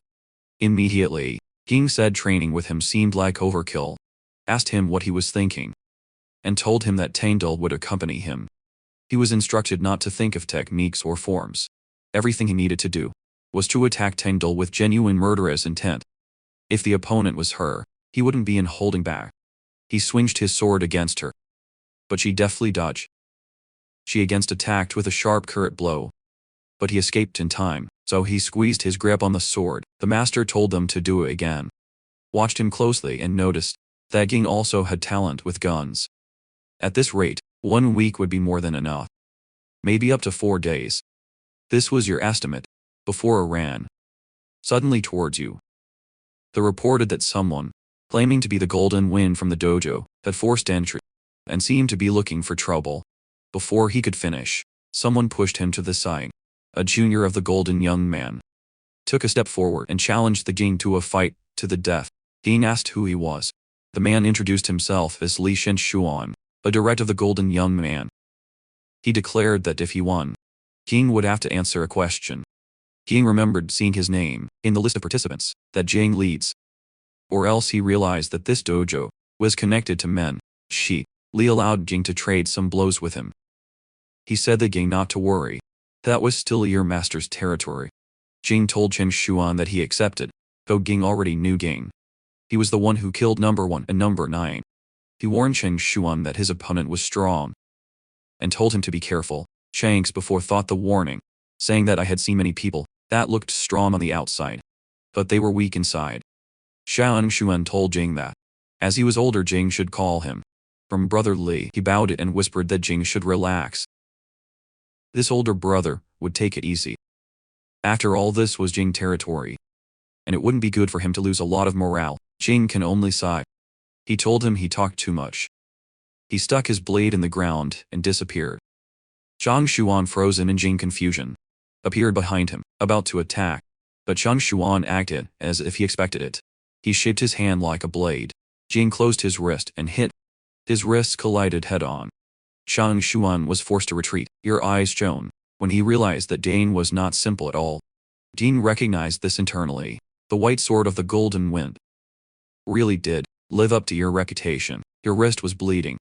Immediately, King said training with him seemed like overkill, asked him what he was thinking, and told him that Tangdal would accompany him. He was instructed not to think of techniques or forms. Everything he needed to do was to attack Tangdal with genuine murderous intent. If the opponent was her, he wouldn't be in holding back. He swinged his sword against her, but she deftly dodged. She against attacked with a sharp current blow, but he escaped in time, so he squeezed his grip on the sword. The master told them to do it again. Watched him closely and noticed that Ging also had talent with guns. At this rate, 1 week would be more than enough. Maybe up to 4 days. This was your estimate, before it ran suddenly towards you. They reported that someone, claiming to be the Golden Wind from the dojo, had forced entry, and seemed to be looking for trouble. Before he could finish, someone pushed him to the side. A junior of the Golden Young Man took a step forward and challenged the Ging to a fight to the death. Ging asked who he was. The man introduced himself as Li Shen-Xuan, a direct of the Golden Young Man. He declared that if he won, Ging would have to answer a question. Ging remembered seeing his name in the list of participants that Jing leads. Or else he realized that this dojo was connected to men. Li allowed Ging to trade some blows with him. He said to Ging not to worry. That was still your master's territory. Jing told Chen Xuan that he accepted, though Ging already knew Ging. He was the one who killed number 1 and number 9. He warned Chen Xuan that his opponent was strong, and told him to be careful. Shanks before thought the warning, saying that I had seen many people that looked strong on the outside, but they were weak inside. Xiang Xuan told Jing that, as he was older, Jing should call him from Brother Li. He bowed it and whispered that Jing should relax. This older brother would take it easy. After all, this was Jing territory, and it wouldn't be good for him to lose a lot of morale. Jing can only sigh. He told him he talked too much. He stuck his blade in the ground and disappeared. Zhang Xuan, frozen in Jing confusion, appeared behind him, about to attack, but Zhang Xuan acted as if he expected it. He shaped his hand like a blade. Jing closed his wrist and hit. His wrists collided head-on. Zhang Xuan was forced to retreat. Your eyes shone when he realized that Dane was not simple at all. Jing recognized this internally. The white sword of the Golden Wind really did live up to your reputation. Your wrist was bleeding.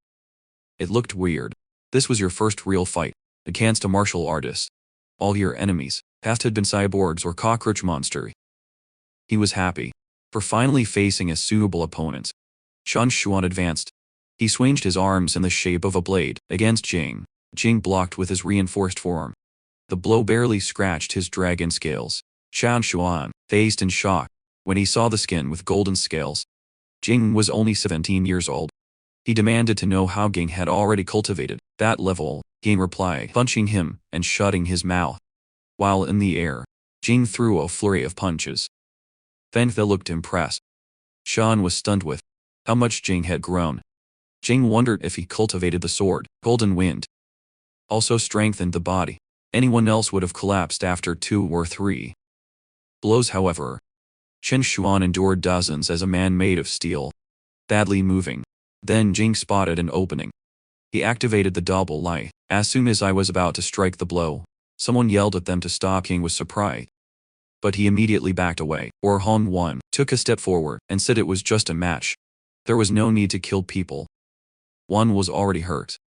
It looked weird. This was your first real fight against a martial artist. All your enemies past had been cyborgs or cockroach monster. He was happy for finally facing a suitable opponent. Zhang Xuan advanced. He swinged his arms in the shape of a blade against Jing. Jing blocked with his reinforced form. The blow barely scratched his dragon scales. Zhang Xuan faced in shock when he saw the skin with golden scales. Jing was only 17 years old. He demanded to know how Ging had already cultivated that level. Ging replied, punching him and shutting his mouth. While in the air, Jing threw a flurry of punches. Fengthe looked impressed. Shan was stunned with how much Jing had grown. Jing wondered if he cultivated the sword, Golden Wind, also strengthened the body. Anyone else would have collapsed after 2 or 3 blows, however. Chen Xuan endured dozens as a man made of steel, badly moving. Then Jing spotted an opening. He activated the double lie. As soon as I was about to strike the blow, someone yelled at them to stop. King was surprised, but he immediately backed away. Or Hong Wan took a step forward and said it was just a match. There was no need to kill people. One was already hurt.